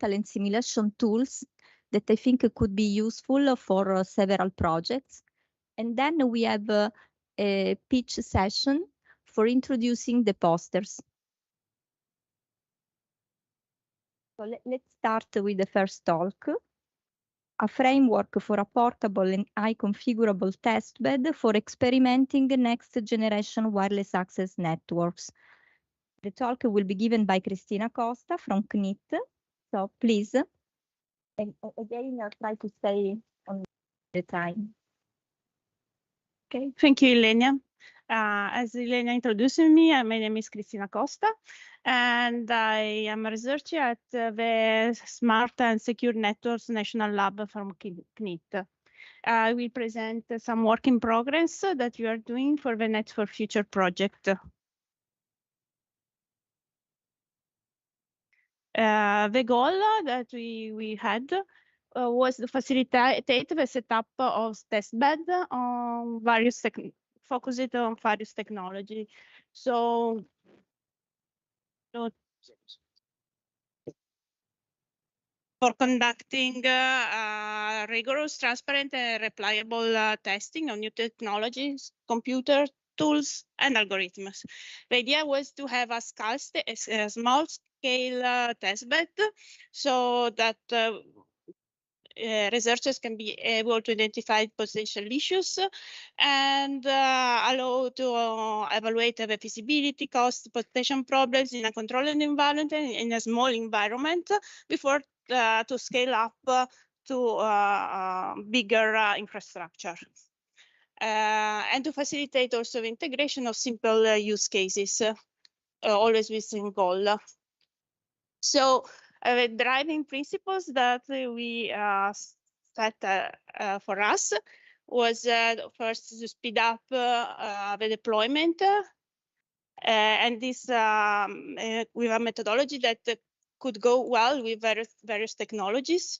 and simulation tools that I think could be useful for several projects. And then we have a pitch session for introducing the posters. So let's start with the first talk. A framework for a portable and high configurable testbed for experimenting next generation wireless access networks. The talk will be given by Cristina Costa from CNIT. So please, and again, I'll try to stay on the time. Okay, thank you, Ilenia. As Ilenia introduced me, my name is Cristina Costa, and I am a researcher at the Smart and Secure Networks National Lab from CNIT. I will present some work in progress that we are doing for the Net for Future project. The goal that we had was to facilitate the setup of testbed on various focused on various technology. So for conducting rigorous, transparent, and reliable testing on new technologies, computer tools, and algorithms. The idea was to have a small scale testbed so that researchers can be able to identify potential issues and allow to evaluate the feasibility, cost, potential problems in a controlled environment and in a small environment before to scale up to bigger infrastructure. And to facilitate also the integration of simple use cases, always with the same goal. So the driving principles that we set for us was first to speed up the deployment, and this with a methodology that could go well with various technologies.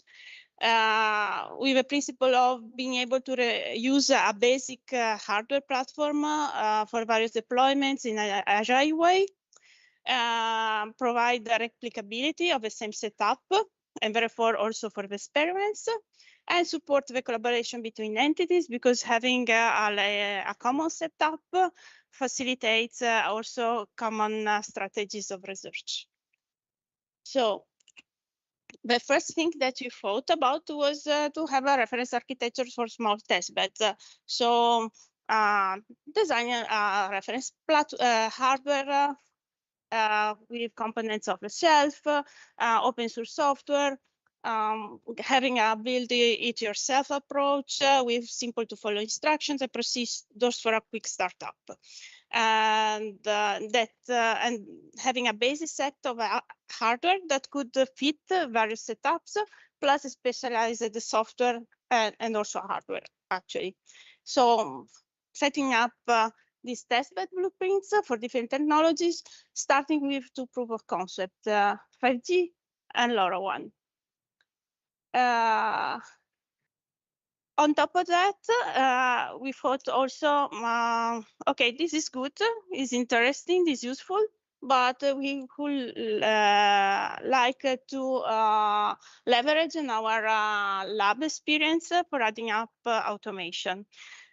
With a principle of being able to use a basic hardware platform for various deployments in an agile way. Provide the replicability of the same setup and therefore also for the experiments, and support the collaboration between entities because having a common setup facilitates also common strategies of research. So the first thing that we thought about was to have a reference architecture for small testbeds. So design a reference hardware with components off the shelf, open source software, having a build it yourself approach with simple to follow instructions and procedures for a quick startup. And and having a basic set of hardware that could fit various setups, plus specialized software and also hardware actually. So setting up these testbed blueprints for different technologies, starting with two proof of concept, 5G and LoRaWAN. On top of that, we thought also, okay, this is good, is interesting, is useful, but we would like to leverage on our lab experience for adding up automation.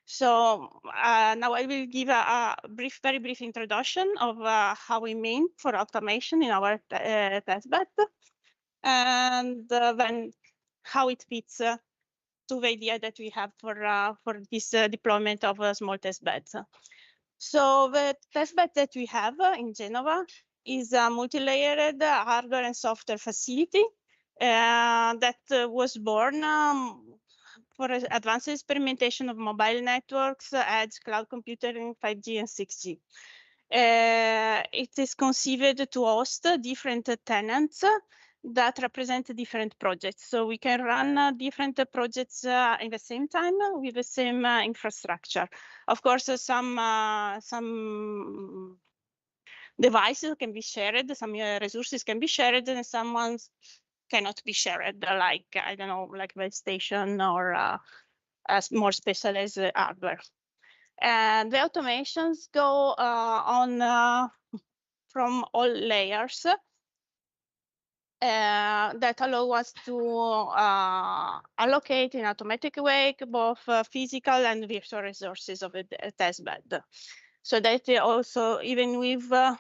So now I will give a very brief introduction of how we mean for automation in our testbed, and then how it fits to the idea that we have for this deployment of small testbeds. So the testbed that we have in Genova is a multi-layered hardware and software facility that was born for advanced experimentation of mobile networks, edge, cloud computing, 5G and 6G. It is conceived to host different tenants that represent different projects. So we can run different projects in the same time with the same infrastructure. Of course, some devices can be shared, some resources can be shared, and some ones cannot be shared, like, I don't know, like base station or more specialized hardware. And the automations go on from all layers. that allow us to allocate in automatic way both physical and virtual resources of a test bed. So that also, even with a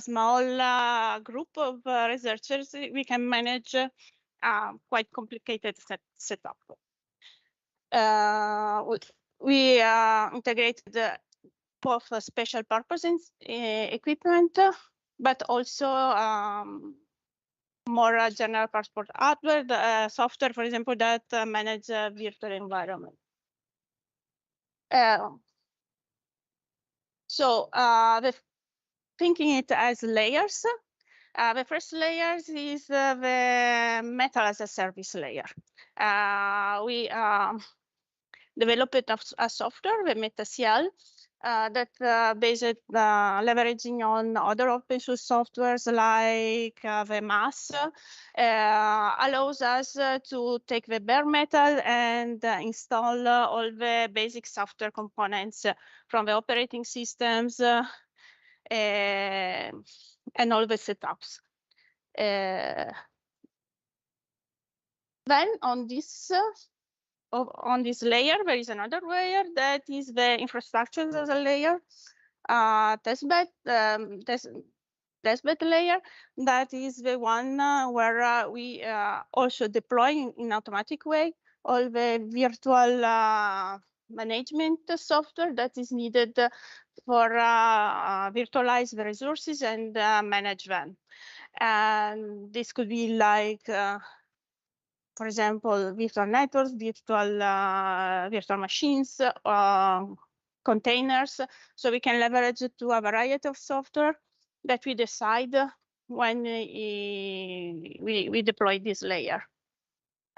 small group of researchers, we can manage quite complicated setup. We integrated both special purpose equipment, but also more general passport hardware, software, for example, that manage virtual environment. So the thinking it as layers. The first layer is the metal as a service layer. We developed a software, the MetaCL, that based leveraging on other open source softwares like the MAS, allows us to take the bare metal and install all the basic software components from the operating systems and all the setups. Then on this layer, there is another layer that is the infrastructure as a layer, testbed layer. That is the one where we also deploy in automatic way all the virtual management software that is needed for virtualize the resources and manage them. And this could be like, for example, virtual networks, virtual machines, containers. So we can leverage to a variety of software that we decide when we deploy this layer.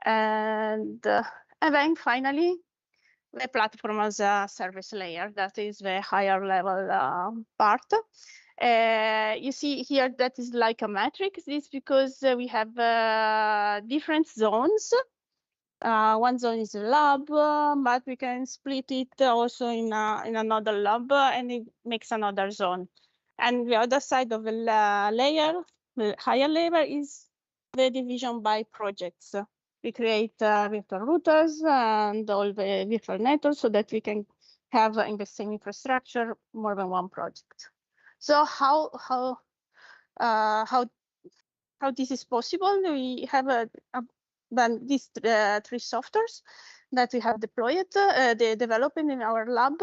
And then finally, the platform as a service layer, that is the higher level part. You see here that is like a matrix. This is because we have different zones. One zone is a lab, but we can split it also in another lab, and it makes another zone. And the other side of the layer, the higher layer, is the division by projects. We create virtual routers and all the virtual networks so that we can have in the same infrastructure more than one project. So how this is possible? We have then these three softwares that we have deployed, developed in our lab,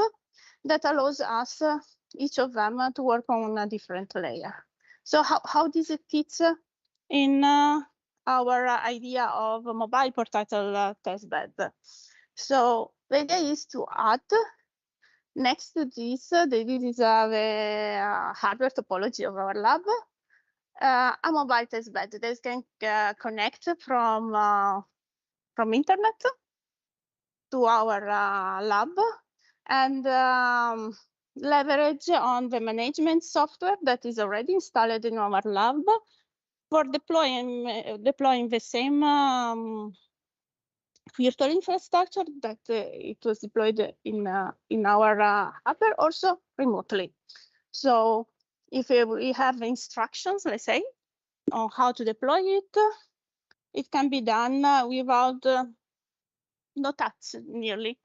that allows us each of them to work on a different layer. So how does it fit in our idea of a mobile portal testbed? So the idea is to add next to this, this is the hardware topology of our lab, a mobile testbed that can connect from internet to our lab and leverage on the management software that is already installed in our lab for deploying the same virtual infrastructure that it was deployed in our hardware, also remotely. So if we have instructions, let's say, on how to deploy it, it can be done without no touch nearly.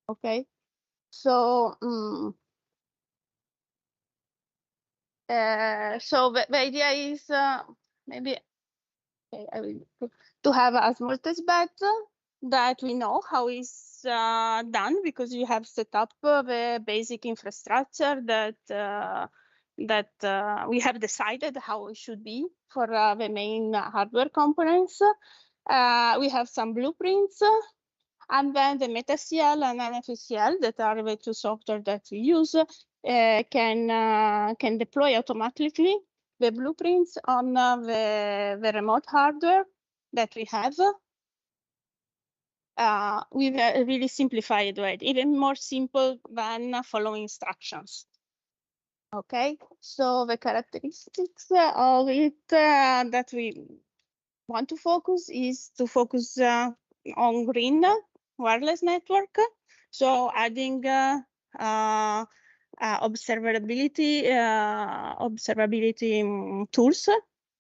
Okay, so so the idea is maybe I will to have a small testbed that we know how is done, because you have set up the basic infrastructure that we have decided how it should be for the main hardware components. We have some blueprints, and then the MetaCL and NFCL, that are the two software that we use, can deploy automatically the blueprints on the remote hardware that we have. With a really simplified way, even more simple than following instructions. Okay, so the characteristics of it that we want to focus is to focus on green wireless network. So adding observability tools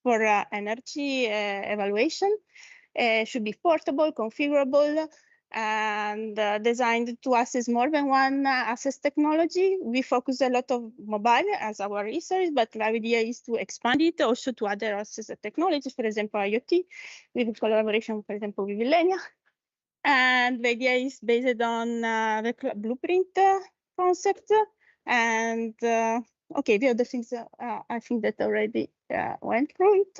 for energy evaluation. Should be portable, configurable, and designed to access more than one access technology. We focus a lot of mobile as our research, but the idea is to expand it also to other access technologies, for example, IoT, with collaboration, for example, with Illenia. And the idea is based on the blueprint concept. And okay, the other things I think that already went through it.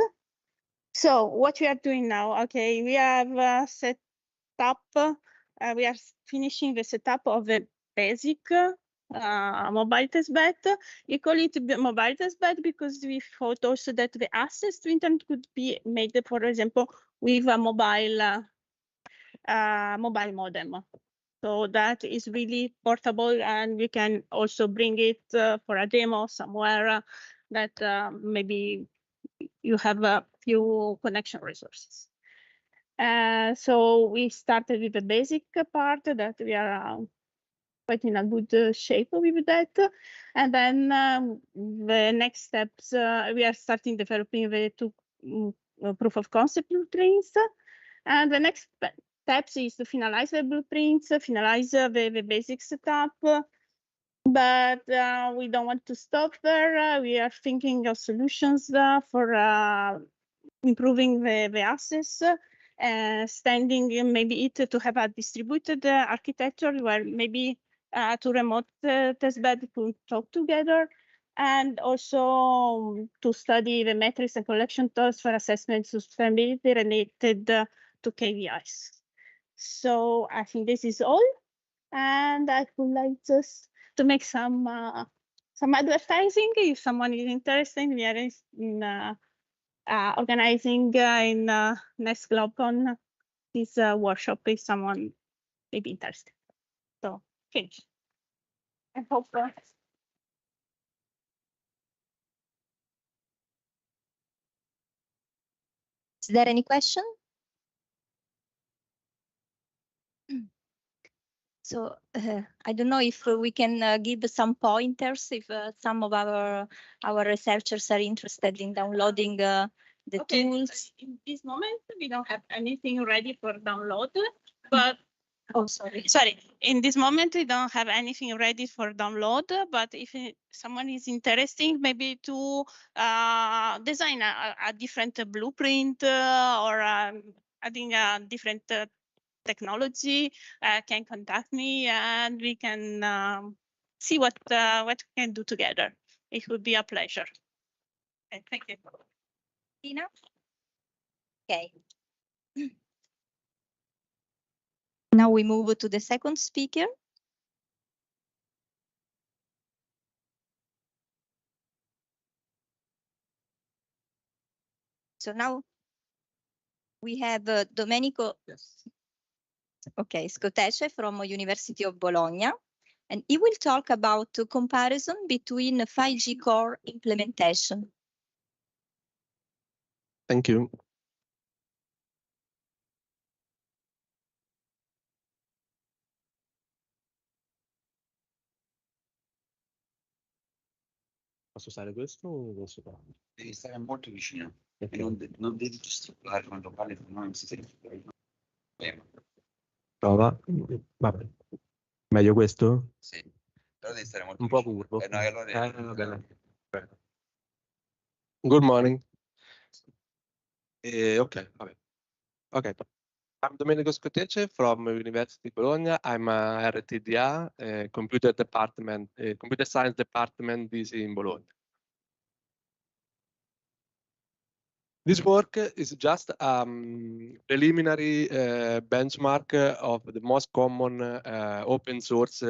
So what we are doing now, okay, we have set up, we are finishing the setup of the basic mobile testbed. We call it mobile testbed because we thought also that the access to internet could be made, for example, with a mobile modem. So that is really portable, and we can also bring it for a demo somewhere that maybe you have a few connection resources. So we started with the basic part that we are quite in a good shape with that. And then the next steps, we are starting developing the two proof of concept blueprints. And the next steps is to finalize the blueprints, finalize the basic setup. But we don't want to stop there. We are thinking of solutions for improving the access, standing maybe it to have a distributed architecture where maybe two remote testbeds could talk together, and also to study the metrics and collection tools for assessment sustainability related to KVIs. So I think this is all, and I would like just to make some advertising. If someone is interested, we are in organizing in next GlobeCon this workshop if someone may be interested. So finish. I hope. Is there any question? So I don't know if we can give some pointers if some of our researchers are interested in downloading the tools. In this moment, we don't have anything ready for download, but oh, sorry. In this moment, we don't have anything ready for download, but if someone is interested, maybe to design a different blueprint or adding a different technology, can contact me, and we can see what we can do together. It would be a pleasure. Okay, thank you. Tina? Okay. Now we move to the second speaker. So now we have Domenico Scotece from University of Bologna, and he will talk about the comparison between 5G core implementation. Thank you. Posso usare questo o questo qua? Devi stare molto vicino e non devi gesticolare con locale, non si sente. Prova. Vabbè. Meglio questo? Sì, però devi stare molto un po' vicino. curvo. No, allora Va bene. Good morning. Okay, vabbè. Okay. I'm Domenico Scotece from University of Bologna. I'm a RTDA, computer science department DC in Bologna. This work is just preliminary benchmark of the most common open source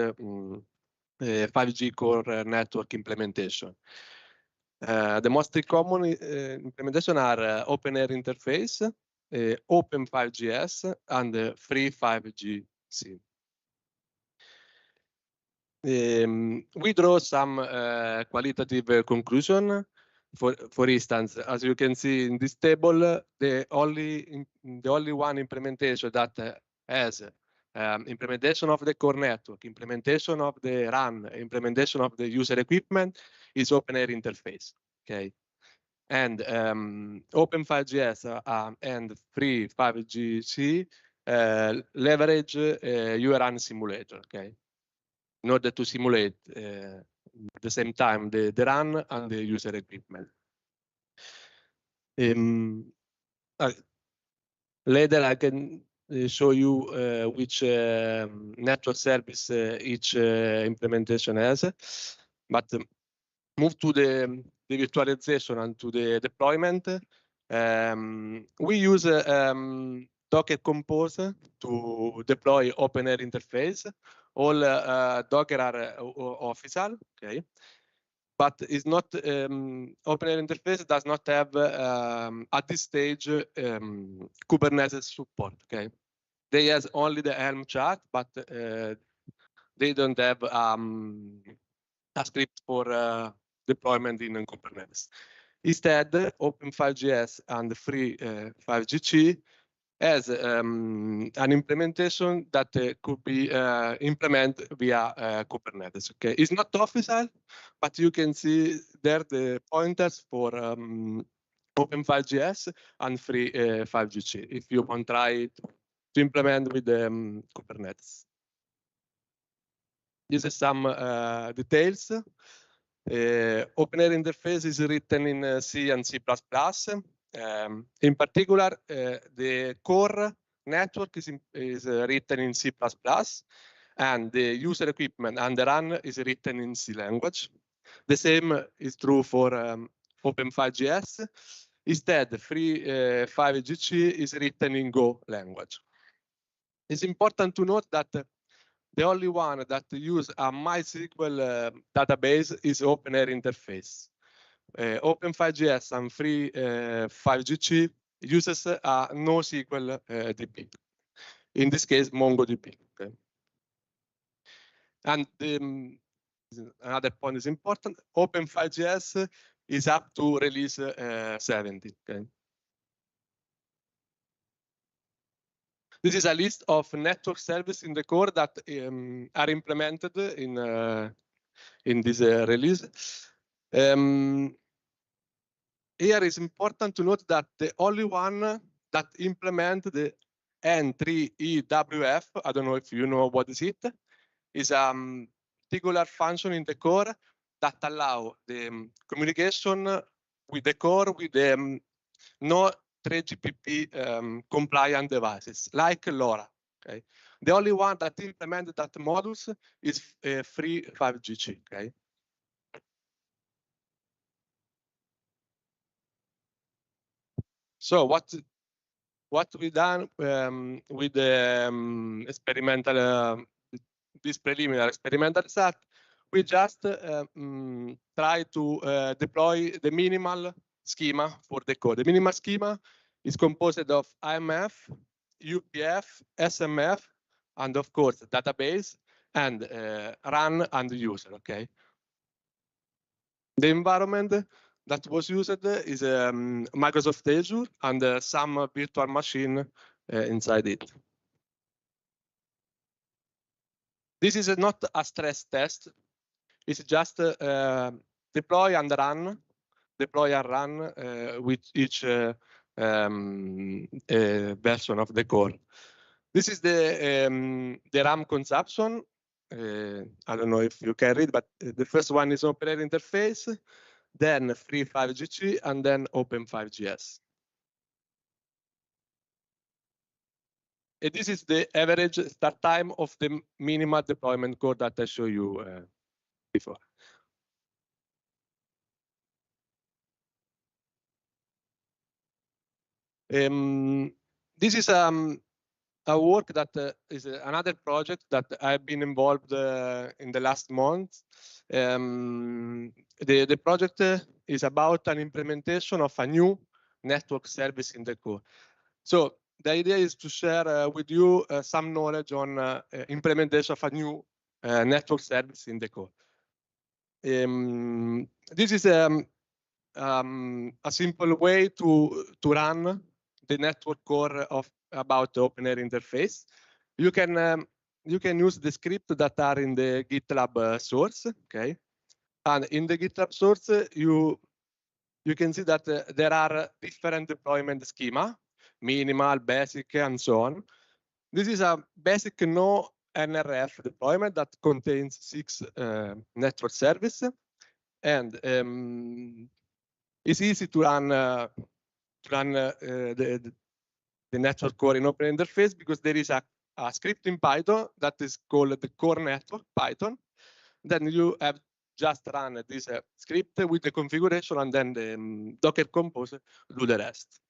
5G core network implementation. The most common implementation are Open Air Interface, Open 5GS, and Free 5GC. We draw some qualitative conclusion. For instance, as you can see in this table, the only one implementation that has implementation of the core network, implementation of the RAN, implementation of the user equipment is Open Air Interface. Okay. And Open5GS and Free 5GC leverage URAN simulator, okay, in order to simulate at the same time the run and the user equipment. Later I can show you which network service each implementation has, but move to the virtualization and to the deployment. We use Docker Compose to deploy OpenAir interface. All Docker are official, okay? But it's not OpenAir interface does not have at this stage Kubernetes support. Okay, they has only the Helm chart, but they don't have a script for deployment in Kubernetes. Instead, Open5GS and Free 5GC as an implementation that could be implemented via Kubernetes. Okay, it's not official, but you can see there the pointers for Open5GS and Free 5GC if you want to try to implement with Kubernetes. This is some details. OpenAir interface is written in C and C++. In particular, the core network is written in C++, and the user equipment and the run is written in C language. The same is true for Open5GS. Instead, Free 5GC is written in Go language. It's important to note that the only one that uses a MySQL database is OpenAir interface. Open5GS and Free 5GC uses a NoSQL DB. In this case, MongoDB. Okay. And another point is important. Open5GS is up to release 70. Okay. This is a list of network services in the core that are implemented in this release. Here is important to note that the only one that implement the N3EWF, I don't know if you know what is it, is a particular function in the core that allow the communication with the core with the no 3GPP compliant devices, like LoRa. Okay, the only one that implemented that modus is Free 5GC. Okay. So what we done with the experimental this preliminary experimental result? We just try to deploy the minimal schema for the code. The minimal schema is composed of IMF, UPF, SMF, and of course database and run and user. Okay. The environment that was used is Microsoft Azure and some virtual machine inside it. This is not a stress test. It's just deploy and run with each version of the core. This is the RAM consumption. I don't know if you can read, but the first one is OpenAir interface, then Free 5GC, and then Open5GS. And this is the average start time of the minimal deployment code that I showed you before. This is a work that is another project that I've been involved in the last month. The project is about an implementation of a new network service in the core. So the idea is to share with you some knowledge on implementation of a new network service in the core. This is a simple way to run the network core of about the OpenAir interface. You can use the script that are in the GitLab source, okay? And in the GitLab source, you you can see that there are different deployment schema, minimal, basic, and so on. This is a basic no NRF deployment that contains 6 network services, and it's easy to run the network core in open interface because there is a script in Python that is called the core network Python. Then you have just run this script with the configuration, and then the Docker Compose do the rest.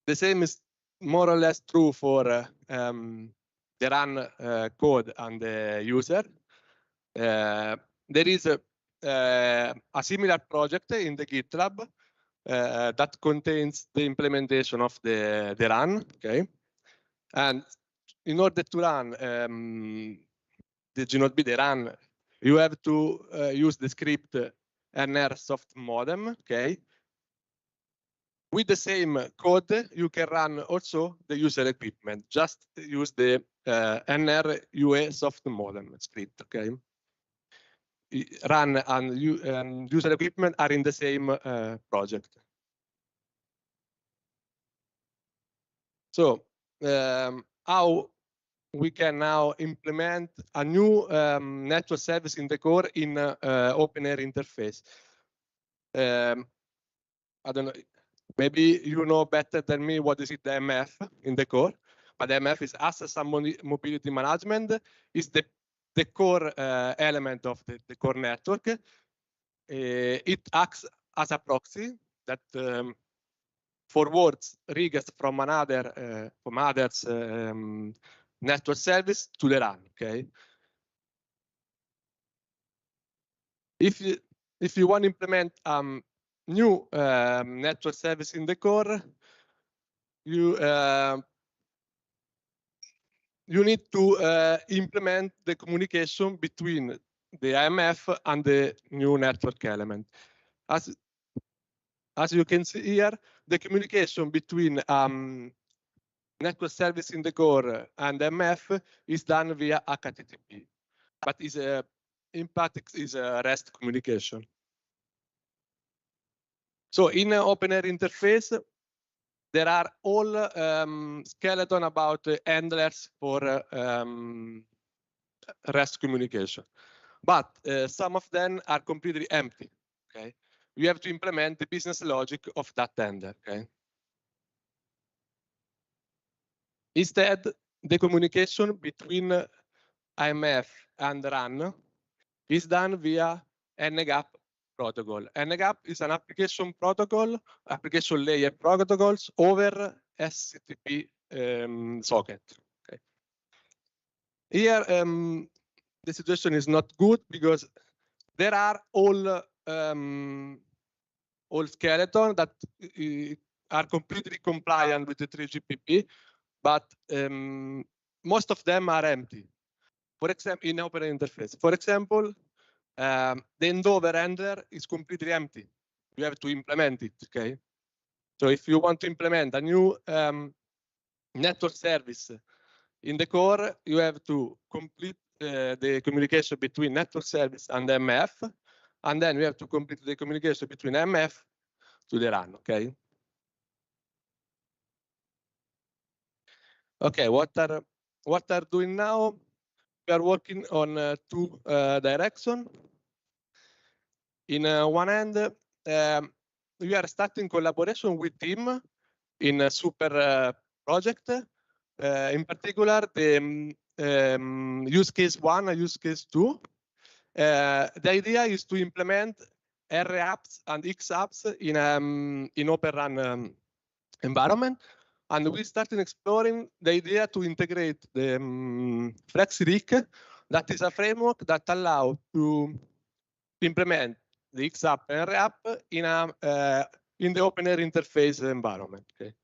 The same is more or less true for the run code and the user. There is a similar project in the GitLab that contains the implementation of the run. Okay, and in order to run the GNODB, the run, you have to use the script nr soft modem. Okay. With the same code, you can run also the user equipment. Just use the nr ua soft modem script. Okay. Run and user equipment are in the same project. So how we can now implement a new network service in the core in open air interface. I don't know. Maybe you know better than me what is it, the MF in the core, but the MF is Access and Mobility Management, is the core element of the core network. It acts as a proxy that forwards requests from others network service to the run. Okay. If you want to implement new network service in the core, you need to implement the communication between the IMF and the new network element. As you can see here, the communication between network service in the core and MF is done via HTTP, but in practice is a REST communication. So in an open air interface, there are all skeleton about handlers for REST communication, but some of them are completely empty. Okay, you have to implement the business logic of that handler. Okay. Instead, the communication between IMF and RUN is done via NGAP protocol. NGAP is an application protocol, application layer protocols over SCTP socket. Okay. Here, the situation is not good because there are all skeleton that are completely compliant with the 3GPP, but most of them are empty. For example, in open interface. For example, the endover handler is completely empty. You have to implement it. Okay. So if you want to implement a new network service in the core, you have to complete the communication between network service and MF, and then you have to complete the communication between MF to the run. Okay. Okay. What are doing now? We are working on 2 directions. In one end, we are starting collaboration with team in a super project. In particular, the use case 1 and use case 2. The idea is to implement R apps and X apps in Open Run environment. And we started exploring the idea to integrate the FlexRig, that is a framework that allows to implement the X app and R app in the open air interface environment. Okay.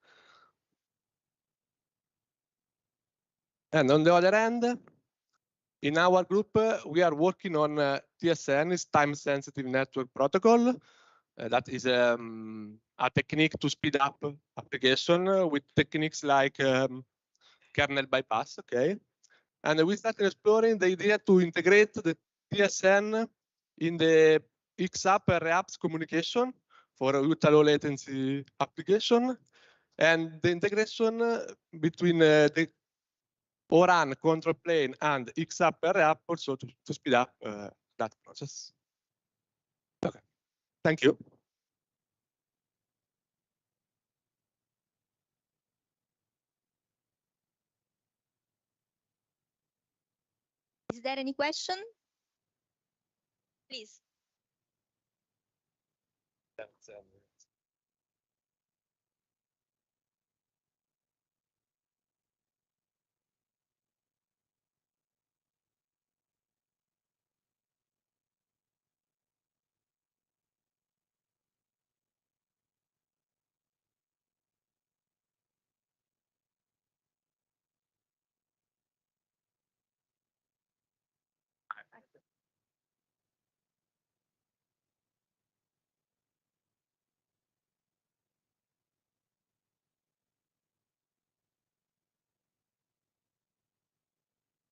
And on the other hand, in our group, we are working on TSN, is time-sensitive network protocol. That is a technique to speed up application with techniques like kernel bypass. Okay, and we started exploring the idea to integrate the TSN in the XApp RApps communication for ultra low latency application, and the integration between the ORAN control plane and XApp RApp also to speed up that process. Okay, thank you. Is there any question? Please.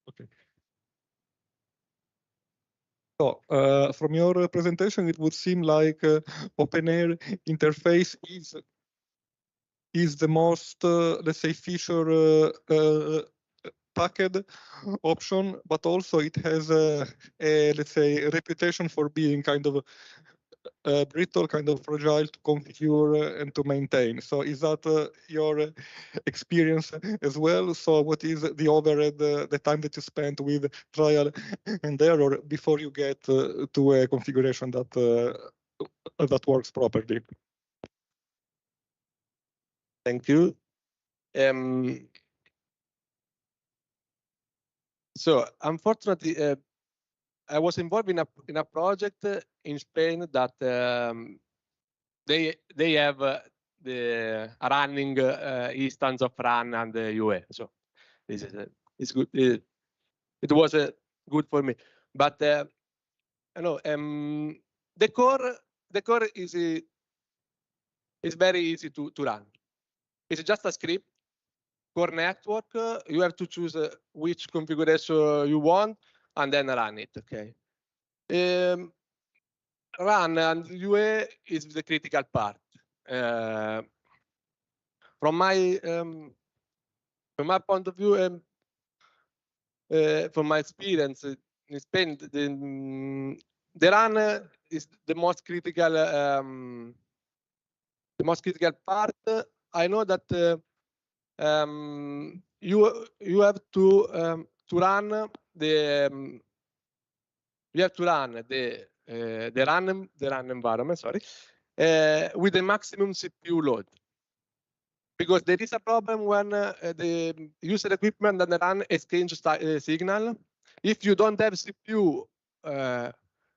Okay. So, from your presentation, it would seem like OpenAir interface is the most, let's say, feature packed option, but also it has let's say, a reputation for being kind of brittle, kind of fragile to configure and to maintain. So is that your experience as well? So what is the overhead, the time that you spent with trial and error before you get to a configuration that works properly? Thank you. So unfortunately, I was involved in a project in Spain that they have the running instance of RAN and the UA. So this is it's good. It was good for me, but you know, the core is very easy to run. It's just a script. Core network, you have to choose which configuration you want and then run it. Okay. Run and UA is the critical part. From my point of view, from my experience in Spain, the run is the most critical part. I know that you have to run the run environment, sorry, with the maximum CPU load, because there is a problem when the user equipment and the run exchange signal. If you don't have CPU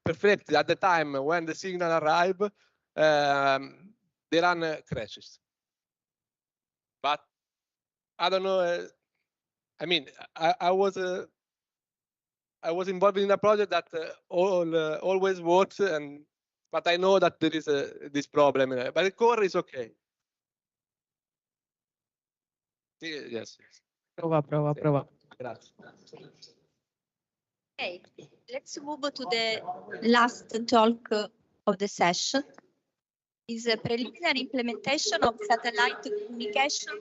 perfected at the time when the signal arrives, the run crashes. But I don't know. I mean, I was involved in a project that always works, but I know that there is this problem. But the core is okay. Yes. Prova. Grazie. Okay, let's move to the last talk of the session. Is a preliminary implementation of satellite communication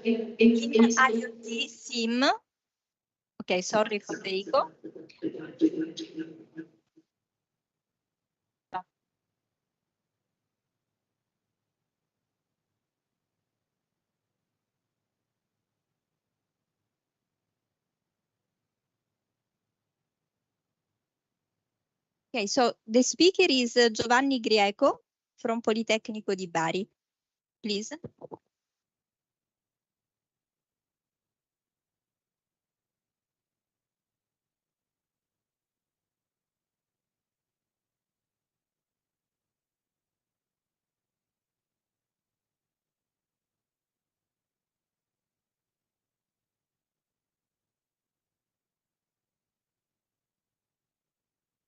in IoT SIM. Okay, sorry for the echo. Okay, so the speaker is Giovanni Grieco from Politecnico di Bari. Please.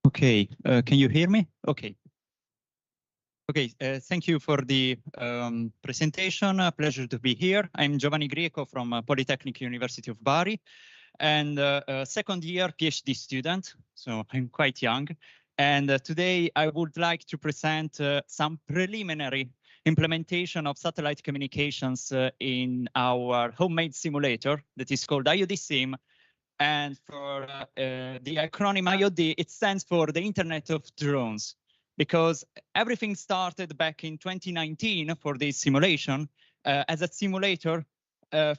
Okay, can you hear me? Okay. Okay, thank you for the presentation. A pleasure to be here. I'm Giovanni Grieco from Politecnico University of Bari. and a second year PhD student, so I'm quite young. And today I would like to present some preliminary implementation of satellite communications in our homemade simulator that is called IOD-SIM. And for the acronym IOD, it stands for the Internet of Drones, because everything started back in 2019 for this simulation as a simulator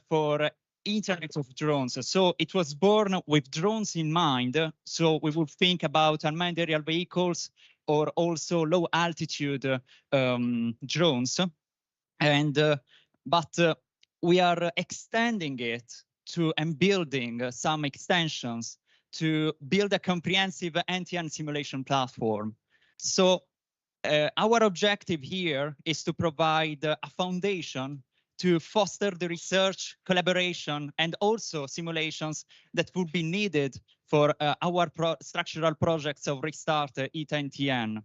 for Internet of Drones. So it was born with drones in mind. So we would think about unmanned aerial vehicles or also low altitude drones. And but we are extending it to and building some extensions to build a comprehensive end-to-end simulation platform. So our objective here is to provide a foundation to foster the research, collaboration, and also simulations that would be needed for our structural projects of Restart ETN.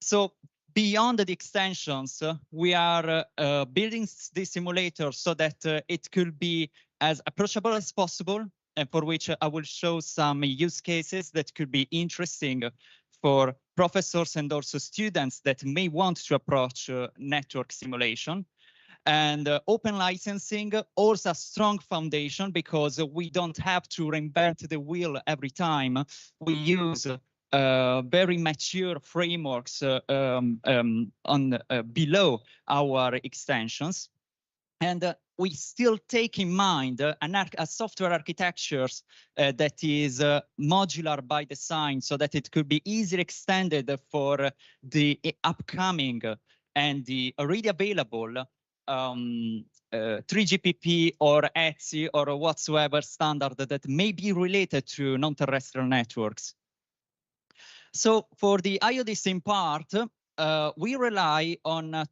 So beyond the extensions, we are building this simulator so that it could be as approachable as possible, and for which I will show some use cases that could be interesting for professors and also students that may want to approach network simulation. And open licensing, also a strong foundation, because we don't have to reinvent the wheel every time. We use very mature frameworks below our extensions. And we still take in mind a software architectures that is modular by design, so that it could be easily extended for the upcoming and the already available 3GPP or ETSI or whatsoever standard that may be related to non-terrestrial networks. So for the IOD-SIM part, we rely on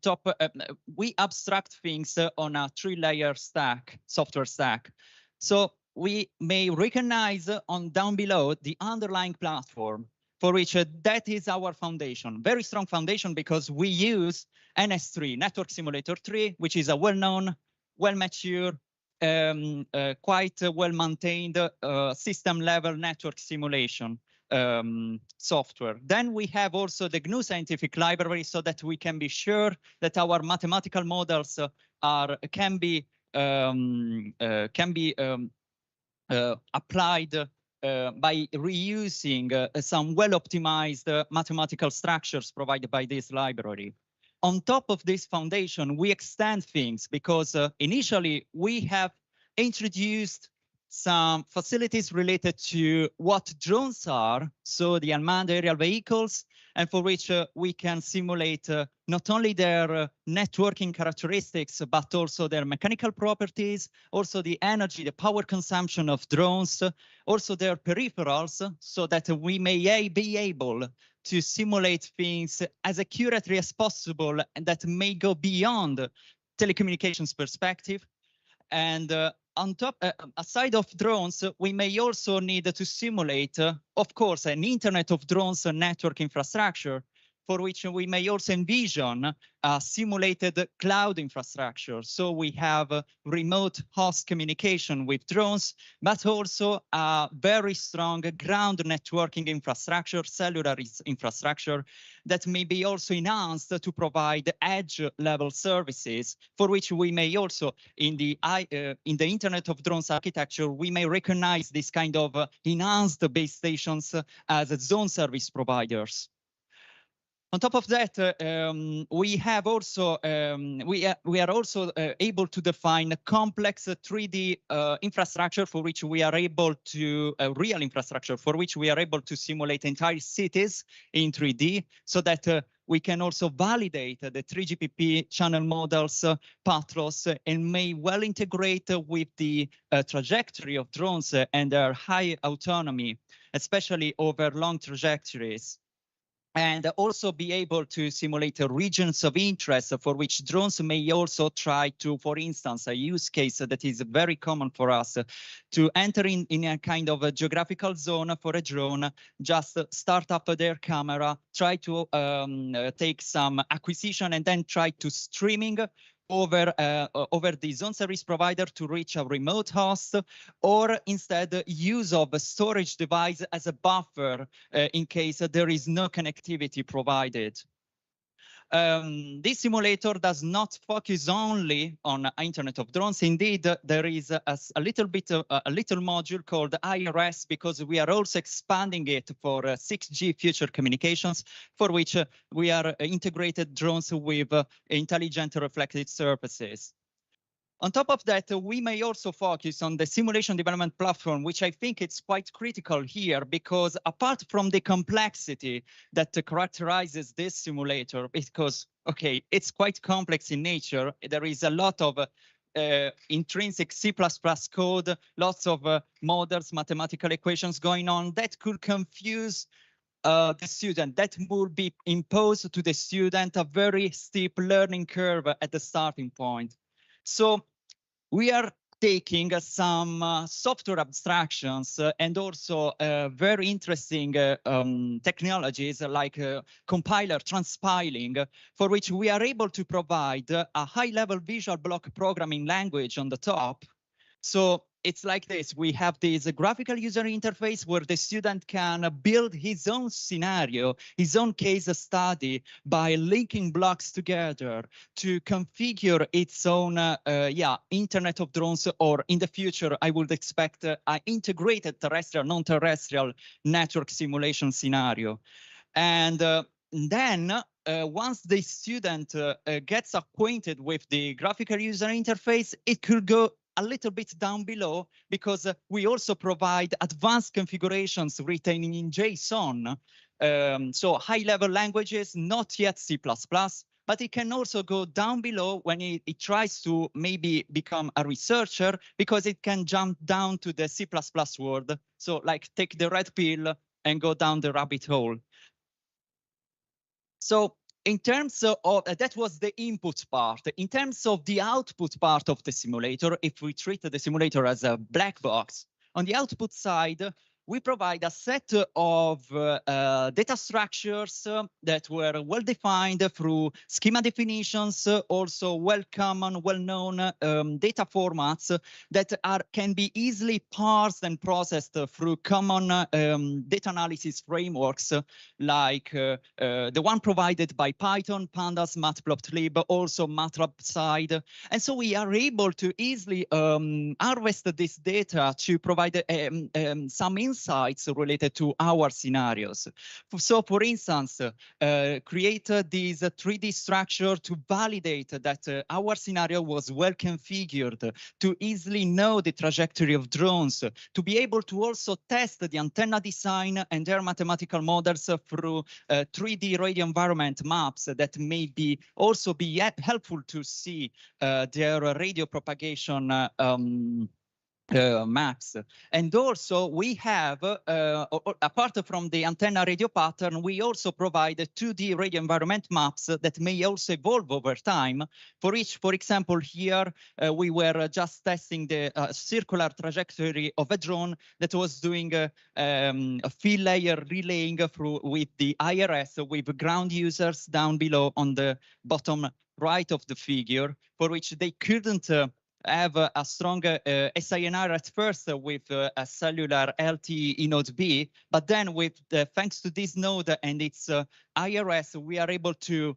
we abstract things on a 3-layer stack, software stack. So we may recognize on down below the underlying platform, for which that is our foundation, very strong foundation, because we use NS3, Network Simulator 3, which is a well-known, well-mature, quite well-maintained system-level network simulation software. Then we have also the GNU scientific library, so that we can be sure that our mathematical models can be applied by reusing some well-optimized mathematical structures provided by this library. On top of this foundation, we extend things, because initially we have introduced some facilities related to what drones are, so the unmanned aerial vehicles, and for which we can simulate not only their networking characteristics, but also their mechanical properties, also the energy, the power consumption of drones, also their peripherals, so that we may be able to simulate things as accurately as possible, and that may go beyond telecommunications perspective. And on top, aside of drones, we may also need to simulate, of course, an Internet of Drones network infrastructure, for which we may also envision a simulated cloud infrastructure. So we have remote host communication with drones, but also a very strong ground networking infrastructure, cellular infrastructure, that may be also enhanced to provide edge level services, for which we may also, in the Internet of Drones architecture, we may recognize this kind of enhanced base stations as zone service providers. On top of that, we have also we are also able to define a complex 3D infrastructure, for which we are able to real infrastructure, for which we are able to simulate entire cities in 3D, so that we can also validate the 3GPP channel models, path loss, and may well integrate with the trajectory of drones and their high autonomy, especially over long trajectories. And also be able to simulate regions of interest, for which drones may also try to, for instance, a use case that is very common for us, to enter in a kind of a geographical zone for a drone, just start up their camera, try to take some acquisition, and then try to streaming over the zone service provider to reach a remote host, or instead use of a storage device as a buffer in case there is no connectivity provided. This simulator does not focus only on Internet of Drones. Indeed, there is a little module called IRS, because we are also expanding it for 6G future communications, for which we are integrated drones with intelligent reflective surfaces. On top of that, we may also focus on the simulation development platform, which I think it's quite critical here, because apart from the complexity that characterizes this simulator, because, okay, it's quite complex in nature, there is a lot of intrinsic C++ code, lots of models, mathematical equations going on that could confuse the student, that would be imposed to the student a very steep learning curve at the starting point. So we are taking some software abstractions and also very interesting technologies like compiler transpiling, for which we are able to provide a high-level visual block programming language on the top. So it's like this. We have this graphical user interface where the student can build his own scenario, his own case study by linking blocks together to configure its own Internet of Drones, or in the future, I would expect an integrated terrestrial, non-terrestrial network simulation scenario. And then once the student gets acquainted with the graphical user interface, it could go a little bit down below, because we also provide advanced configurations written in JSON. So high-level languages, not yet C++, but it can also go down below when it tries to maybe become a researcher, because it can jump down to the C++ world. So like take the red pill and go down the rabbit hole. So in terms of, that was the input part. In terms of the output part of the simulator, if we treat the simulator as a black box, on the output side, we provide a set of data structures that were well defined through schema definitions, also well-common, well-known data formats that can be easily parsed and processed through common data analysis frameworks, like the one provided by Python, Pandas, Matplotlib, also MATLAB side. And so we are able to easily harvest this data to provide some insights related to our scenarios. So for instance, create this 3D structure to validate that our scenario was well configured, to easily know the trajectory of drones, to be able to also test the antenna design and their mathematical models through 3D radio environment maps that may be also be helpful to see their radio propagation maps. And also we have, apart from the antenna radio pattern, we also provide 2D radio environment maps that may also evolve over time. For each, for example, here we were just testing the circular trajectory of a drone that was doing a field layer relaying through with the IRS with ground users down below on the bottom right of the figure, for which they couldn't have a stronger SINR at first with a cellular LTE node B, but then with thanks to this node and its IRS, we are able to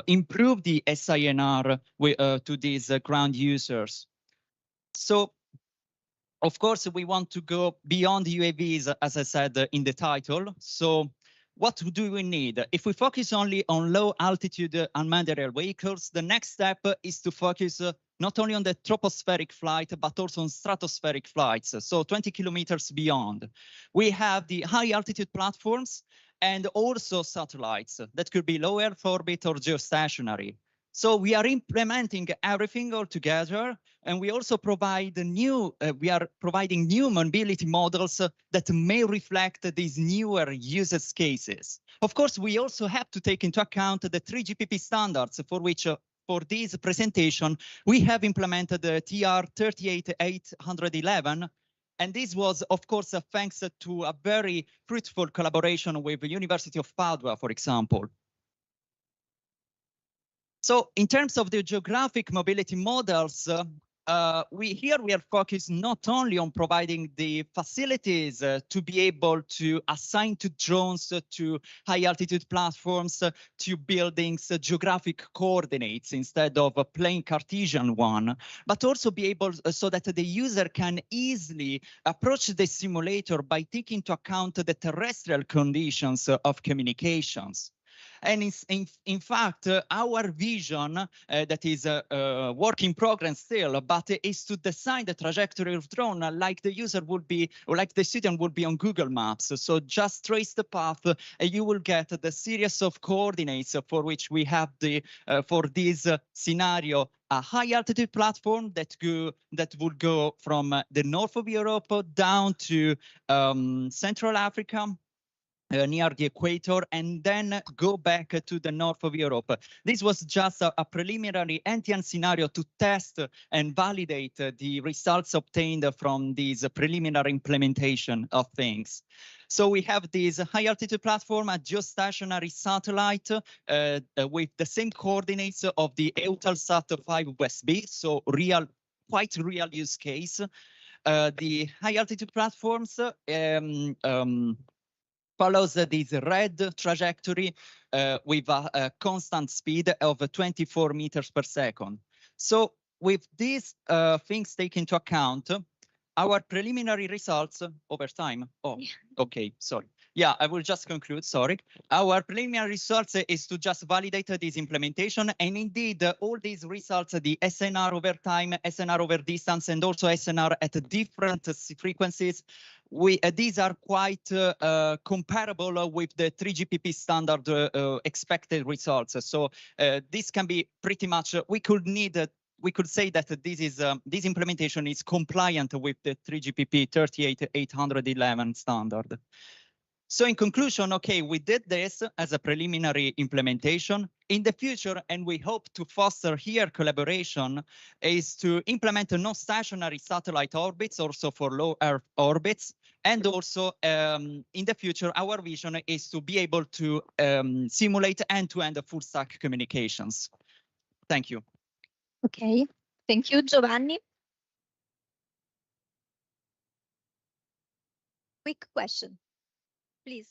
improve the SINR to these ground users. So, of course, we want to go beyond UAVs, as I said in the title. So what do we need? If we focus only on low altitude unmanned aerial vehicles, the next step is to focus not only on the tropospheric flight, but also on stratospheric flights, so 20 kilometers beyond. We have the high altitude platforms and also satellites that could be low Earth orbit or geostationary. So we are implementing everything all together, and we also provide we are providing new mobility models that may reflect these newer use cases. Of course, we also have to take into account the 3GPP standards, for which for this presentation, we have implemented the TR 38811. And this was, of course, thanks to a very fruitful collaboration with the University of Padua, for example. So in terms of the geographic mobility models, we are focused not only on providing the facilities to be able to assign to drones to high altitude platforms, to buildings, geographic coordinates instead of a plain Cartesian one, but also be able so that the user can easily approach the simulator by taking into account the terrestrial conditions of communications. And in fact, our vision that is a work in progress still, but is to design the trajectory of drone like the user would be, or like the student would be on Google Maps. So just trace the path, and you will get the series of coordinates for which we have the for this scenario a high altitude platform that would go from the north of Europe down to Central Africa. Near the equator, and then go back to the north of Europe. This was just a preliminary end-to-end scenario to test and validate the results obtained from this preliminary implementation of things. So we have this high altitude platform, a geostationary satellite with the same coordinates of the Eutelsat 5 West-B, so quite real use case. The high altitude platforms follows this red trajectory with a constant speed of 24 meters per second. So with these things taken into account, our preliminary results over time. Oh, okay, sorry. Yeah, I will just conclude, sorry. Our preliminary results is to just validate this implementation. And indeed, all these results, the SNR over time, SNR over distance, and also SNR at different frequencies, these are quite comparable with the 3GPP standard expected results. So this can be pretty much, we could say that this implementation is compliant with the 3GPP 38811 standard. So in conclusion, okay, we did this as a preliminary implementation. In the future, and we hope to foster here collaboration, is to implement non-stationary satellite orbits also for low Earth orbits. And also in the future, our vision is to be able to simulate end-to-end full stack communications. Thank you. Okay, thank you, Giovanni. Quick question, please.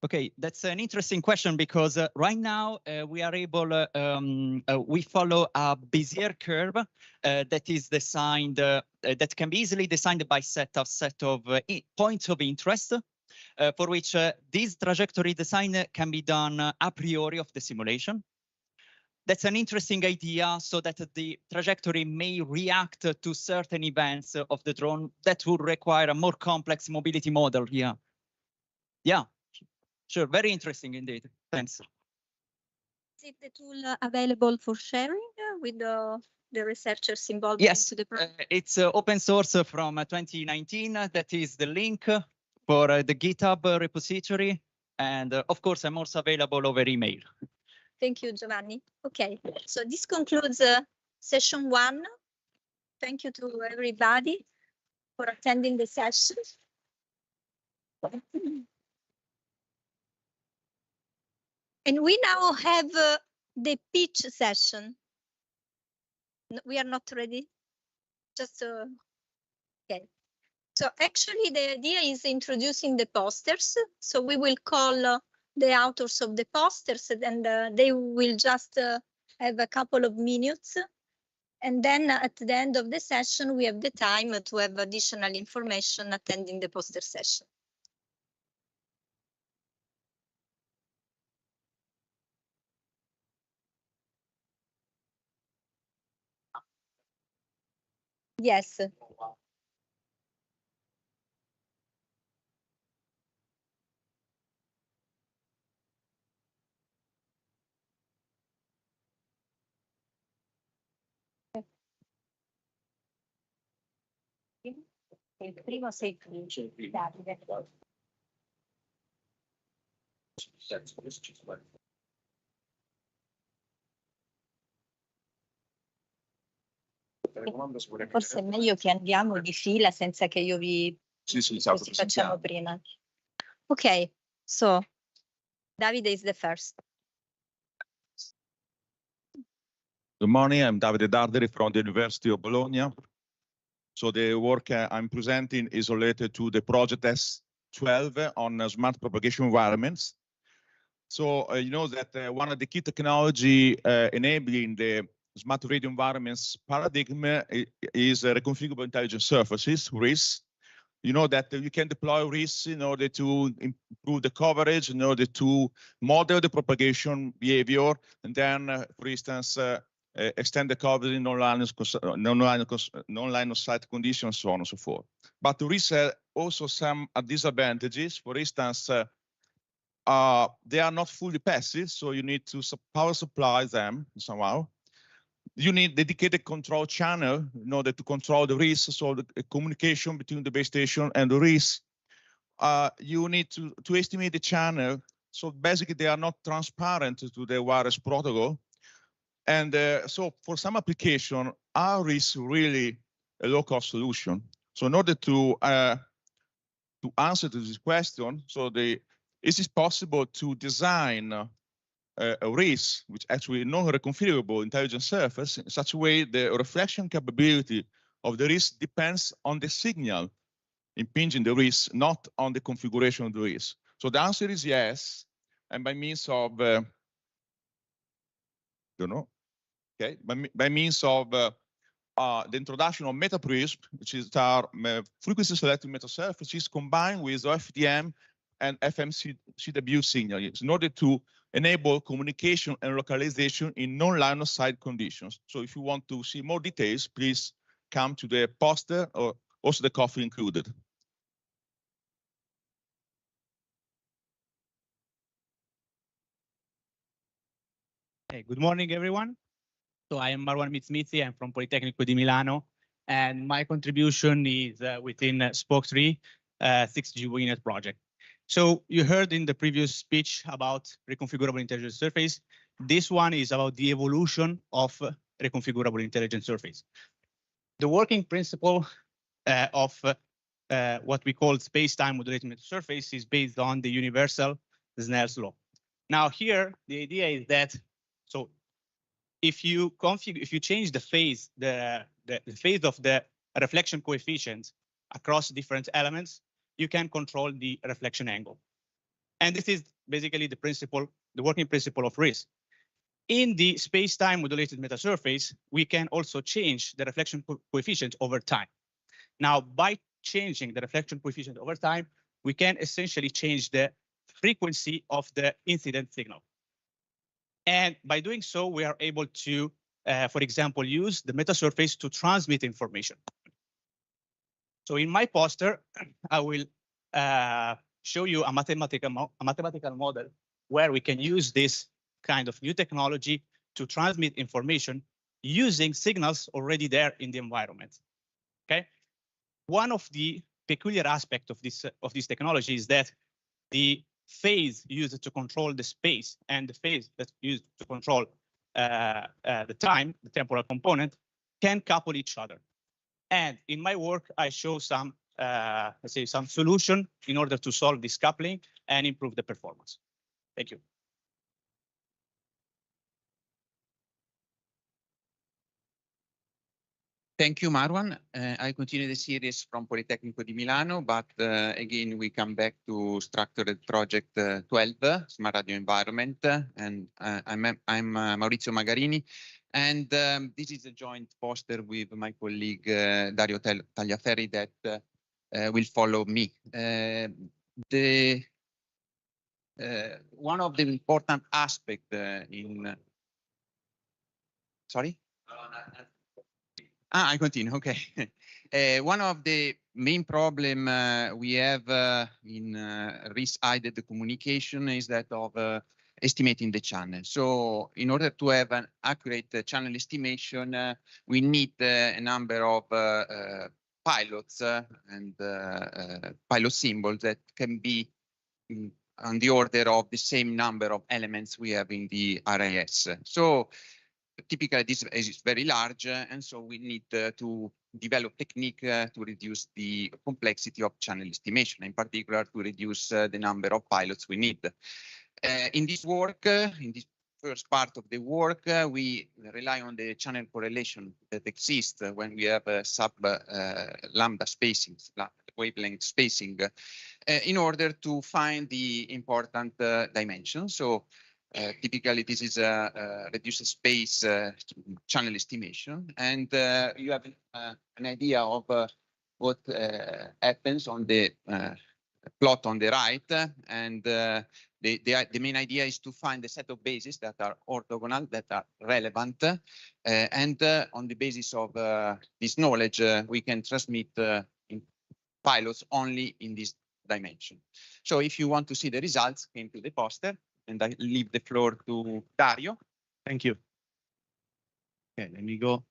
Okay, that's an interesting question because right now we are able, we follow a Bezier curve that is designed, that can be easily designed by set of points of interest for which this trajectory design can be done a priori of the simulation. That's an interesting idea so that the trajectory may react to certain events of the drone that would require a more complex mobility model here. Yeah. Sure, very interesting indeed. Thanks. Is the tool available for sharing with the researchers involved? Yes, into the project? It's open source from 2019. That is the link for the GitHub repository. And of course, I'm also available over email. Thank you, Giovanni. Okay, so this concludes session 1. Thank you to everybody for attending the session. And we now have the pitch session. We are not ready. Just okay. So actually, the idea is introducing the posters. So we will call the authors of the posters, and they will just have a couple of minutes. And then at the end of the session, we have the time to have additional information attending the poster session. Yes. Il primo sei tu, Davide. Forse è meglio che andiamo di fila senza che io vi... Sì, Così facciamo prima. Ok, so Davide is the first. Good morning, I'm Davide Darderi from the University of Bologna. So the work I'm presenting is related to the project S12 on smart propagation environments. So you know that one of the key technology enabling the smart radio environments paradigm is reconfigurable intelligent surfaces, RIS. You know that you can deploy RIS in order to improve the coverage, in order to model the propagation behavior, and then, for instance, extend the coverage in non-line of sight conditions, so on and so forth. But there is also some disadvantages. For instance, they are not fully passive, so you need to power supply them somehow. You need dedicated control channel in order to control the RIS, so the communication between the base station and the RIS. You need to estimate the channel, so basically they are not transparent to the wireless protocol. And so for some application, our RIS really a low-cost solution. So in order to answer to this question, so is it possible to design a RIS, which actually non-reconfigurable intelligent surface, in such a way the reflection capability of the RIS depends on the signal impinging the RIS, not on the configuration of the RIS. So the answer is yes, and by means of, okay, by means of the introduction of MetaPrism, which is our frequency selective metasurfaces combined with OFDM and FMCW signals in order to enable communication and localization in non-line of sight conditions. So if you want to see more details, please come to the poster or also the coffee included. Hey, good morning, everyone. So I am Marwan Mitsmitsi. I'm from Politecnico di Milano, and my contribution is within Spoke 3 6G WINET project. So you heard in the previous speech about reconfigurable intelligent surface. This one is about the evolution of reconfigurable intelligent surface. The working principle of what we call space-time modulated surface is based on the universal Snell's law. Now here, the idea is that, so if you change the phase, the phase of the reflection coefficient across different elements, you can control the reflection angle. And this is basically the principle, the working principle of RIS. In the space-time modulated metasurface, we can also change the reflection coefficient over time. Now, by changing the reflection coefficient over time, we can essentially change the frequency of the incident signal. And by doing so, we are able to, for example, use the metasurface to transmit information. So in my poster, I will show you a mathematical model where we can use this kind of new technology to transmit information using signals already there in the environment. Okay. One of the peculiar aspects of this technology is that the phase used to control the space and the phase that's used to control the time, the temporal component, can couple each other. And in my work, I show some, let's say, some solution in order to solve this coupling and improve the performance. Thank you. Thank you, Marwan. I continue the series from Politecnico di Milano, but again, we come back to structured project 12, Smart Radio Environment, and I'm Maurizio Magarini, and this is a joint poster with my colleague Dario Tagliaferri that will follow me. One of the important aspects sorry? I continue, okay. One of the main problem we have in RIS-aided communication is that of estimating the channel. So in order to have an accurate channel estimation, we need a number of pilots and pilot symbols that can be on the order of the same number of elements we have in the RIS. So typically this is very large, and so we need to develop technique to reduce the complexity of channel estimation, in particular to reduce the number of pilots we need. In this work, in this first part of the work, we rely on the channel correlation that exists when we have sub lambda spacing, wavelength spacing, in order to find the important dimensions. So typically, this is a reduced space channel estimation, and you have an idea of what happens on the plot on the right. And the main idea is to find a set of bases that are orthogonal, that are relevant, and on the basis of this knowledge, we can transmit in pilots only in this dimension. So if you want to see the results, came to the poster. And I leave the floor to Dario. Thank you. Okay, let me go.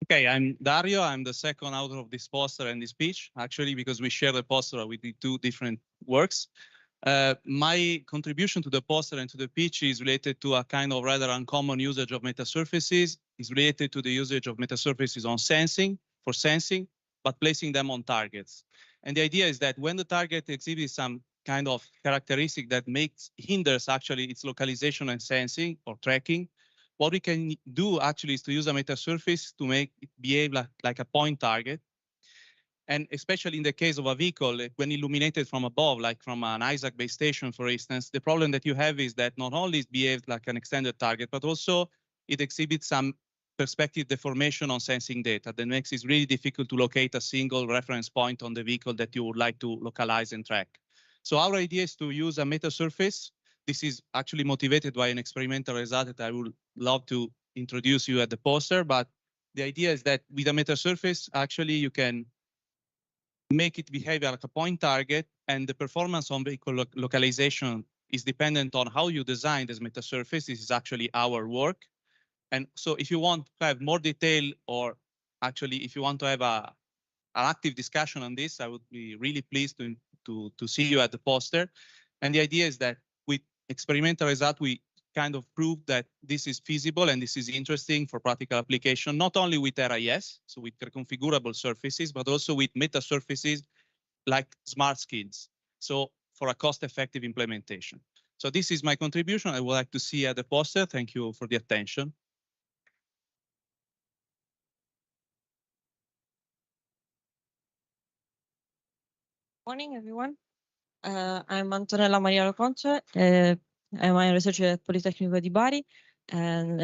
Okay, I'm Dario. I'm the second author of this poster and this speech, actually, because we share the poster with the two different works. My contribution to the poster and to the pitch is related to a kind of rather uncommon usage of metasurfaces. It's related to the usage of metasurfaces on sensing, for sensing, but placing them on targets. And the idea is that when the target exhibits some kind of characteristic that hinders actually its localization and sensing or tracking, what we can do actually is to use a metasurface to make it behave like a point target. And especially in the case of a vehicle, when illuminated from above, like from an ISAC base station, for instance, the problem that you have is that not only it behaves like an extended target, but also it exhibits some perspective deformation on sensing data that makes it really difficult to locate a single reference point on the vehicle that you would like to localize and track. So our idea is to use a metasurface. This is actually motivated by an experimental result that I would love to introduce you at the poster. But the idea is that with a metasurface, actually you can make it behave like a point target, and the performance on vehicle localization is dependent on how you design this metasurface. This is actually our work. And so if you want to have more detail, or actually if you want to have an active discussion on this, I would be really pleased to see you at the poster. And the idea is that with experimental result, we kind of prove that this is feasible and this is interesting for practical application, not only with RIS, so with reconfigurable surfaces, but also with metasurfaces like smart skids. So for a cost-effective implementation. So this is my contribution. I would like to see you at the poster. Thank you for the attention. Morning, everyone. I'm Antonella Maria Loconce. I'm a researcher at Politecnico di Bari, and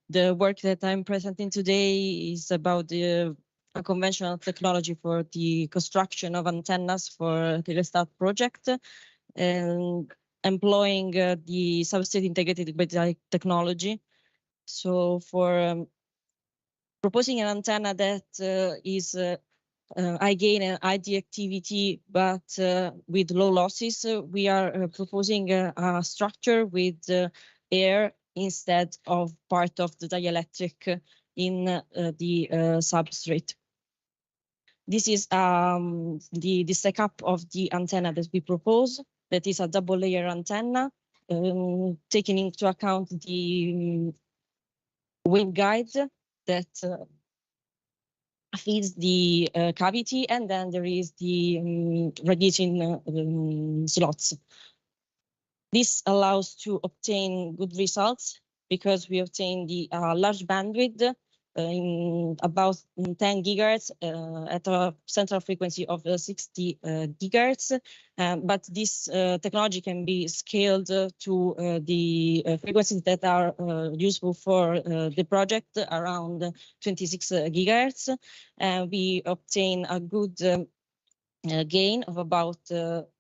the work that I'm presenting today is about a conventional technology for the construction of antennas for the Restart project, and employing the substrate integrated backlight technology. So for proposing an antenna that is high gain and high directivity, but with low losses, we are proposing a structure with air instead of part of the dielectric in the substrate. This is the setup of the antenna that we propose. That is a double layer antenna, taking into account the waveguides that feeds the cavity, and then there is the radiating slots. This allows to obtain good results because we obtain the large bandwidth in about 10 gigahertz at a central frequency of 60 gigahertz. But this technology can be scaled to the frequencies that are useful for the project, around 26 gigahertz. We obtain a good gain of about 13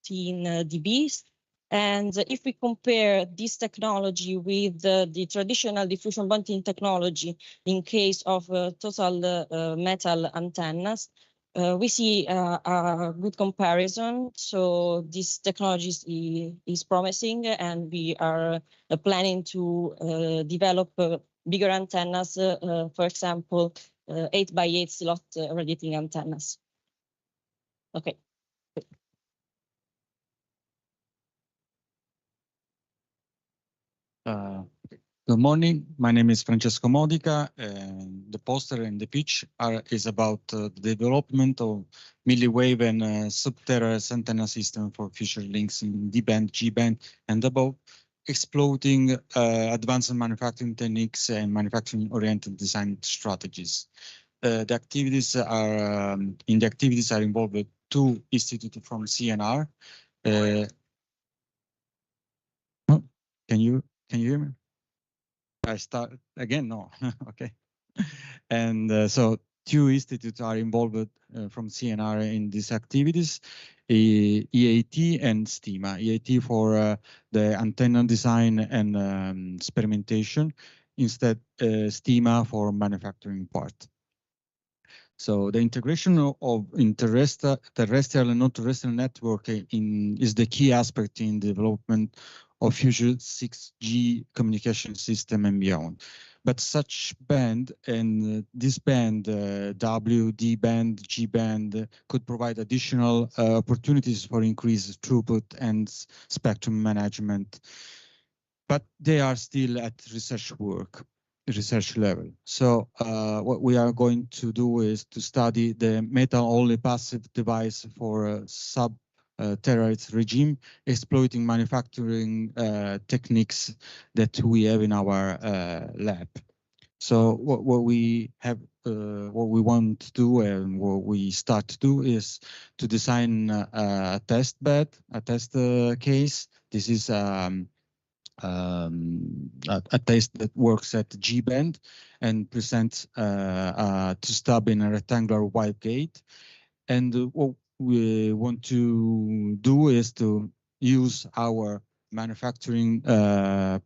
dBs. And if we compare this technology with the traditional diffusion bonding technology in case of total metal antennas, we see a good comparison. So this technology is promising, and we are planning to develop bigger antennas, for example, 8x8 slot radiating antennas. Okay. Good morning. My name is Francesco Modica, and the poster and the pitch is about the development of milliwave and sub-Terahertz antenna system for future links in D-band, G-band, and above, exploiting advanced manufacturing techniques and manufacturing-oriented design strategies. The activities are involved two institutes from CNR. Can you hear me? I start again? No. Okay. And so two institutes are involved from CNR in these activities, EAT and STIMA. EAT for the antenna design and experimentation, instead STIMA for manufacturing part. So the integration of terrestrial and non-terrestrial network is the key aspect in development of future 6G communication system and beyond. But such band and this band, W, D band, G band, could provide additional opportunities for increased throughput and spectrum management. But they are still at research level. So what we are going to do is to study the metal-only passive device for sub-terahertz regime, exploiting manufacturing techniques that we have in our lab. So what we want to do and what we start to do is to design a test bed, a test case. This is a test that works at G band and presents to stub in a rectangular wide gate. And what we want to do is to use our manufacturing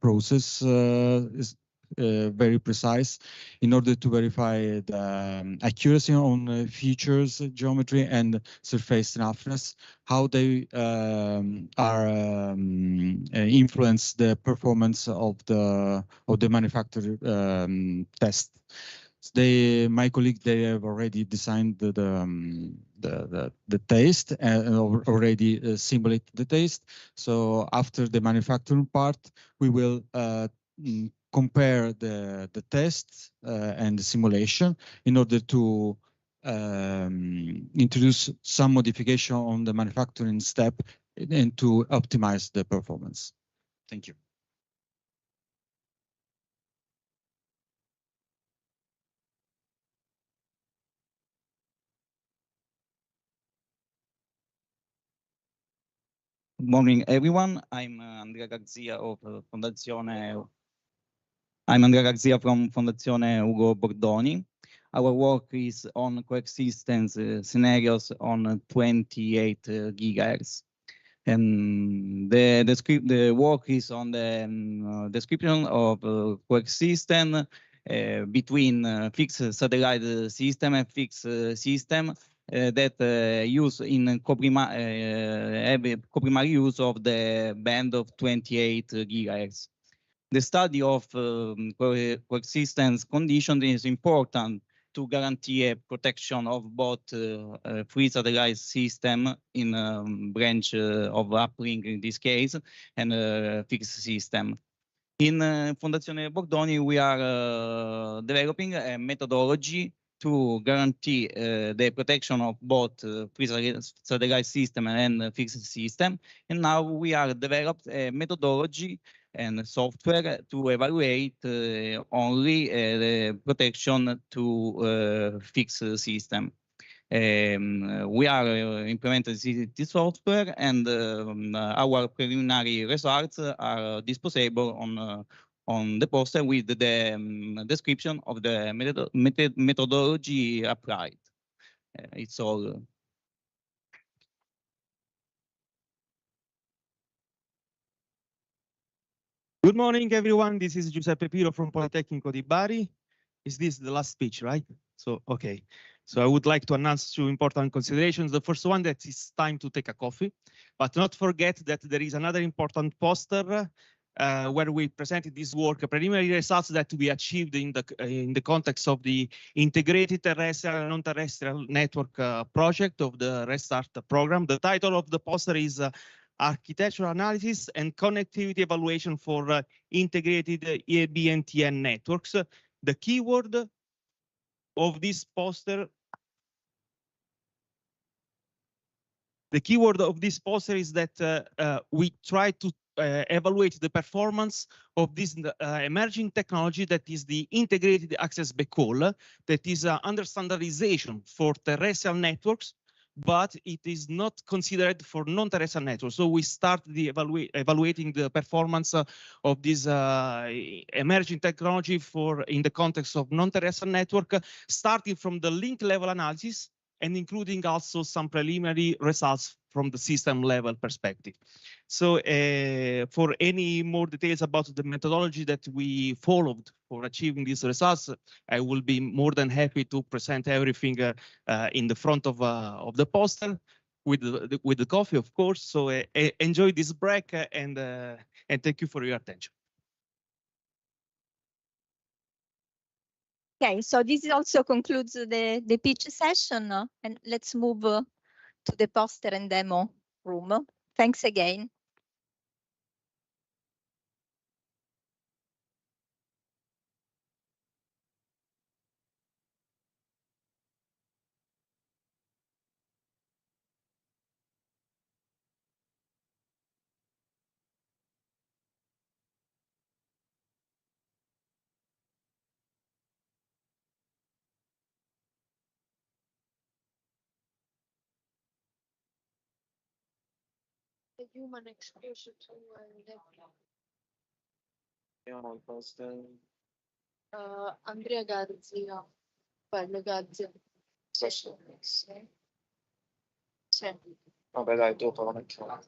process is very precise in order to verify the accuracy on features, geometry, and surface roughness, how they influence the performance of the manufacturer test. My colleague, they have already designed the test and already simulated the test. So after the manufacturing part, we will compare the test and the simulation in order to introduce some modification on the manufacturing step and to optimize the performance. Thank you. Good morning, everyone. I'm Andrea Garzia of Fondazione. I'm Andrea Garzia from Fondazione Ugo Bordoni. Our work is on coexistence scenarios on 28 gigahertz. And the work is on the description of coexistence between fixed satellite system and fixed system that use in co-primary use of the band of 28 gigahertz. The study of coexistence condition is important to guarantee a protection of both free satellite system in branch of uplink in this case and fixed system. In Fondazione Bordoni, we are developing a methodology to guarantee the protection of both free satellite system and fixed system. And now we are developed a methodology and software to evaluate only the protection to fixed system. We are implementing this software, and our preliminary results are disposable on the poster with the description of the methodology applied. It's all. Good morning, everyone. This is Giuseppe Piro from Politecnico di Bari. Is this the last speech, right? So, okay. So I would like to announce two important considerations. The first one, that it's time to take a coffee, but not forget that there is another important poster where we presented this work, preliminary results that we achieved in the context of the integrated terrestrial and non-terrestrial network project of the Restart program. The title of the poster is architectural analysis, and connectivity evaluation for integrated EAB-NTN networks. The keyword of this poster is that we try to evaluate the performance of this emerging technology that is the integrated access backhaul, that is under standardization for terrestrial networks, but it is not considered for non-terrestrial networks. So we start the evaluating the performance of this emerging technology in the context of non-terrestrial network, starting from the link level analysis and including also some preliminary results from the system level perspective. So for any more details about the methodology that we followed for achieving these results, I will be more than happy to present everything in the front of the poster with the coffee, of course. So enjoy this break and thank you for your attention. Okay, so this also concludes the pitch session, and let's move to the poster and demo room. Thanks again. The human exposure to Andrea Garzia, Paolo Garzia. Sì. Vabbè, dai, dopo la mettiamo.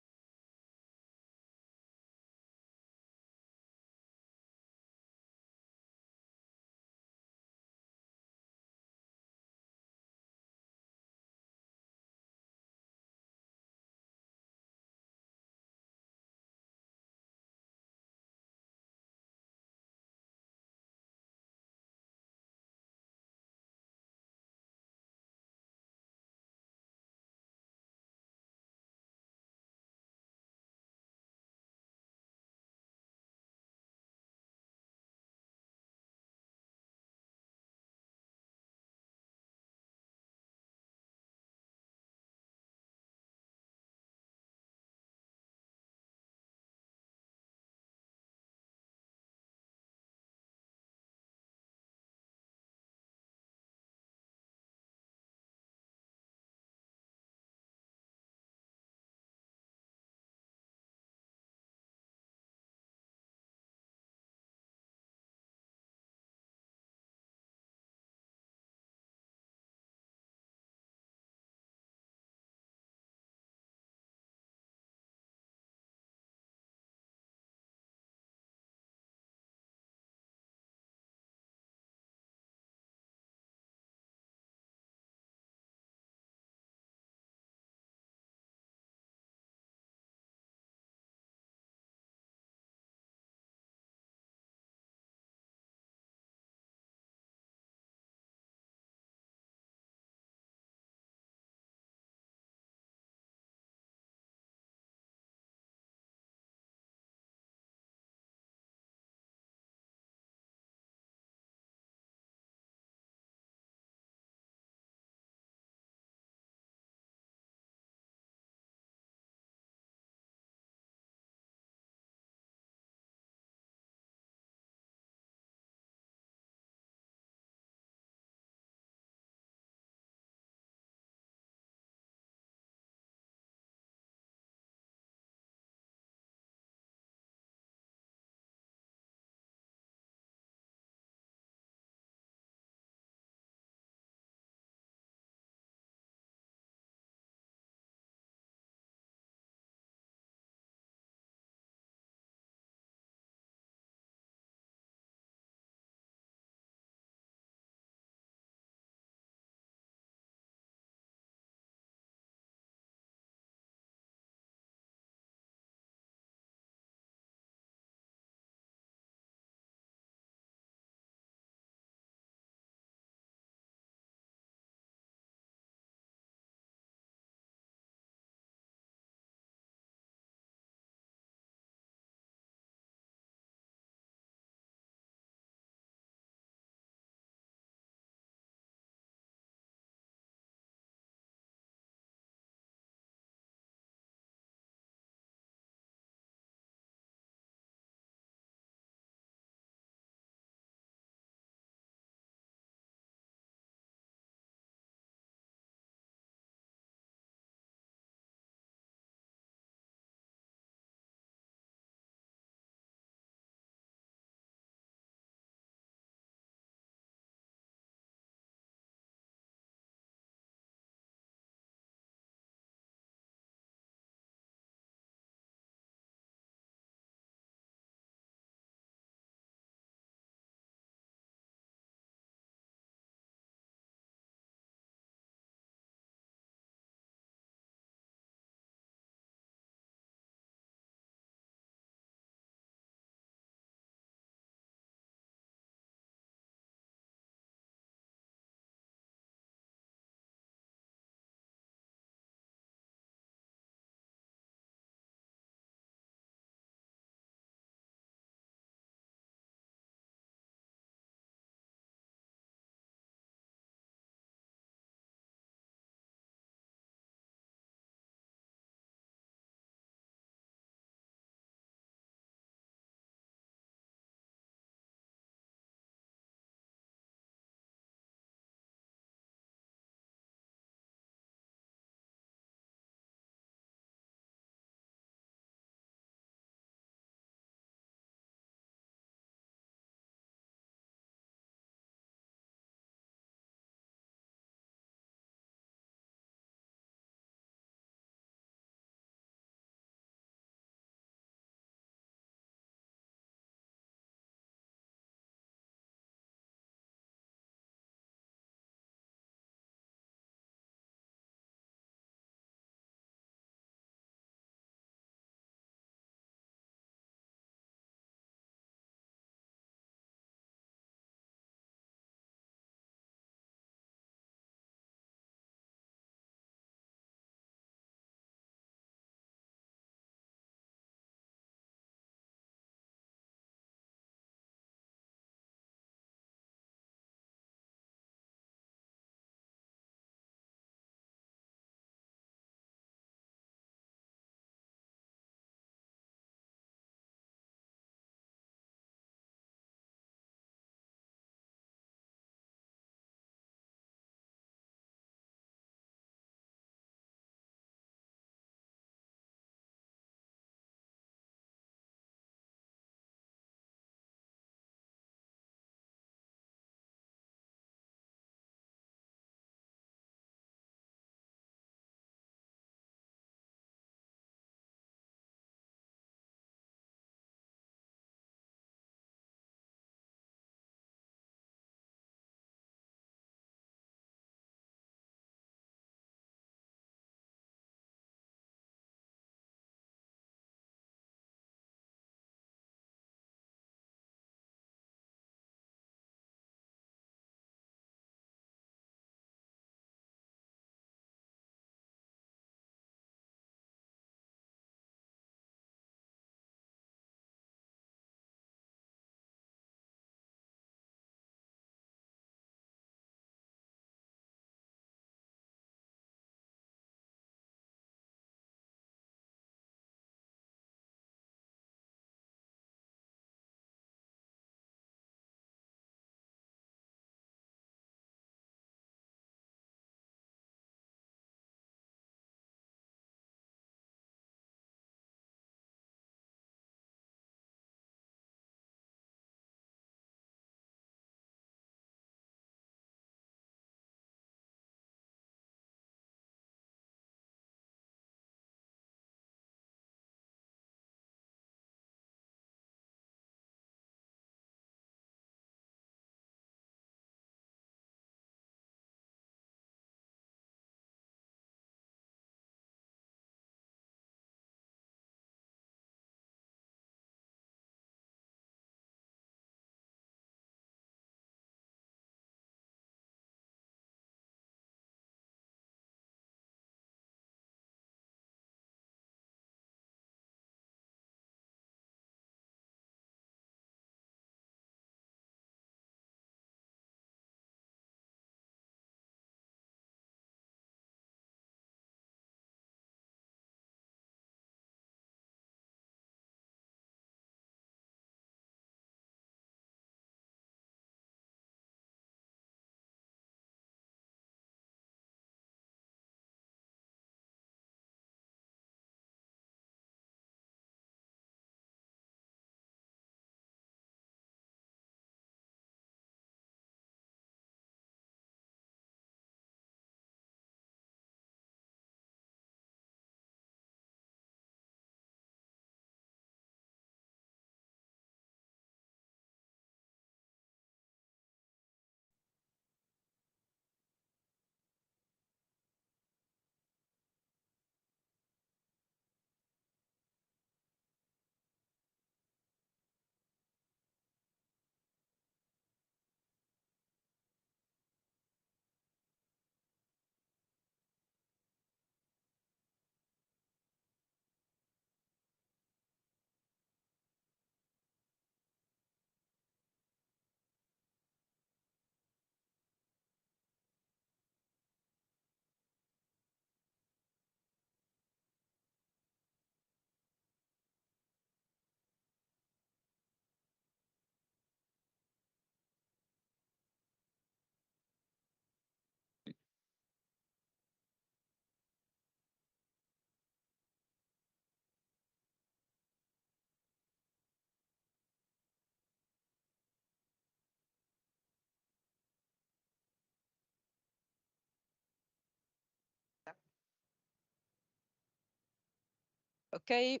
Okay,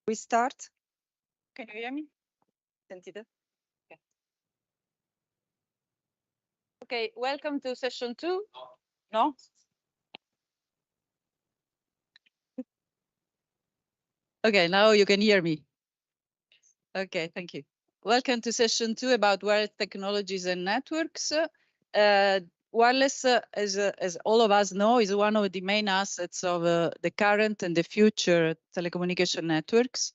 we start. Can you hear me? Sentite? Okay. Okay, welcome to session 2. No? Okay, now you can hear me. Okay, thank you. Welcome to session 2 about wireless technologies and networks. Wireless, as all of us know, is one of the main assets of the current and the future telecommunication networks.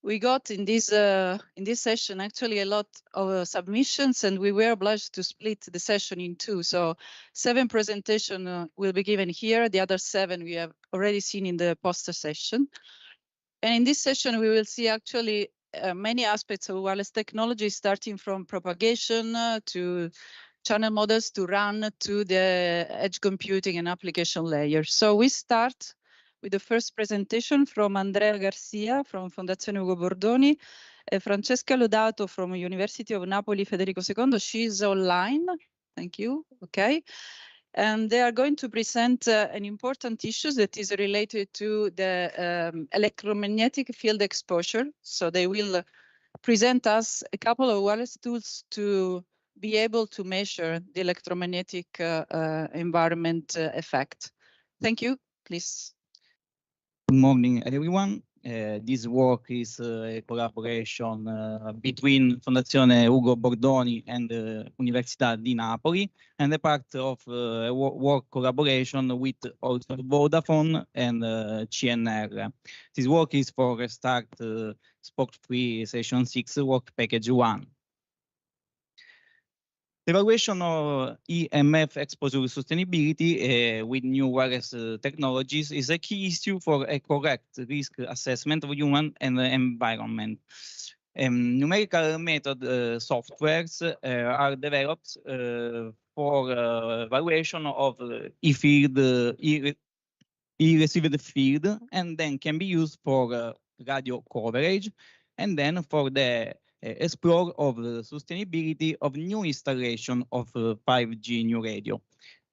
We got in this session actually a lot of submissions, and we were obliged to split the session in 2. So 7 presentations will be given here. The other 7 we have already seen in the poster session. And in this session, we will see actually many aspects of wireless technology, starting from propagation to channel models to RAN to the edge computing and application layer. So we start with the first presentation from Andrea Garcia from Fondazione Ugo Bordoni, Francesca Lodato from University of Napoli Federico II. She's online. Thank you. Okay. And they are going to present an important issue that is related to the electromagnetic field exposure. So they will present us a couple of wireless tools to be able to measure the electromagnetic environment effect. Thank you, please. Good morning, everyone. This work is a collaboration between Fondazione Ugo Bordoni and Università di Napoli, and a part of a work collaboration with also Vodafone and CNR. This work is for Restart Sport 3 Session 6 Work Package 1. The evaluation of EMF exposure sustainability with new wireless technologies is a key issue for a correct risk assessment of human and environment. Numerical method softwares are developed for evaluation of E-field, E-received field, and then can be used for radio coverage, and then for the explore of the sustainability of new installation of 5G new radio.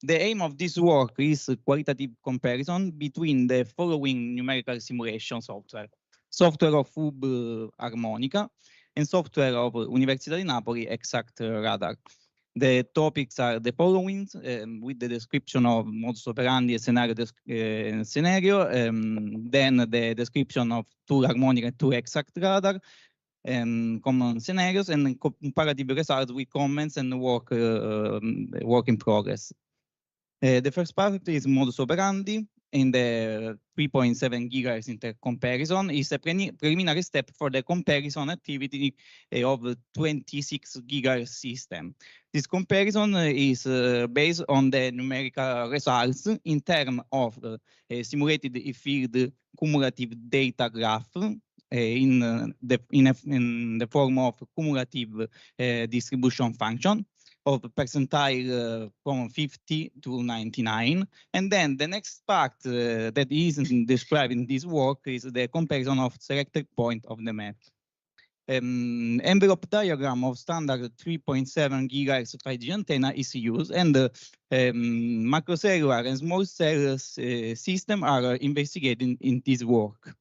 The aim of this work is qualitative comparison between the following numerical simulation software: software of Hub Harmonica and software of Università di Napoli Exact Radar. The topics are the following, with the description of modus operandi and scenario, then the description of 2 harmonic and 2 exact radar, common scenarios, and comparative results with comments and work in progress. The first part is modus operandi. In the 3.7 GHz intercomparison is a preliminary step for the comparison activity of the 26 GHz system. This comparison is based on the numerical results in terms of simulated E-field cumulative data graph in the form of cumulative distribution function of percentile from 50 to 99. And then the next part that is described in this work is the comparison of selected point of the map. Envelope diagram of standard 3.7 GHz 5G antenna is used, and macrocellular and small cell system are investigated in this work.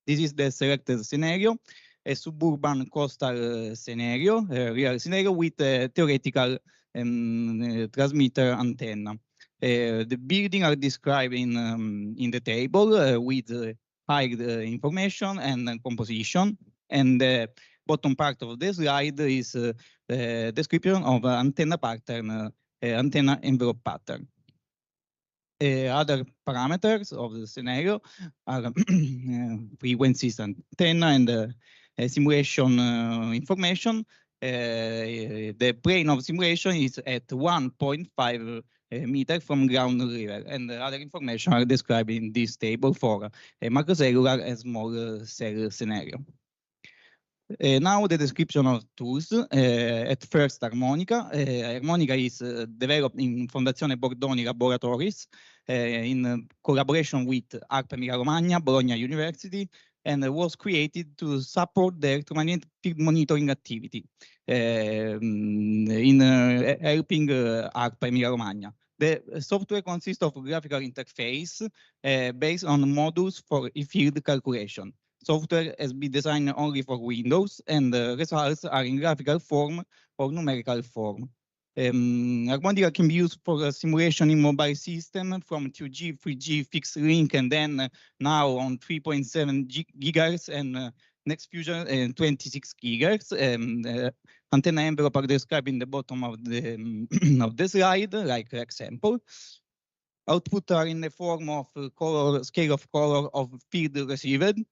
This is the selected scenario, a suburban coastal scenario, real scenario with a theoretical transmitter antenna. The building are described in the table with hide information and composition. And the bottom part of the slide is the description of antenna pattern, antenna envelope pattern. Other parameters of the scenario are frequencies antenna and simulation information. The plane of simulation is at 1.5 meter from ground level, and the other information are described in this table for a macrocellular and small cell scenario. Now the description of tools. At first, Harmonica. Harmonica is developed in Fondazione Bordoni Laboratories in collaboration with ARPA Emilia-Romagna, Bologna University, and was created to support the electromagnetic field monitoring activity in helping ARPA Emilia-Romagna. The software consists of a graphical interface based on modules for field calculation. Software has been designed only for Windows, and the results are in graphical form or numerical form. Harmonica can be used for simulation in mobile system from 2G, 3G, fixed link, and then now on 3.7 gigahertz and next fusion 26 gigahertz. Antenna envelope are described in the bottom of the of the slide, like example. Output are in the form of color, scale of color of field received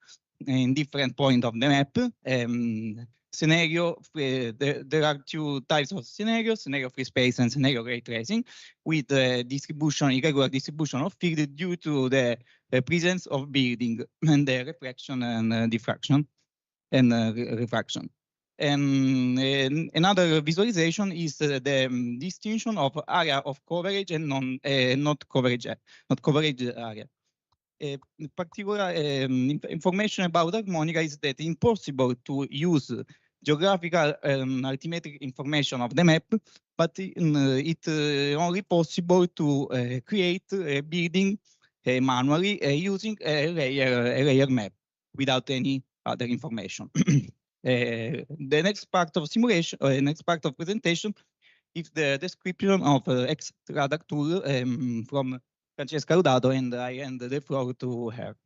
in different point of the map. Scenario, there are two types of scenarios, scenario free space and scenario ray tracing, with distribution, irregular distribution of field due to the presence of building and the reflection and diffraction and refraction. Another visualization is the distinction of area of coverage and not coverage area. Particular information about harmonica is that it's impossible to use geographical arithmetic information of the map, but it's only possible to create a building manually using a layer map without any other information. The next part of simulation, next part of presentation, is the description of X-Radar tool from Francesca Laudato, and I hand the floor to her.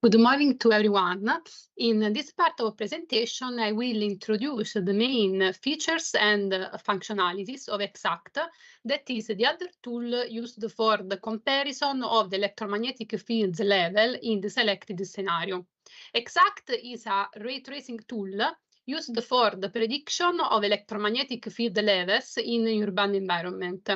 Good morning to everyone. In this part of presentation, I will introduce the main features and functionalities of Exact, that is the other tool used for the comparison of the electromagnetic fields level in the selected scenario. Exact is a ray tracing tool used for the prediction of electromagnetic field levels in an urban environment.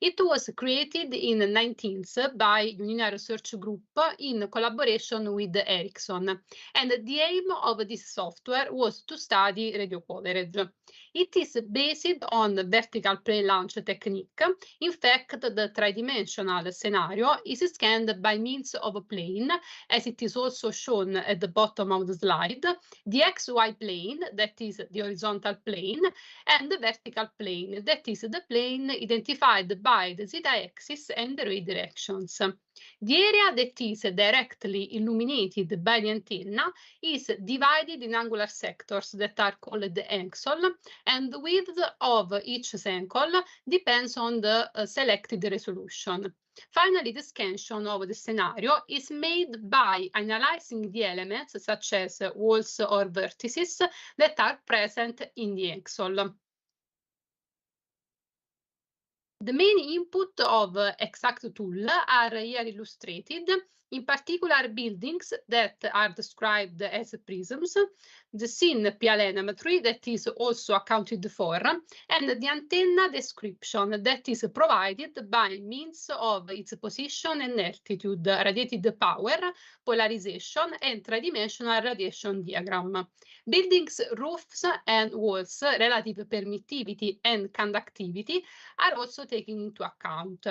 It was created in the 19th by Unina Research Group in collaboration with Ericsson, and the aim of this software was to study radio coverage. It is based on the vertical plane launch technique. In fact, the three-dimensional scenario is scanned by means of a plane, as it is also shown at the bottom of the slide, the XY plane, that is the horizontal plane, and the vertical plane, that is the plane identified by the z-axis and the ray directions. The area that is directly illuminated by the antenna is divided in angular sectors that are called the angsole, and the width of each angsole depends on the selected resolution. Finally, the scansion of the scenario is made by analyzing the elements, such as walls or vertices, that are present in the angsole. The main input of Exact tool are here illustrated, in particular buildings that are described as prisms, the scene planimetry that is also accounted for, and the antenna description that is provided by means of its position and altitude, radiated power, polarization, and three-dimensional radiation diagram. Buildings, roofs, and walls, relative permittivity and conductivity are also taken into account.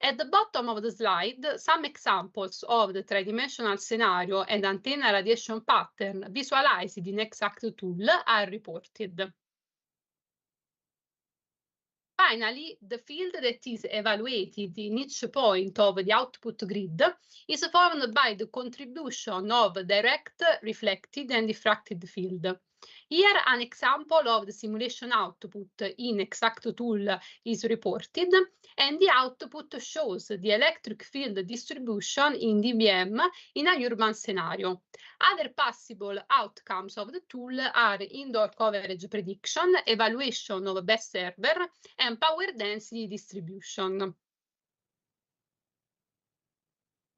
At the bottom of the slide, some examples of the three-dimensional scenario and antenna radiation pattern visualized in Exact tool are reported. Finally, the field that is evaluated in each point of the output grid is formed by the contribution of direct, reflected, and diffracted field. Here, an example of the simulation output in Exact tool is reported, and the output shows the electric field distribution in dBm in a urban scenario. Other possible outcomes of the tool are indoor coverage prediction, evaluation of best server, and power density distribution.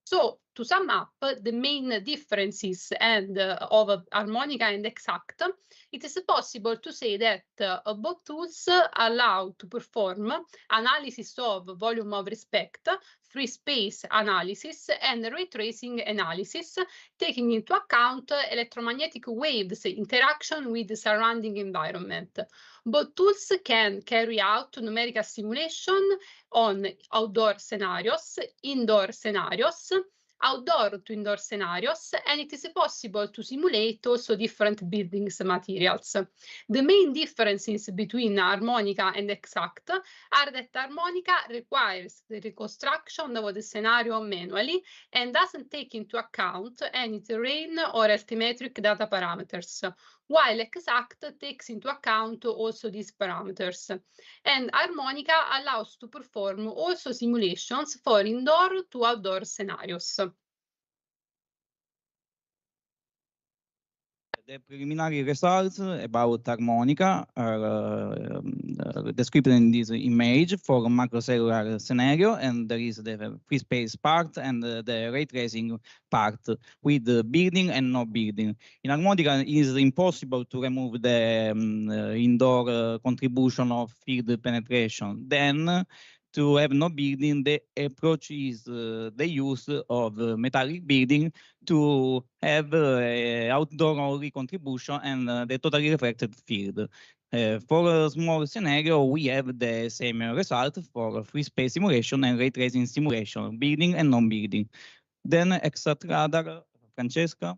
So, to sum up the main differences of Harmonica and Exact, it is possible to say that both tools allow to perform analysis of volume of respect, free space analysis, and ray tracing analysis, taking into account electromagnetic waves interaction with the surrounding environment. Both tools can carry out numerical simulation on outdoor scenarios, indoor scenarios, outdoor to indoor scenarios, and it is possible to simulate also different buildings materials. The main differences between harmonica and exact are that harmonica requires the reconstruction of the scenario manually and doesn't take into account any terrain or altimetric data parameters, while exact takes into account also these parameters. And harmonica allows to perform also simulations for indoor to outdoor scenarios. The preliminary results about harmonica are described in this image for macrocellular scenario, and there is the free space part and the ray tracing part with the building and no building. In harmonica, it is impossible to remove the indoor contribution of field penetration. Then, to have no building, the approach is the use of metallic building to have outdoor only contribution and the totally reflected field. For a small scenario, we have the same result for free space simulation and ray tracing simulation, building and non-building. Then exact radar, Francesca.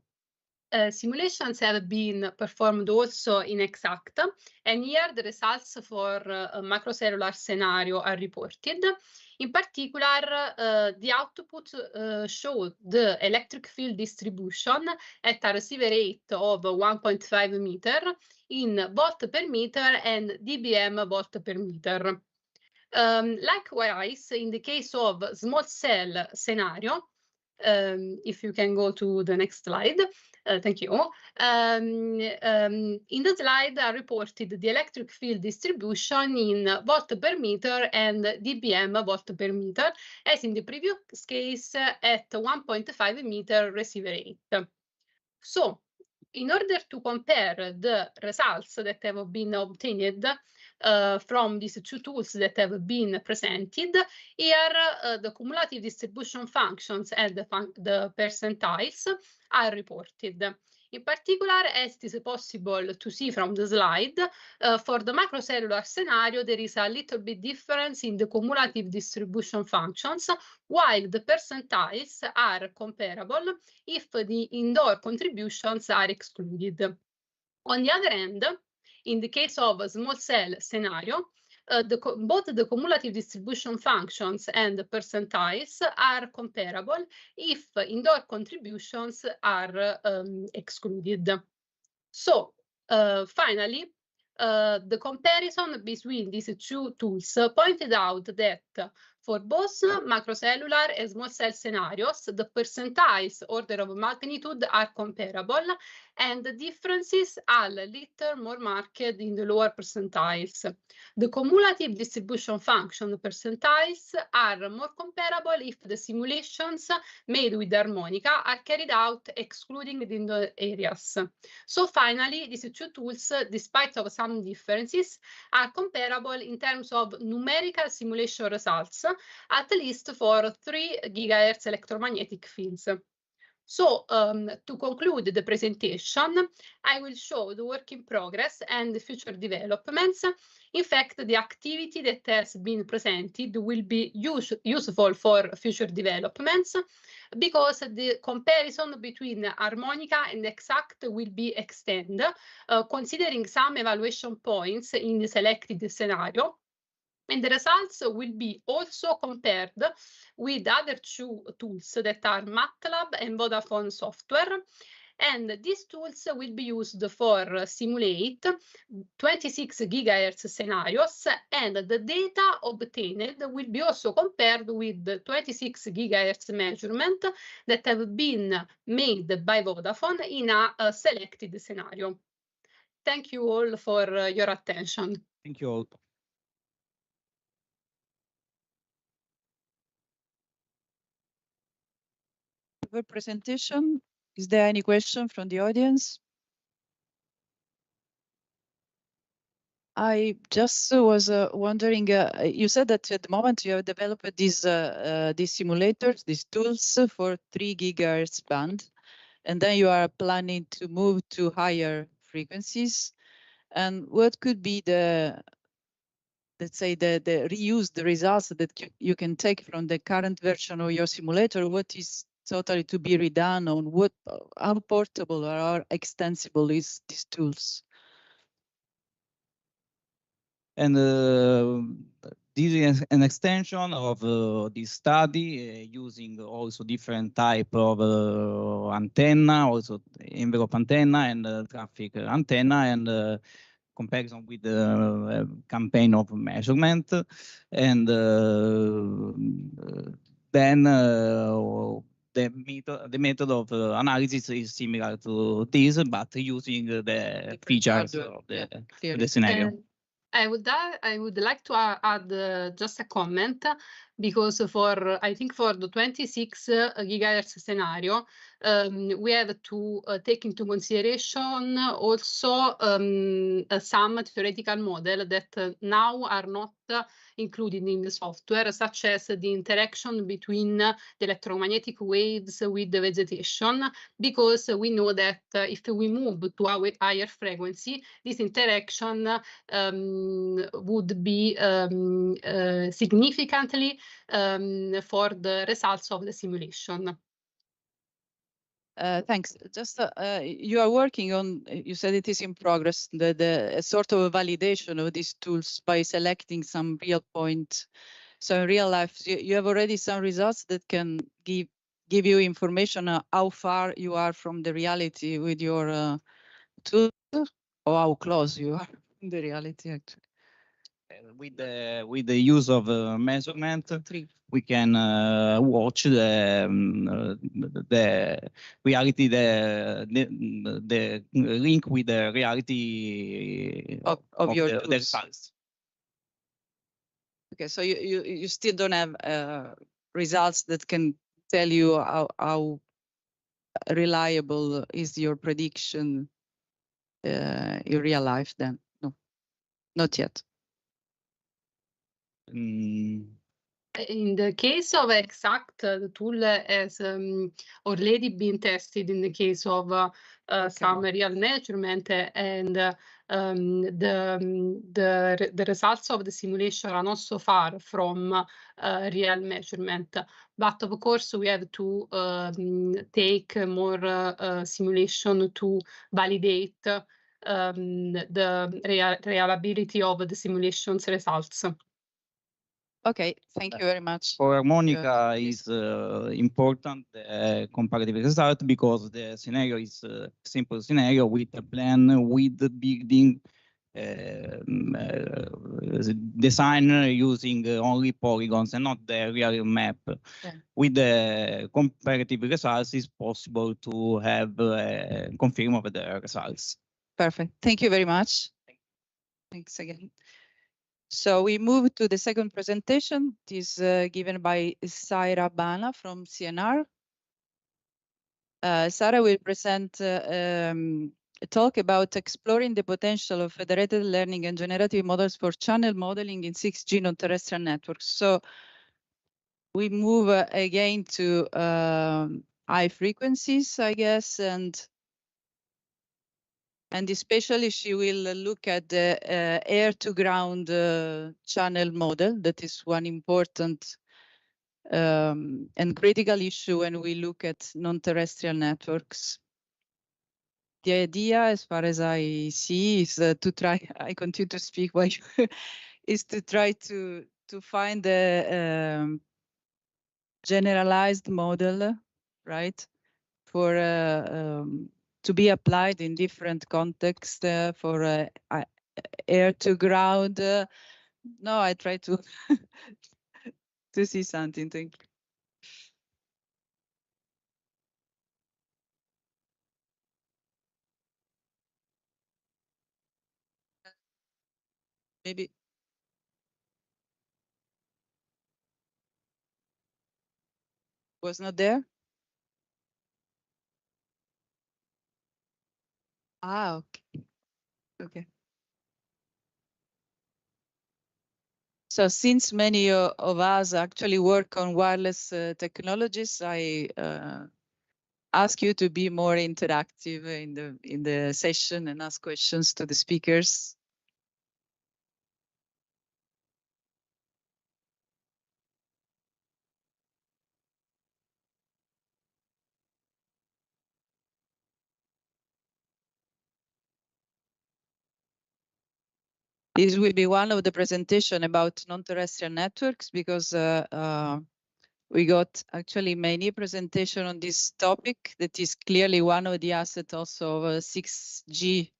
Simulations have been performed also in exact, and here the results for a macrocellular scenario are reported. In particular, the output showed the electric field distribution at a receiver rate of 1.5 meter in volt per meter and dBm volt per meter. Likewise, in the case of small cell scenario, if you can go to the next slide. Thank you. In the slide, I reported the electric field distribution in volt per meter and dBm volt per meter, as in the previous case at 1.5 meter receiver rate. So, in order to compare the results that have been obtained from these two tools that have been presented, here the cumulative distribution functions and the percentiles are reported. In particular, as it is possible to see from the slide, for the macrocellular scenario, there is a little bit difference in the cumulative distribution functions, while the percentiles are comparable if the indoor contributions are excluded. On the other hand, in the case of a small cell scenario, both the cumulative distribution functions and the percentiles are comparable if indoor contributions are excluded. So, finally, the comparison between these two tools pointed out that for both macrocellular and small cell scenarios, the percentiles order of magnitude are comparable, and the differences are a little more marked in the lower percentiles. The cumulative distribution function percentiles are more comparable if the simulations made with harmonica are carried out excluding the indoor areas. So finally, these two tools, despite of some differences, are comparable in terms of numerical simulation results, at least for 3 GHz electromagnetic fields. So to conclude the presentation, I will show the work in progress and the future developments. In fact, the activity that has been presented will be useful for future developments because the comparison between harmonica and exact will be extended, considering some evaluation points in the selected scenario. And the results will be also compared with other two tools that are MATLAB and Vodafone software. And these tools will be used for simulate 26 GHz scenarios, and the data obtained will be also compared with the 26 GHz measurement that have been made by Vodafone in a selected scenario. Thank you all for your attention. Thank you all. Presentation. Is there any question from the audience? I just was wondering, you said that at the moment you have developed these simulators, these tools for 3 GHz band, and then you are planning to move to higher frequencies. And what could be the, let's say, the results that you can take from the current version of your simulator? What is totally to be redone on what, how portable or how extensible is these tools? And this is an extension of this study using also different type of antenna, also envelope antenna and traffic antenna, and comparison with the campaign of measurement. And then the method of analysis is similar to this, but using the features of the scenario. I would like to add just a comment, because for I think for the 26 gigahertz scenario, we have to take into consideration also some theoretical model that now are not included in the software, such as the interaction between the electromagnetic waves with the vegetation, because we know that if we move to our higher frequency, this interaction would be significantly for the results of the simulation. Thanks. Just you are working on, you said it is in progress, the sort of validation of these tools by selecting some real point. So in real life, you have already some results that can give you information on how far you are from the reality with your tool, or how close you are in the reality actually. With the use of measurement, we can watch the reality, the link with the reality of your the tools. results. Okay, so you still don't have results that can tell you how reliable is your prediction in real life then? No, not yet. In the case of Exact, the tool has already been tested in the case of some real measurement, and the results of the simulation are not so far from real measurement. But of course, we have to take more simulation to validate the reliability of the simulation's results. Okay, thank you very much. For harmonica is important comparative result, because the scenario is a simple scenario with a plan with the building design using only polygons and not the real map. Yeah. With the comparative results, it's possible to have confirm of the results. Perfect. Thank you very much. Thanks again. So we move to the second presentation. It is given by Saira Bana from CNR. Sarah will present a talk about exploring the potential of federated learning and generative models for channel modeling in 6G non-terrestrial networks. So we move again to high frequencies, I guess, and especially she will look at the air-to-ground channel model. That is one important and critical issue when we look at non-terrestrial networks. The idea, as far as I see, is to try, I continue to speak while is to try to find the generalized model, right, for to be applied in different contexts for air to ground. No, I try to to see something. Thank you. Maybe. Was not there? Ah, okay. Okay. So since many of us actually work on wireless technologies, I ask you to be more interactive in the session and ask questions to the speakers. This will be one of the presentation about non-terrestrial networks because we got actually many presentation on this topic that is clearly one of the assets also of 6G.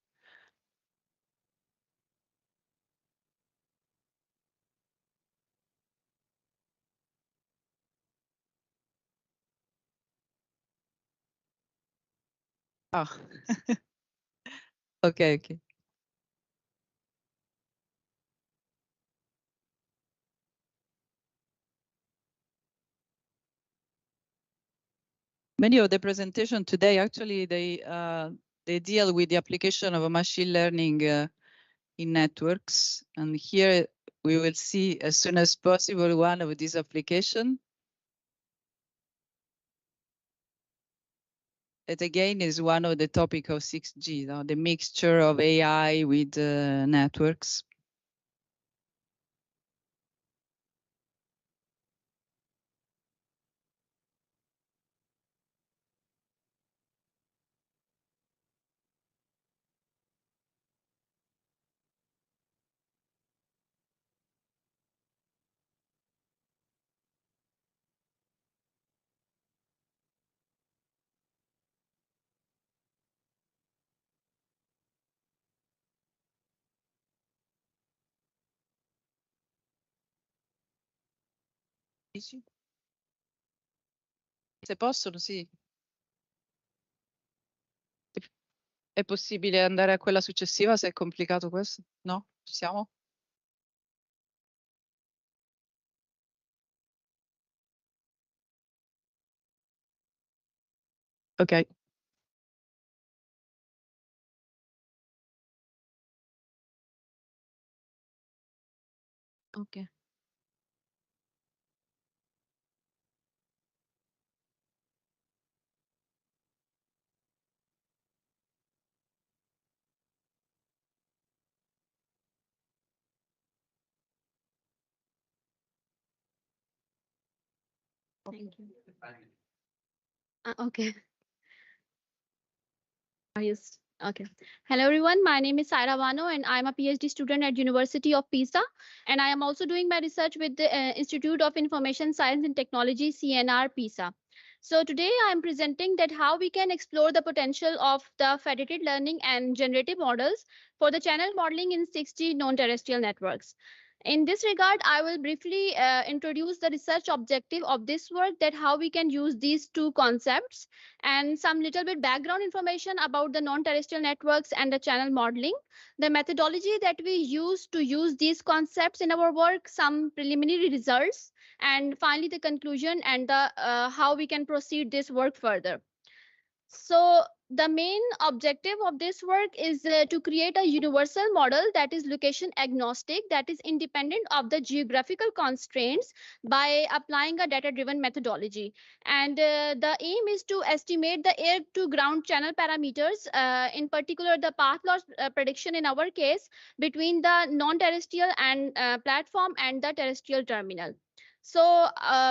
Ah, okay. Many of the presentation today, actually, they deal with the application of a machine learning in networks. And here we will see as soon as possible one of these application. It again is one of the topic of 6G, the mixture of AI with networks. Se possono, sì. È possibile andare a quella successiva se è complicato questo? No? Ci siamo? Ok. Ok. Thank you. Okay. Okay. Hello, everyone. My name is Saira Vano, and I'm a PhD student at University of Pisa. And I am also doing my research with the Institute of Information Science and Technology, CNR Pisa. So today I'm presenting that how we can explore the potential of the federated learning and generative models for the channel modeling in 6G non-terrestrial networks. In this regard, I will briefly introduce the research objective of this work, that how we can use these two concepts, and some little bit background information about the non-terrestrial networks and the channel modeling, the methodology that we use to use these concepts in our work, some preliminary results, and finally the conclusion and the how we can proceed this work further. So the main objective of this work is to create a universal model that is location agnostic, that is independent of the geographical constraints by applying a data-driven methodology. And the aim is to estimate the air to ground channel parameters, in particular the path loss prediction in our case between the non-terrestrial and platform and the terrestrial terminal. So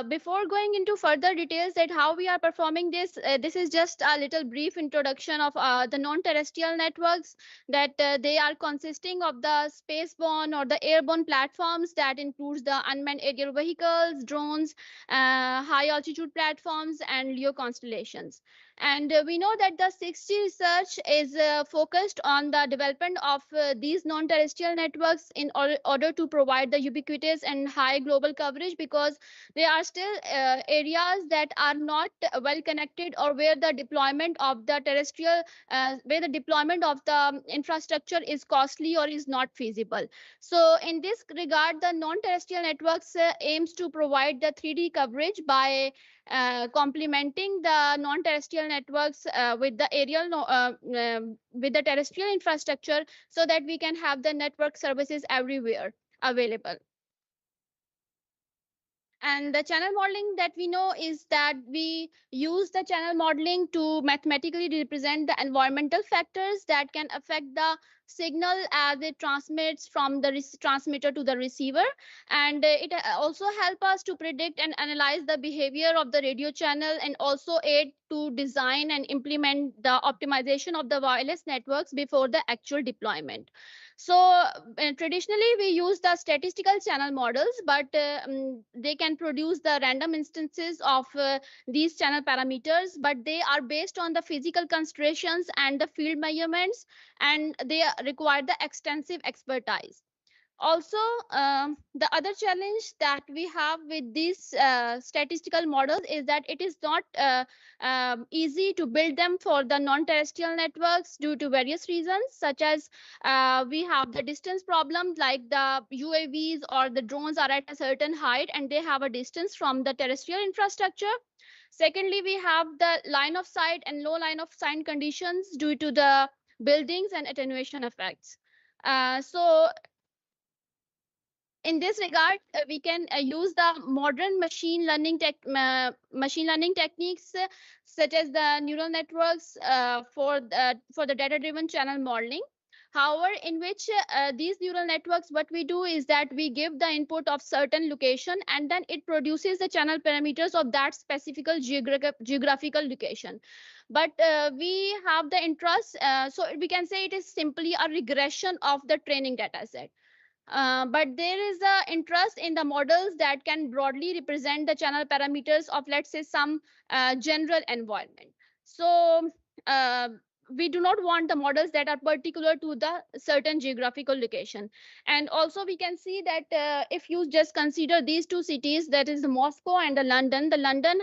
before going into further details that how we are performing this, this is just a little brief introduction of the non-terrestrial networks, that they are consisting of the spaceborne or the airborne platforms that includes the unmanned aerial vehicles, drones, high altitude platforms, and LEO constellations. And we know that the 6G research is focused on the development of these non-terrestrial networks in order to provide the ubiquitous and high global coverage, because there are still areas that are not well connected, or where the deployment of the terrestrial, where the deployment of the infrastructure is costly or is not feasible. So in this regard, the non-terrestrial networks aims to provide the 3D coverage by complementing the non-terrestrial networks with the aerial with the terrestrial infrastructure, so that we can have the network services everywhere available. And the channel modeling that we know is that we use the channel modeling to mathematically represent the environmental factors that can affect the signal as it transmits from the transmitter to the receiver. And it also helps us to predict and analyze the behavior of the radio channel, and also aid to design and implement the optimization of the wireless networks before the actual deployment. So traditionally, we use the statistical channel models, but they can produce the random instances of these channel parameters, but they are based on the physical considerations and the field measurements, and they require the extensive expertise. Also, the other challenge that we have with these statistical models is that it is not easy to build them for the non-terrestrial networks due to various reasons, such as we have the distance problem, like the UAVs or the drones are at a certain height and they have a distance from the terrestrial infrastructure. Secondly, we have the line of sight and low line of sight conditions due to the buildings and attenuation effects. So in this regard, we can use the modern machine learning techniques such as the neural networks for the data-driven channel modeling. However, in which these neural networks, what we do is that we give the input of certain location and then it produces the channel parameters of that specific geographical location. But we have the interest, so we can say it is simply a regression of the training data set. But there is a interest in the models that can broadly represent the channel parameters of, let's say, some general environment. So we do not want the models that are particular to the certain geographical location. And also we can see that if you just consider these two cities, that is Moscow and the London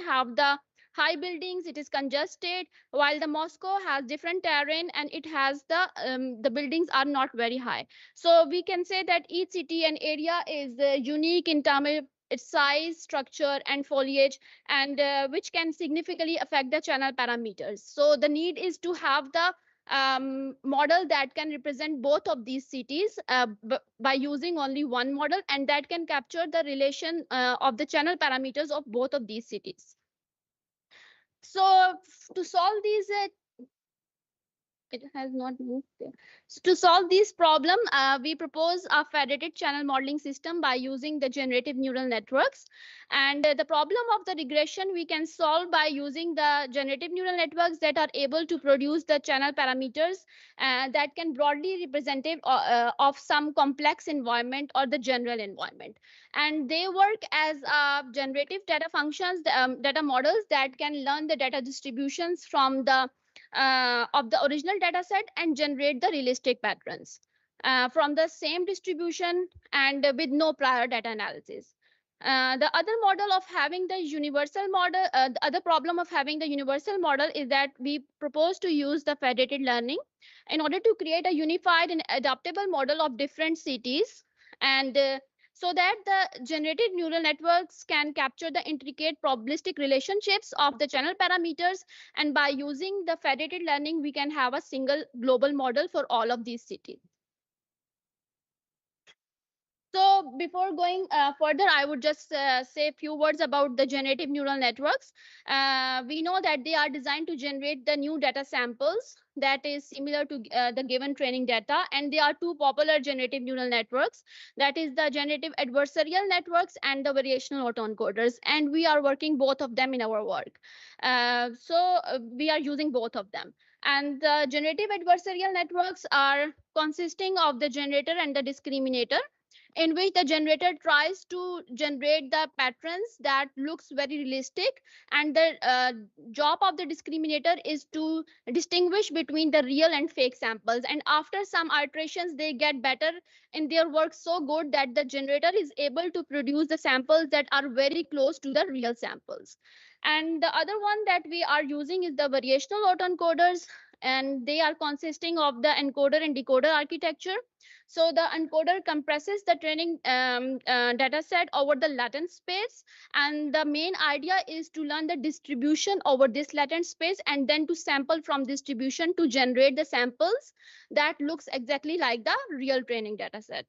have the high buildings, it is congested, while the Moscow has different terrain and it has the buildings are not very high. So we can say that each city and area is unique in terms of its size, structure, and foliage, and which can significantly affect the channel parameters. So the need is to have the model that can represent both of these cities by using only one model, and that can capture the relation of the channel parameters of both of these cities. So to solve these, it has not moved there. So to solve this problem, we propose a federated channel modeling system by using the generative neural networks. And the problem of the regression we can solve by using the generative neural networks that are able to produce the channel parameters that can broadly representative of some complex environment or the general environment. And they work as generative data functions, data models that can learn the data distributions from the of the original data set and generate the realistic patterns from the same distribution and with no prior data analysis. The other model of having the universal model, the other problem of having the universal model is that we propose to use the federated learning in order to create a unified and adaptable model of different cities, and so that the generated neural networks can capture the intricate probabilistic relationships of the channel parameters. And by using the federated learning, we can have a single global model for all of these cities. So before going further, I would just say a few words about the generative neural networks. We know that they are designed to generate the new data samples that is similar to the given training data. And there are two popular generative neural networks, that is the generative adversarial networks and the variational autoencoders. And we are working both of them in our work. So we are using both of them. And the generative adversarial networks are consisting of the generator and the discriminator, in which the generator tries to generate the patterns that looks very realistic, and the job of the discriminator is to distinguish between the real and fake samples. And after some iterations, they get better in their work, so good that the generator is able to produce the samples that are very close to the real samples. And the other one that we are using is the variational autoencoders, and they are consisting of the encoder and decoder architecture. So the encoder compresses the training data set over the latent space. And the main idea is to learn the distribution over this latent space and then to sample from distribution to generate the samples that looks exactly like the real training data set.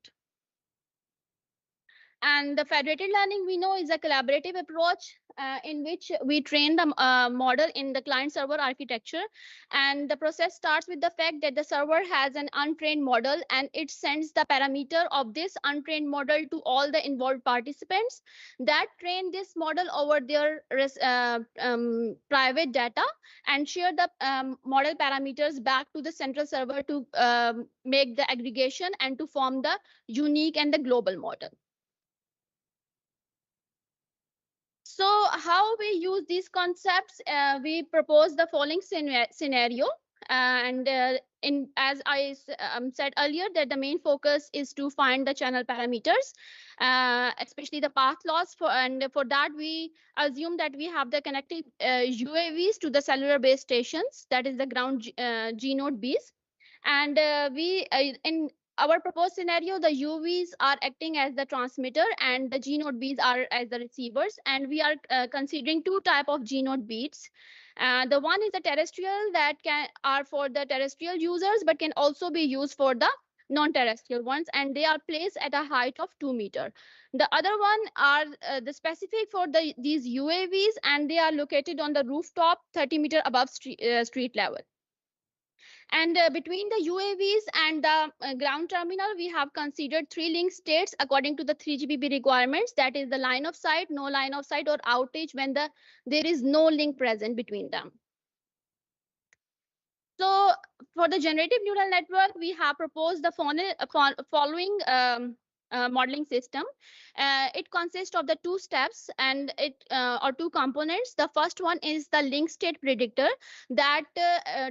And the federated learning, we know, is a collaborative approach in which we train the model in the client-server architecture. And the process starts with the fact that the server has an untrained model, and it sends the parameter of this untrained model to all the involved participants that train this model over their private data and share the model parameters back to the central server to make the aggregation and to form the unique and the global model. So how we use these concepts, we propose the following scenario. And as I said earlier, that the main focus is to find the channel parameters, especially the path loss. And for that, we assume that we have the connected UAVs to the cellular base stations, that is the ground G node Bs. And in our proposed scenario, the UVs are acting as the transmitter and the G node Bs are as the receivers. And we are considering two type of G node Bs. The one is the terrestrial that are for the terrestrial users, but can also be used for the non-terrestrial ones, and they are placed at a height of 2 meters. The other one are the specific for these UAVs, and they are located on the rooftop 30 meters above street level. And between the UAVs and the ground terminal, we have considered 3 link states according to the 3GPP requirements. That is the line of sight, no line of sight, or outage when there is no link present between them. So for the generative neural network, we have proposed the following modeling system. It consists of the 2 steps and or 2 components. The first one is the link state predictor that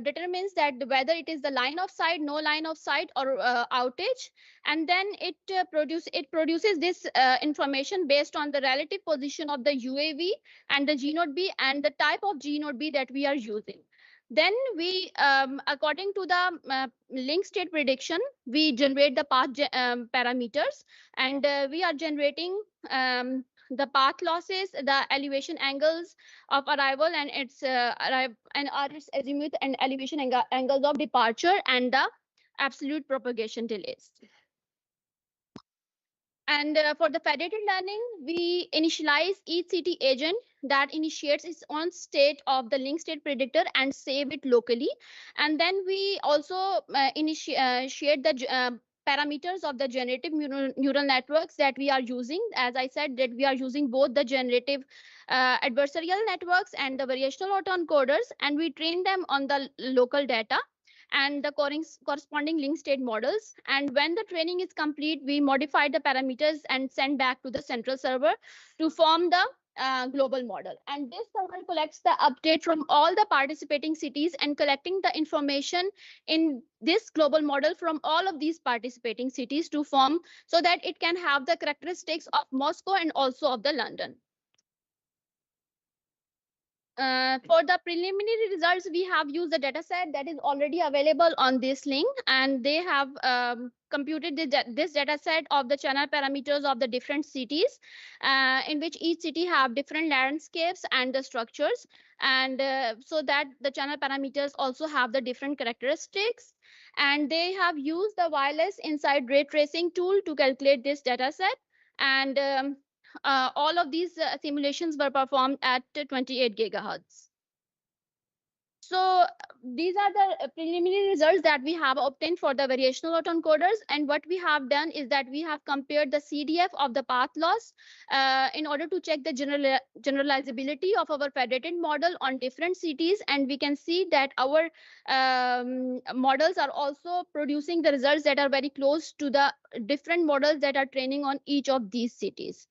determines that whether it is the line of sight, no line of sight, or outage. And then it produces this information based on the relative position of the UAV and the G node B and the type of G node B that we are using. Then we, according to the link state prediction, we generate the path parameters, and we are generating the path losses, the elevation angles of arrival, and its azimuth and elevation angles of departure, and the absolute propagation delays. And for the federated learning, we initialize each city agent that initiates its own state of the link state predictor and save it locally. And then we also initiate the parameters of the generative neural networks that we are using. As I said, that we are using both the generative adversarial networks and the variational autoencoders, and we train them on the local data and the corresponding link state models. And when the training is complete, we modify the parameters and send back to the central server to form the global model. And this server collects the update from all the participating cities and collecting the information in this global model from all of these participating cities to form, so that it can have the characteristics of Moscow and also of the London. For the preliminary results, we have used the data set that is already available on this link, and they have computed this data set of the channel parameters of the different cities, in which each city have different landscapes and the structures, and so that the channel parameters also have the different characteristics. And they have used the wireless inside ray tracing tool to calculate this data set. And all of these simulations were performed at 28 gigahertz. So these are the preliminary results that we have obtained for the variational autoencoders. And what we have done is that we have compared the CDF of the path loss in order to check the generalizability of our federated model on different cities. And we can see that our models are also producing the results that are very close to the different models that are training on each of these cities.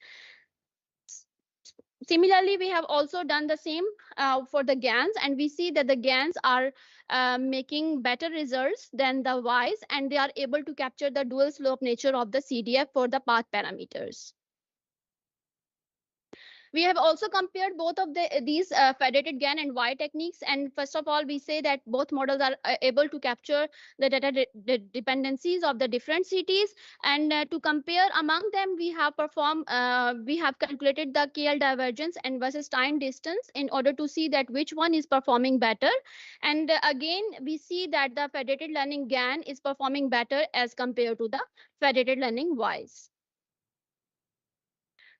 Similarly, we have also done the same for the GANs, and we see that the GANs are making better results than the Ys, and they are able to capture the dual slope nature of the CDF for the path parameters. We have also compared both of these federated GAN and Y techniques. And first of all, we say that both models are able to capture the data dependencies of the different cities. And to compare among them, we have calculated the KL divergence and versus time distance in order to see that which one is performing better. And again, we see that the federated learning GAN is performing better as compared to the federated learning Ys.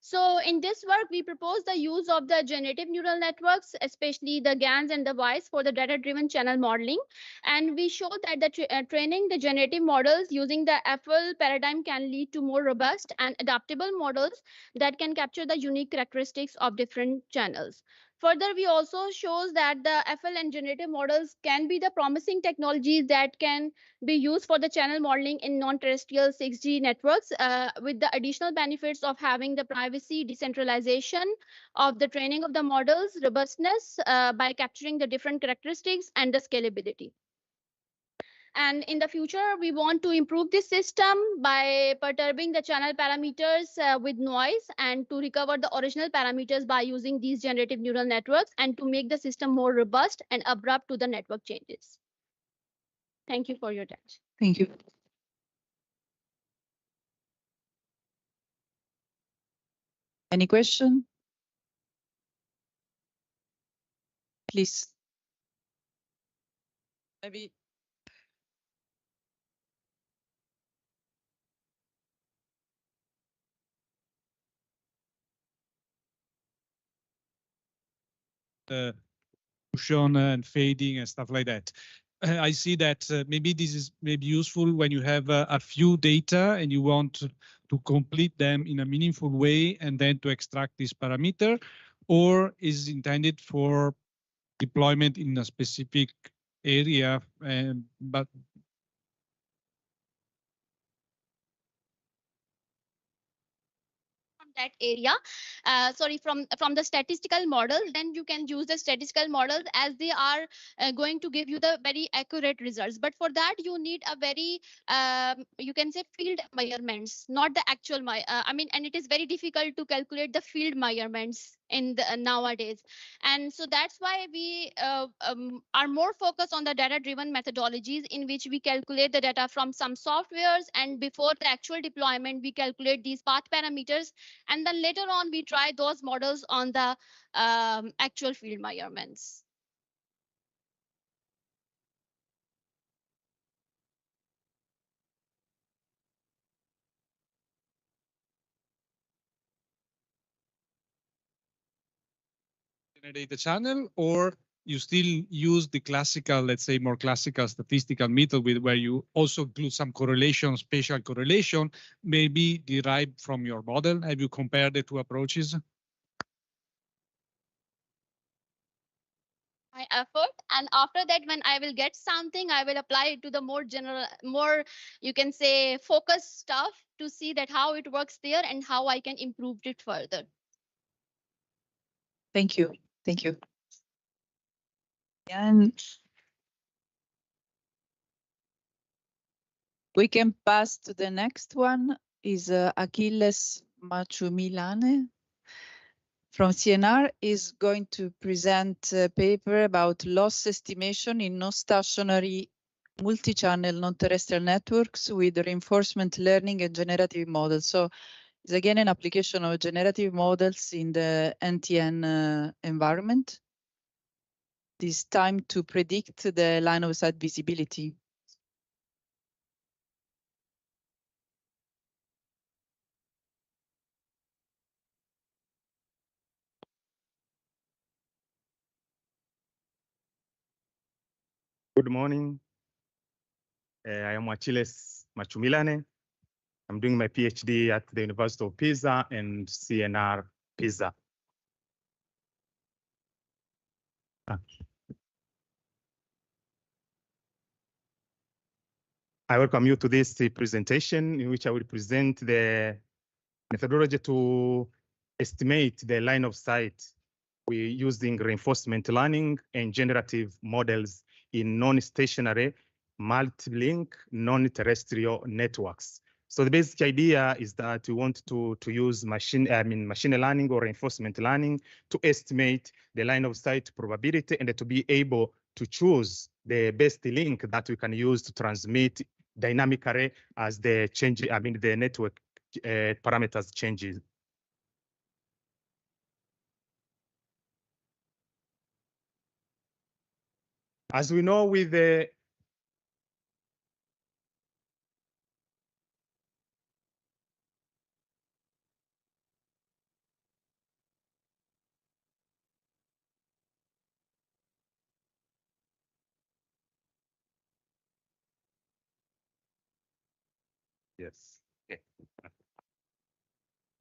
So in this work, we propose the use of the generative neural networks, especially the GANs and the WISE, for the data-driven channel modeling. And we show that training the generative models using the FL paradigm can lead to more robust and adaptable models that can capture the unique characteristics of different channels. Further, we also shows that the FL and generative models can be the promising technologies that can be used for the channel modeling in non-terrestrial 6G networks, with the additional benefits of having the privacy, decentralization of the training of the models, robustness by capturing the different characteristics, and the scalability. And in the future, we want to improve this system by perturbing the channel parameters with noise, and to recover the original parameters by using these generative neural networks, and to make the system more robust and abrupt to the network changes. Thank you for your attention. Thank you. Any question? Please. Maybe. Motion and fading and stuff like that. I see that maybe this is maybe useful when you have a few data and you want to complete them in a meaningful way and then to extract this parameter, or is intended for deployment in a specific area, but that area, sorry, from the statistical model, then you can use the statistical models, as they are going to give you the very accurate results. But for that, you need a very you can say field measurements, not the actual I mean, and it is very difficult to calculate the field measurements in the nowadays. And so that's why we are more focused on the data driven methodologies, in which we calculate the data from some softwares, and before the actual deployment we calculate these path parameters, and then later on we try those models on the actual field measurements. generate the channel, or you still use the classical, let's say more classical statistical method with where you also include some correlation, spatial correlation, maybe derived from your model? Have you compared the two approaches? My effort, and after that, when I will get something, I will apply it to the more general, more, you can say, focused stuff, to see that how it works there and how I can improve it further. Thank you. Thank you. And we can pass to the next one. Is Achilles Machumilane from CNR is going to present a paper about loss estimation in non-stationary multi-channel non-terrestrial networks with reinforcement learning and generative models. So it's again an application of generative models in the NTN environment. This time to predict the line of sight visibility. Good morning. I am Achilles Machumilane. I'm doing my PhD at the University of Pisa and CNR Pisa. I welcome you to this presentation, in which I will present the methodology to estimate the line of sight. We're using reinforcement learning and generative models in non-stationary, multi-link, non-terrestrial networks. So the basic idea is that we want to use machine learning or reinforcement learning to estimate the line of sight probability, and to be able to choose the best link that we can use to transmit dynamically as the change, the network parameters changes. As we know, with the Yes. Okay.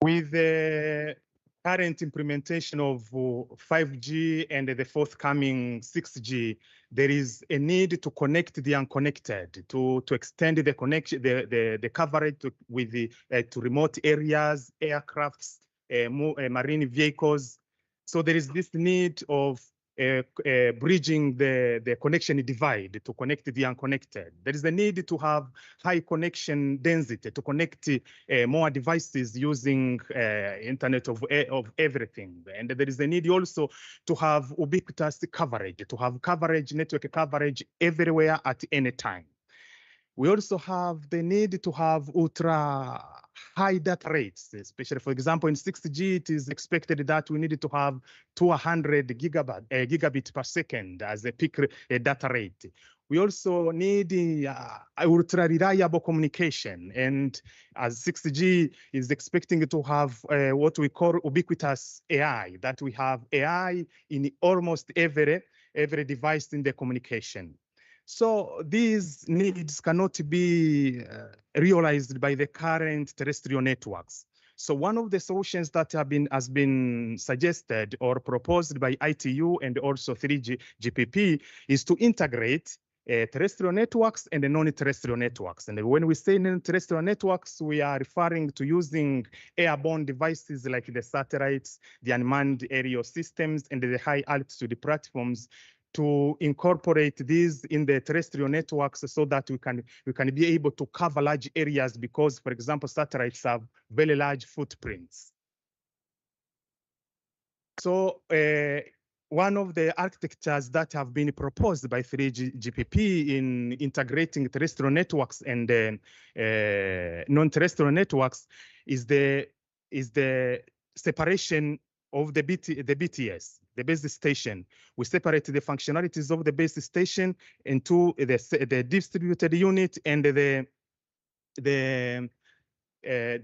With the current implementation of 5G and the forthcoming 6G, there is a need to connect the unconnected, to extend the connection, the coverage with the to remote areas, aircrafts, marine vehicles. So there is this need of bridging the connection divide to connect the unconnected. There is a need to have high connection density to connect more devices using Internet of everything. And there is a need also to have ubiquitous coverage, to have coverage, network coverage everywhere at any time. We also have the need to have ultra high data rates, especially, for example, in 6G, it is expected that we need to have 200 gigabit per second as a peak data rate. We also need ultra reliable communication. And as 6G is expecting to have what we call ubiquitous AI, that we have AI in almost every device in the communication. So these needs cannot be realized by the current terrestrial networks. So one of the solutions that has been suggested or proposed by ITU and also 3GPP is to integrate terrestrial networks and the non-terrestrial networks. And when we say non-terrestrial networks, we are referring to using airborne devices like the satellites, the unmanned aerial systems, and the high altitude platforms to incorporate these in the terrestrial networks so that we can be able to cover large areas because, for example, satellites have very large footprints. So one of the architectures that have been proposed by 3GPP in integrating terrestrial networks and non-terrestrial networks is the separation of the BTS, the base station. We separate the functionalities of the base station into the distributed unit and the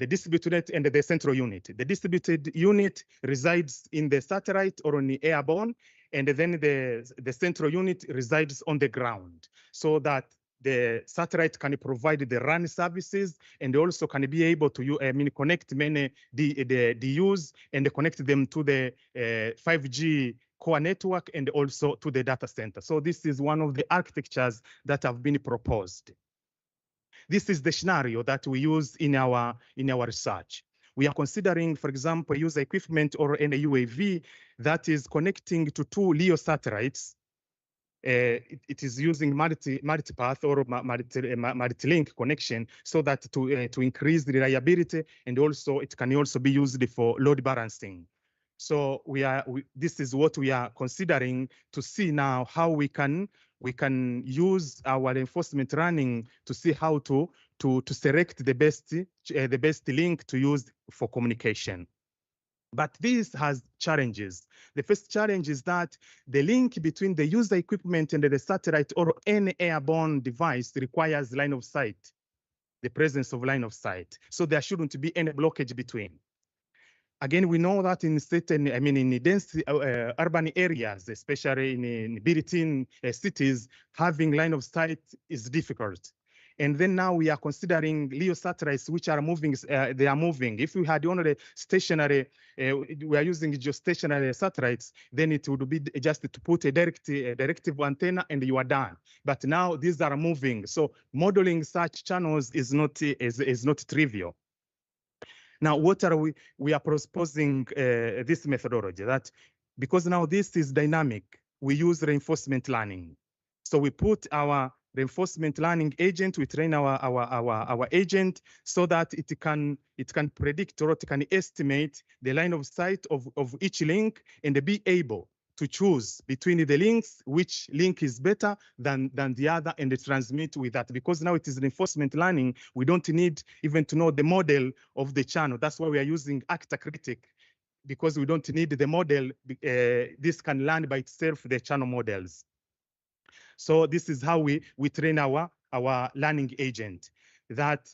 distributed unit and the central unit. The distributed unit resides in the satellite or on the airborne, and then the central unit resides on the ground, so that the satellite can provide the RAN services and also can be able to connect many DUs and connect them to the 5G core network and also to the data center. So this is one of the architectures that have been proposed. This is the scenario that we use in our research. We are considering, for example, user equipment or a UAV that is connecting to 2 LEO satellites. It is using multipath or multi-link connection so that to increase the reliability, and also it can also be used for load balancing. So this is what we are considering to see now how we can use our reinforcement learning to see how to select the best link to use for communication. But this has challenges. The first challenge is that the link between the user equipment and the satellite or any airborne device requires line of sight, the presence of line of sight. So there shouldn't be any blockage between. Again, we know that in certain, in dense urban areas, especially in built-in cities, having line of sight is difficult. And then now we are considering LEO satellites, which are moving, they are moving. If we had only stationary, we are using geostationary satellites, then it would be just to put a directive antenna and you are done. But now these are moving. So modeling such channels is not trivial. Now, what are we are proposing this methodology that because now this is dynamic, we use reinforcement learning. So we put our reinforcement learning agent, we train our agent so that it can predict or it can estimate the line of sight of each link and be able to choose between the links, which link is better than the other, and transmit with that. Because now it is reinforcement learning, we don't need even to know the model of the channel. That's why we are using actor critic, because we don't need the model. This can learn by itself the channel models. So this is how we train our learning agent, that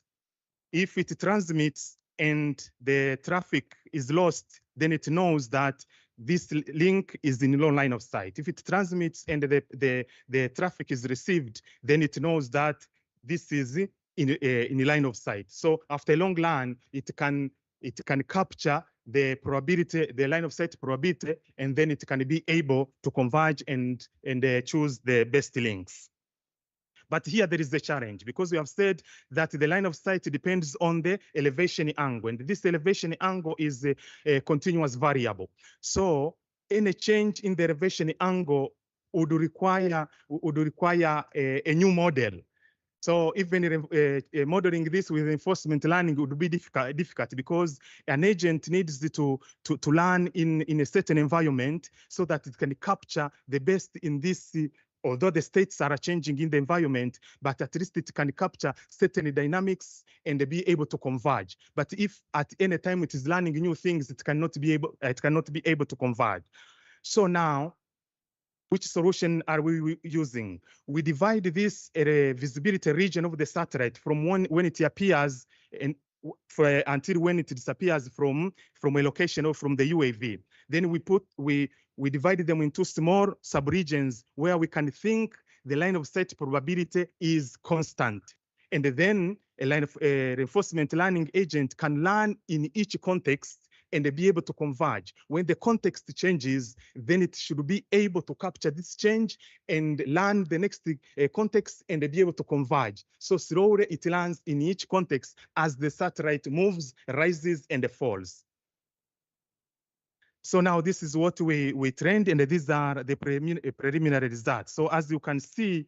if it transmits and the traffic is lost, then it knows that this link is in low line of sight. If it transmits and the traffic is received, then it knows that this is in line of sight. So after a long run, it can capture the probability, the line of sight probability, and then it can be able to converge and choose the best links. But here there is the challenge, because we have said that the line of sight depends on the elevation angle, and this elevation angle is a continuous variable. So any change in the elevation angle would require a new model. So even modeling this with reinforcement learning would be difficult because an agent needs to learn in a certain environment so that it can capture the best in this. Although the states are changing in the environment, but at least it can capture certain dynamics and be able to converge. But if at any time it is learning new things, it cannot be able to converge. So now, which solution are we using? We divide this visibility region of the satellite from when it appears and until when it disappears from a location or from the UAV. Then we divide them into small subregions where we can think the line of sight probability is constant. And then a line of reinforcement learning agent can learn in each context and be able to converge. When the context changes, then it should be able to capture this change and learn the next context and be able to converge. So slowly it learns in each context as the satellite moves, rises, and falls. So now this is what we trained, and these are the preliminary results. So as you can see,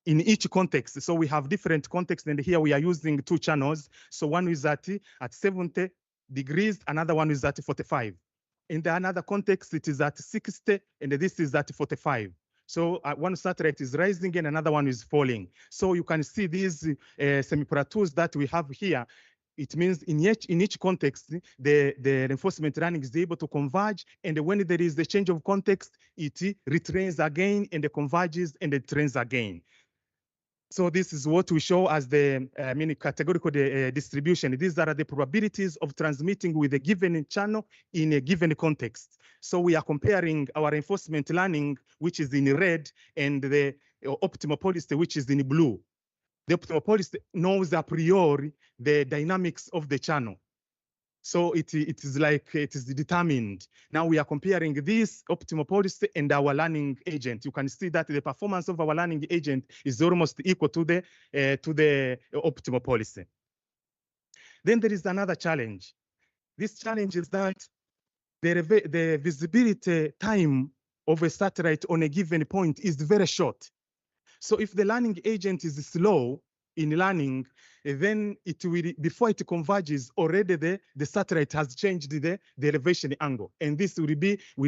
in each context, so we have different contexts, and here we are using two channels. So one is at 70 degrees, another one is at 45. In the another context, it is at 60, and this is at 45. So one satellite is rising and another one is falling. So you can see these semi-plateaus that we have here. It means in each context, the reinforcement learning is able to converge, and when there is the change of context, it retrains again and converges and it trains again. So this is what we show as the categorical distribution. These are the probabilities of transmitting with a given channel in a given context. So we are comparing our reinforcement learning, which is in red, and the optimal policy, which is in blue. The optimal policy knows a priori the dynamics of the channel. So it is determined. Now we are comparing this optimal policy and our learning agent. You can see that the performance of our learning agent is almost equal to the optimal policy. Then there is another challenge. This challenge is that the visibility time of a satellite on a given point is very short. So if the learning agent is slow in learning, then it will, before it converges, already the satellite has changed the elevation angle, and this will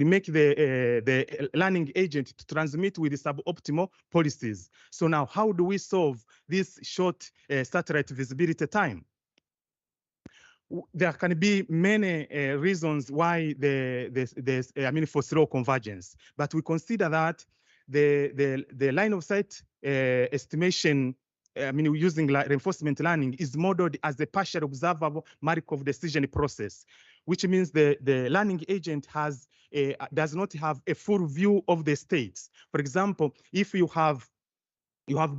make the learning agent to transmit with the suboptimal policies. So now, how do we solve this short satellite visibility time? There can be many reasons why for slow convergence, but we consider that the line of sight estimation, using reinforcement learning, is modeled as a partial observable Markov decision process, which means the learning agent does not have a full view of the states. For example, if you have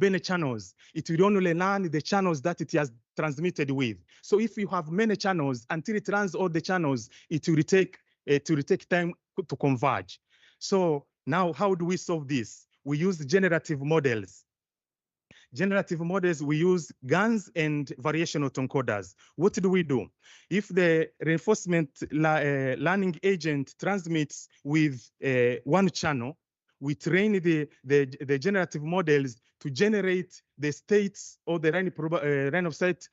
many channels, it will only learn the channels that it has transmitted with. So if you have many channels, until it learns all the channels, it will take time to converge. So now, how do we solve this? We use generative models. Generative models, we use GANs and variational autoencoders. What do we do? If the reinforcement learning agent transmits with one channel, we train the generative models to generate the states or the line of sight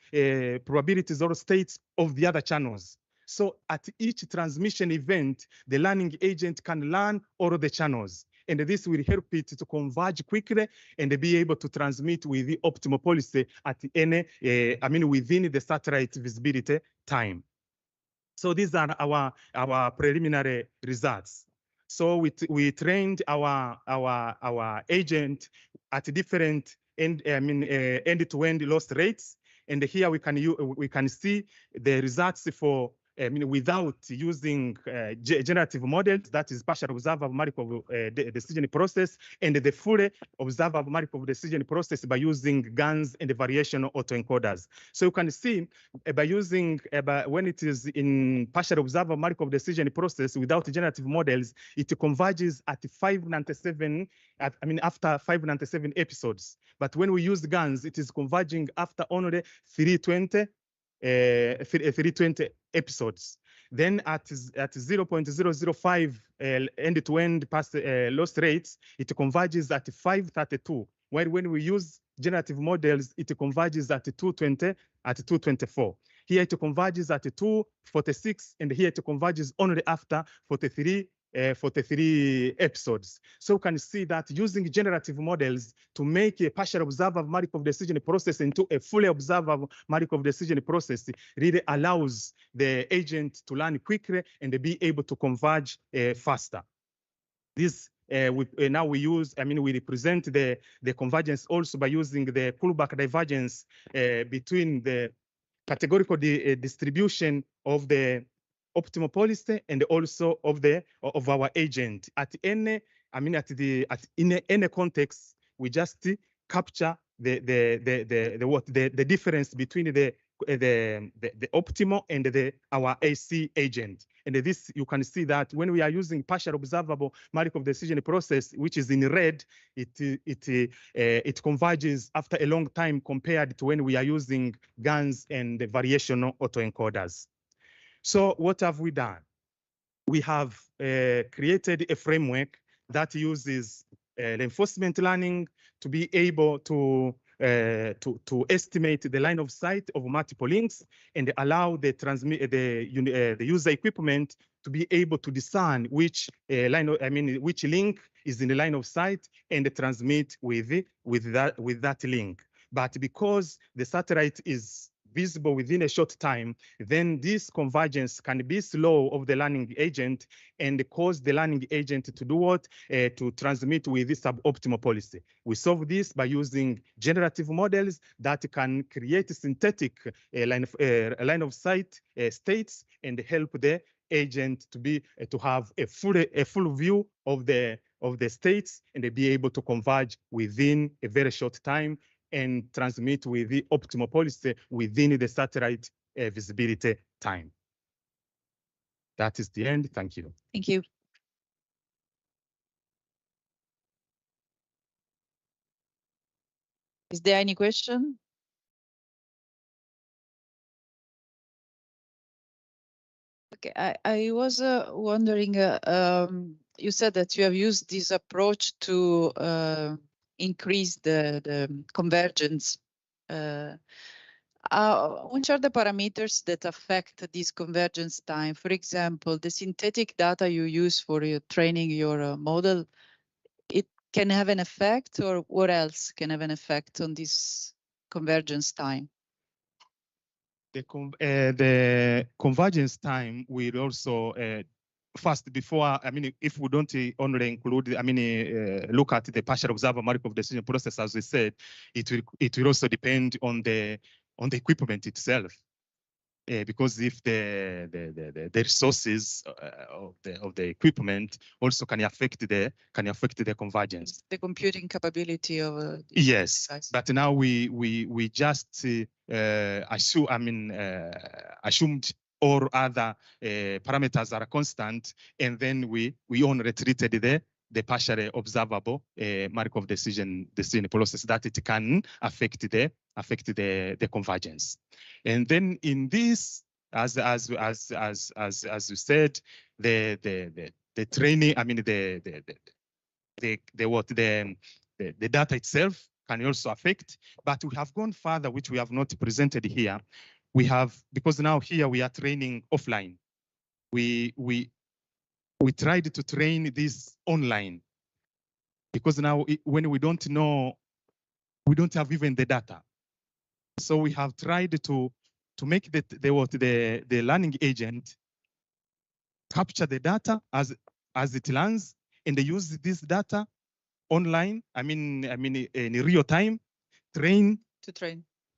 probabilities or states of the other channels. So at each transmission event, the learning agent can learn all the channels, and this will help it to converge quickly and be able to transmit with the optimal policy at any, within the satellite visibility time. So these are our preliminary results. So we trained our agent at different end-to-end loss rates, and here we can see the results for I mean, without using generative models, that is partial observable Markov decision process, and the fully observable Markov decision process by using GANs and the variational autoencoders. So you can see by using, when it is in partial observable Markov decision process without generative models, it converges at 597, after 597 episodes. But when we use GANs, it is converging after only 320 episodes. Then at 0.005 end-to-end pass loss rates, it converges at 532. While when we use generative models, it converges at 220, at 224. Here it converges at 246, and here it converges only after 43 episodes. So you can see that using generative models to make a partial observable Markov decision process into a fully observable Markov decision process really allows the agent to learn quickly and be able to converge faster. This now we use, we represent the convergence also by using the Kullback divergence between the categorical distribution of the optimal policy and also of our agent. At any, in any context, we just capture the difference between the optimal and our AC agent. And this, you can see that when we are using partial observable Markov decision process, which is in red, it converges after a long time compared to when we are using GANs and the variational autoencoders. So what have we done? We have created a framework that uses reinforcement learning to be able to estimate the line of sight of multiple links and allow the user equipment to be able to discern which which link is in the line of sight and transmit with that link. But because the satellite is visible within a short time, then this convergence can be slow of the learning agent and cause the learning agent to do what? To transmit with this suboptimal policy. We solve this by using generative models that can create synthetic line of sight states and help the agent to have a full view of the states and be able to converge within a very short time and transmit with the optimal policy within the satellite visibility time. That is the end. Thank you. Thank you. Is there any question? Okay, I was wondering, you said that you have used this approach to increase the convergence. Which are the parameters that affect this convergence time? For example, the synthetic data you use for training your model, it can have an effect, or what else can have an effect on this convergence time? The convergence time will also first, before, if we don't only include, look at the partial observer Markov decision process, as we said, it will also depend on the equipment itself, because if the resources of the equipment also can affect the convergence. The computing capability of yes, device. But now we just assumed all other parameters are constant, and then we only treated the partially observable Markov decision process that it can affect the convergence. And then in this, as you said, the training, the data itself can also affect, but we have gone further, which we have not presented here. We have, because now here we are training offline. We tried to train this online, because now when we don't know, we don't have even the data. So we have tried to make the learning agent capture the data as it learns, and they use this data online. In real time, train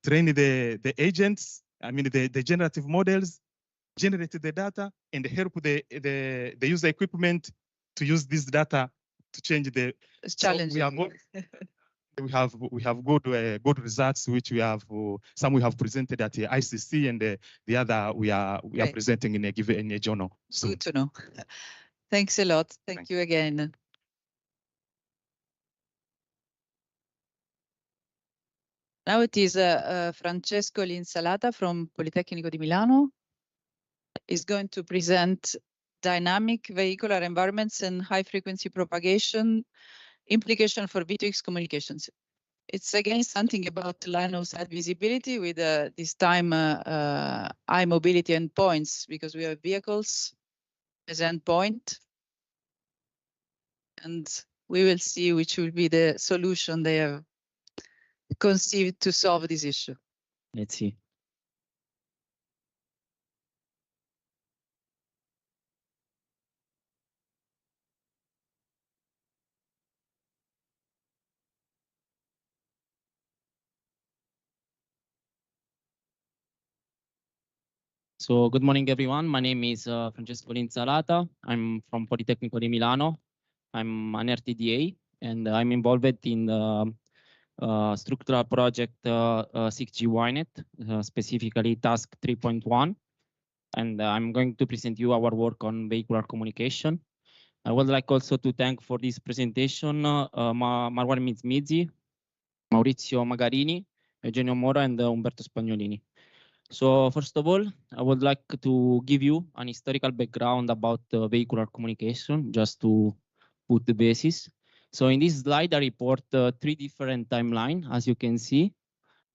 the agents. The generative models generate the data and help the user equipment to use this data to change the challenging. We have good results, which we have some we have presented at the ICC, and the other we are presenting in a journal soon. Good to know. Thanks a lot. Thank you again. Now it is Francesco Linsalata from Politecnico di Milano is going to present dynamic vehicular environments and high frequency propagation implication for V2X communications. It's again something about line of sight visibility with this time high mobility endpoints, because we have vehicles as endpoint, and we will see which will be the solution they have conceived to solve this issue. Let's see. So good morning, everyone. My name is Francesco Linsalata. I'm from Politecnico di Milano. I'm an RTDA, and I'm involved in the structural project 6G YNet, specifically task 3.1. And I'm going to present you our work on vehicular communication. I would like also to thank for this presentation Marwan Mizmizi, Maurizio Magarini, Eugenio Mora, and Umberto Spagnolini. So first of all, I would like to give you an historical background about vehicular communication, just to put the basis. So in this slide, I report 3 different timelines, as you can see.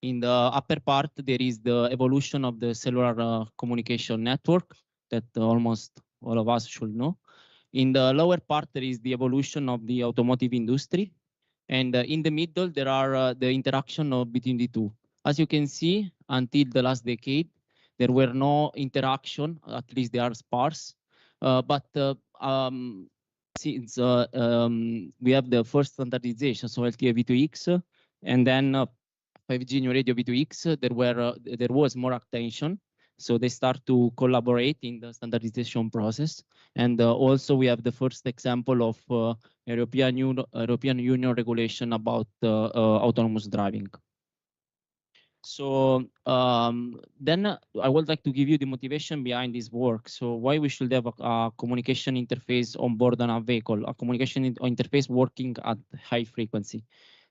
In the upper part, there is the evolution of the cellular communication network that almost all of us should know. In the lower part, there is the evolution of the automotive industry. And in the middle, there are the interaction between the two. As you can see, until the last decade, there were no interaction, at least they are sparse. But since we have the first standardization, so LTE V2X, and then 5G New Radio V2X, there was more attention. So they start to collaborate in the standardization process. And also we have the first example of European Union regulation about autonomous driving. So then I would like to give you the motivation behind this work. So why we should have a communication interface on board on a vehicle, a communication interface working at high frequency.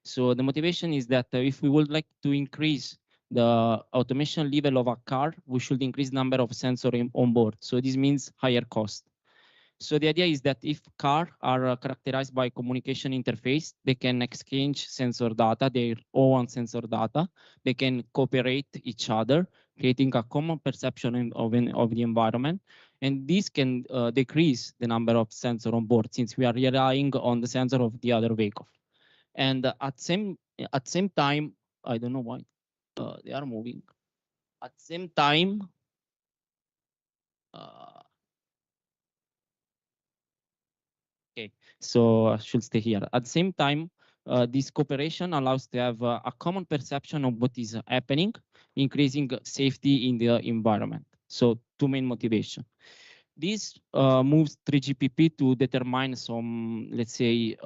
So the motivation is that if we would like to increase the automation level of a car, we should increase number of sensors on board. So this means higher cost. So the idea is that if cars are characterized by communication interface, they can exchange sensor data, their own sensor data. They can cooperate each other, creating a common perception of the environment. And this can decrease the number of sensors on board, since we are relying on the sensor of the other vehicle. And at same time, I don't know why they are moving. At the same time, okay, so I should stay here. At the same time, this cooperation allows to have a common perception of what is happening, increasing safety in the environment. So 2 main motivations. This moves 3GPP to determine some, let's say,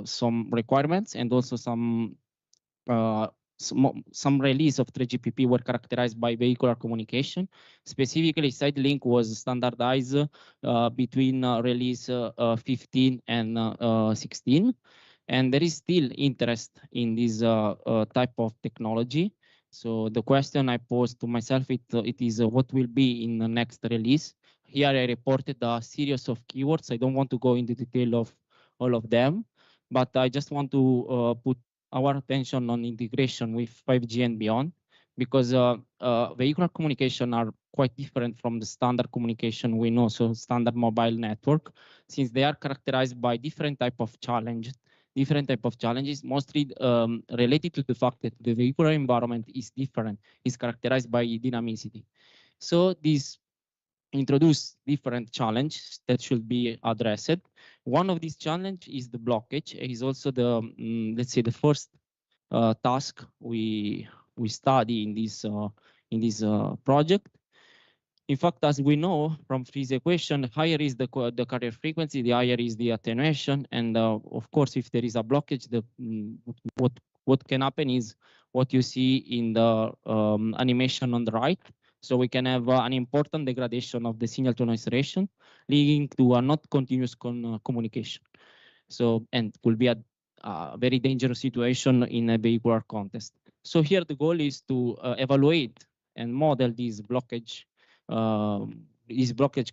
some requirements, and also some release of 3GPP were characterized by vehicular communication. Specifically, SideLink was standardized between release 15 and 16. And there is still interest in this type of technology. So the question I posed to myself, it is what will be in the next release. Here I reported a series of keywords. I don't want to go into detail of all of them, but I just want to put our attention on integration with 5G and beyond, because vehicular communication are quite different from the standard communication we know, so standard mobile network, since they are characterized by different type of challenges, mostly related to the fact that the vehicular environment is different, is characterized by dynamicity. So this introduce different challenges that should be addressed. One of these challenges is the blockage. It is also the let's say the first task we study in this project. In fact, as we know from Friese equation, higher is the carrier frequency, the higher is the attenuation. And of course, if there is a blockage, what can happen is what you see in the animation on the right. So we can have an important degradation of the signal to noise ratio, leading to a not continuous communication. So, and will be a very dangerous situation in a vehicular context. So here the goal is to evaluate and model this blockage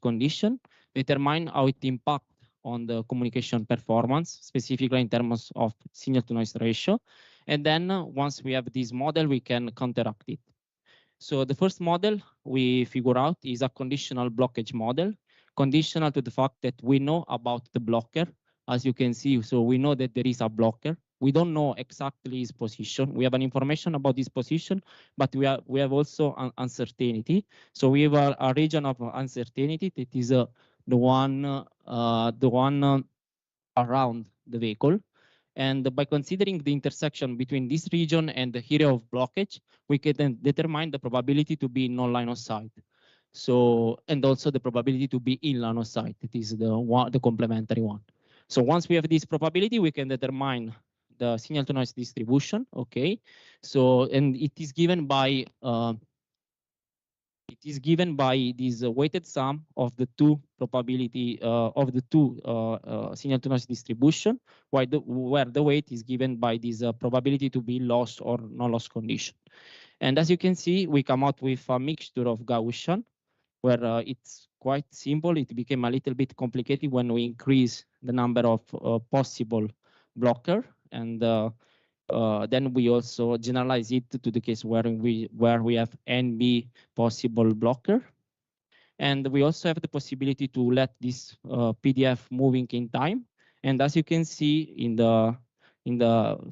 condition, determine how it impacts on the communication performance, specifically in terms of signal to noise ratio. And then once we have this model, we can counteract it. So the first model we figure out is a conditional blockage model, conditional to the fact that we know about the blocker. As you can see, so we know that there is a blocker. We don't know exactly his position. We have an information about his position, but we have also an uncertainty. So we have a region of uncertainty that is the one around the vehicle. And by considering the intersection between this region and the area of blockage, we can then determine the probability to be in non-line of sight. So, and also the probability to be in line of sight. It is the complementary one. So once we have this probability, we can determine the signal to noise distribution. Okay. So, and it is given by this weighted sum of the two probability of the two signal to noise distribution, where the weight is given by this probability to be lost or no loss condition. And as you can see, we come out with a mixture of Gaussian, where it's quite simple. It became a little bit complicated when we increase the number of possible blocker, and then we also generalize it to the case where we have NB possible blocker. And we also have the possibility to let this PDF moving in time. And as you can see in the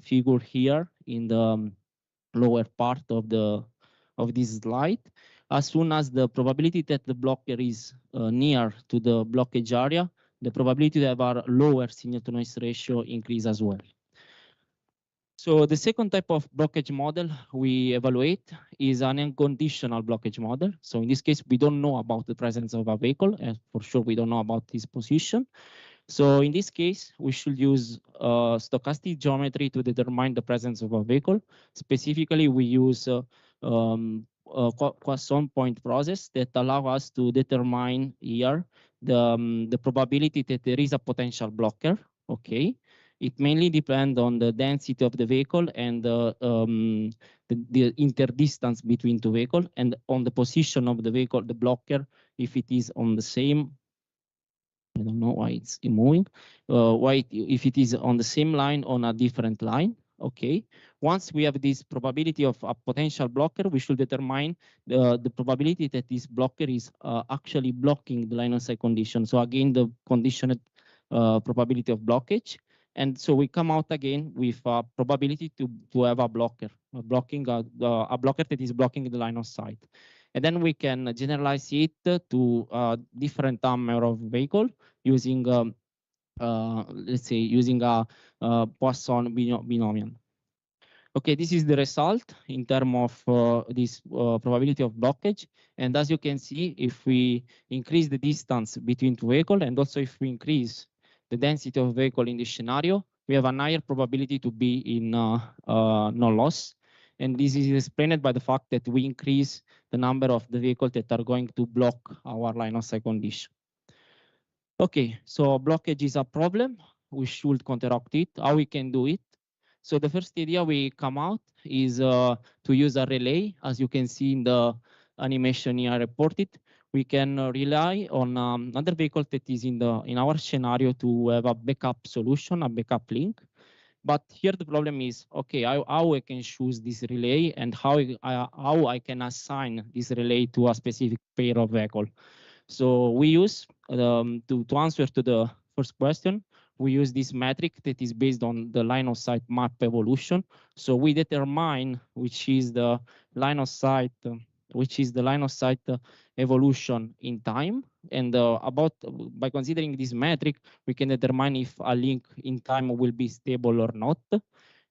figure here, in the lower part of this slide, as soon as the probability that the blocker is near to the blockage area, the probability to have a lower signal to noise ratio increase as well. So the second type of blockage model we evaluate is an unconditional blockage model. So in this case, we don't know about the presence of a vehicle, and for sure we don't know about his position. So in this case, we should use stochastic geometry to determine the presence of a vehicle. Specifically, we use Poisson point process that allow us to determine here the probability that there is a potential blocker. Okay. It mainly depends on the density of the vehicle and the interdistance between two vehicles, and on the position of the vehicle, the blocker, if it is on the same, I don't know why it's moving, if it is on the same line on a different line. Okay. Once we have this probability of a potential blocker, we should determine the probability that this blocker is actually blocking the line of sight condition. So again, the conditioned probability of blockage. And so we come out again with a probability to have a blocker, a blocker that is blocking the line of sight. And then we can generalize it to different number of vehicle using, let's say, using a Poisson binomial. Okay, this is the result in terms of this probability of blockage. And as you can see, if we increase the distance between two vehicles, and also if we increase the density of vehicle in this scenario, we have a higher probability to be in no loss. And this is explained by the fact that we increase the number of the vehicles that are going to block our line of sight condition. Okay, so blockage is a problem. We should counteract it. How we can do it? So the first idea we come out is to use a relay. As you can see in the animation here reported, we can rely on another vehicle that is in our scenario to have a backup solution, a backup link. But here the problem is, okay, how I can choose this relay, and how I can assign this relay to a specific pair of vehicle. So we use, to answer to the first question, we use this metric that is based on the line of sight map evolution. So we determine which is the line of sight evolution in time, and by considering this metric, we can determine if a link in time will be stable or not.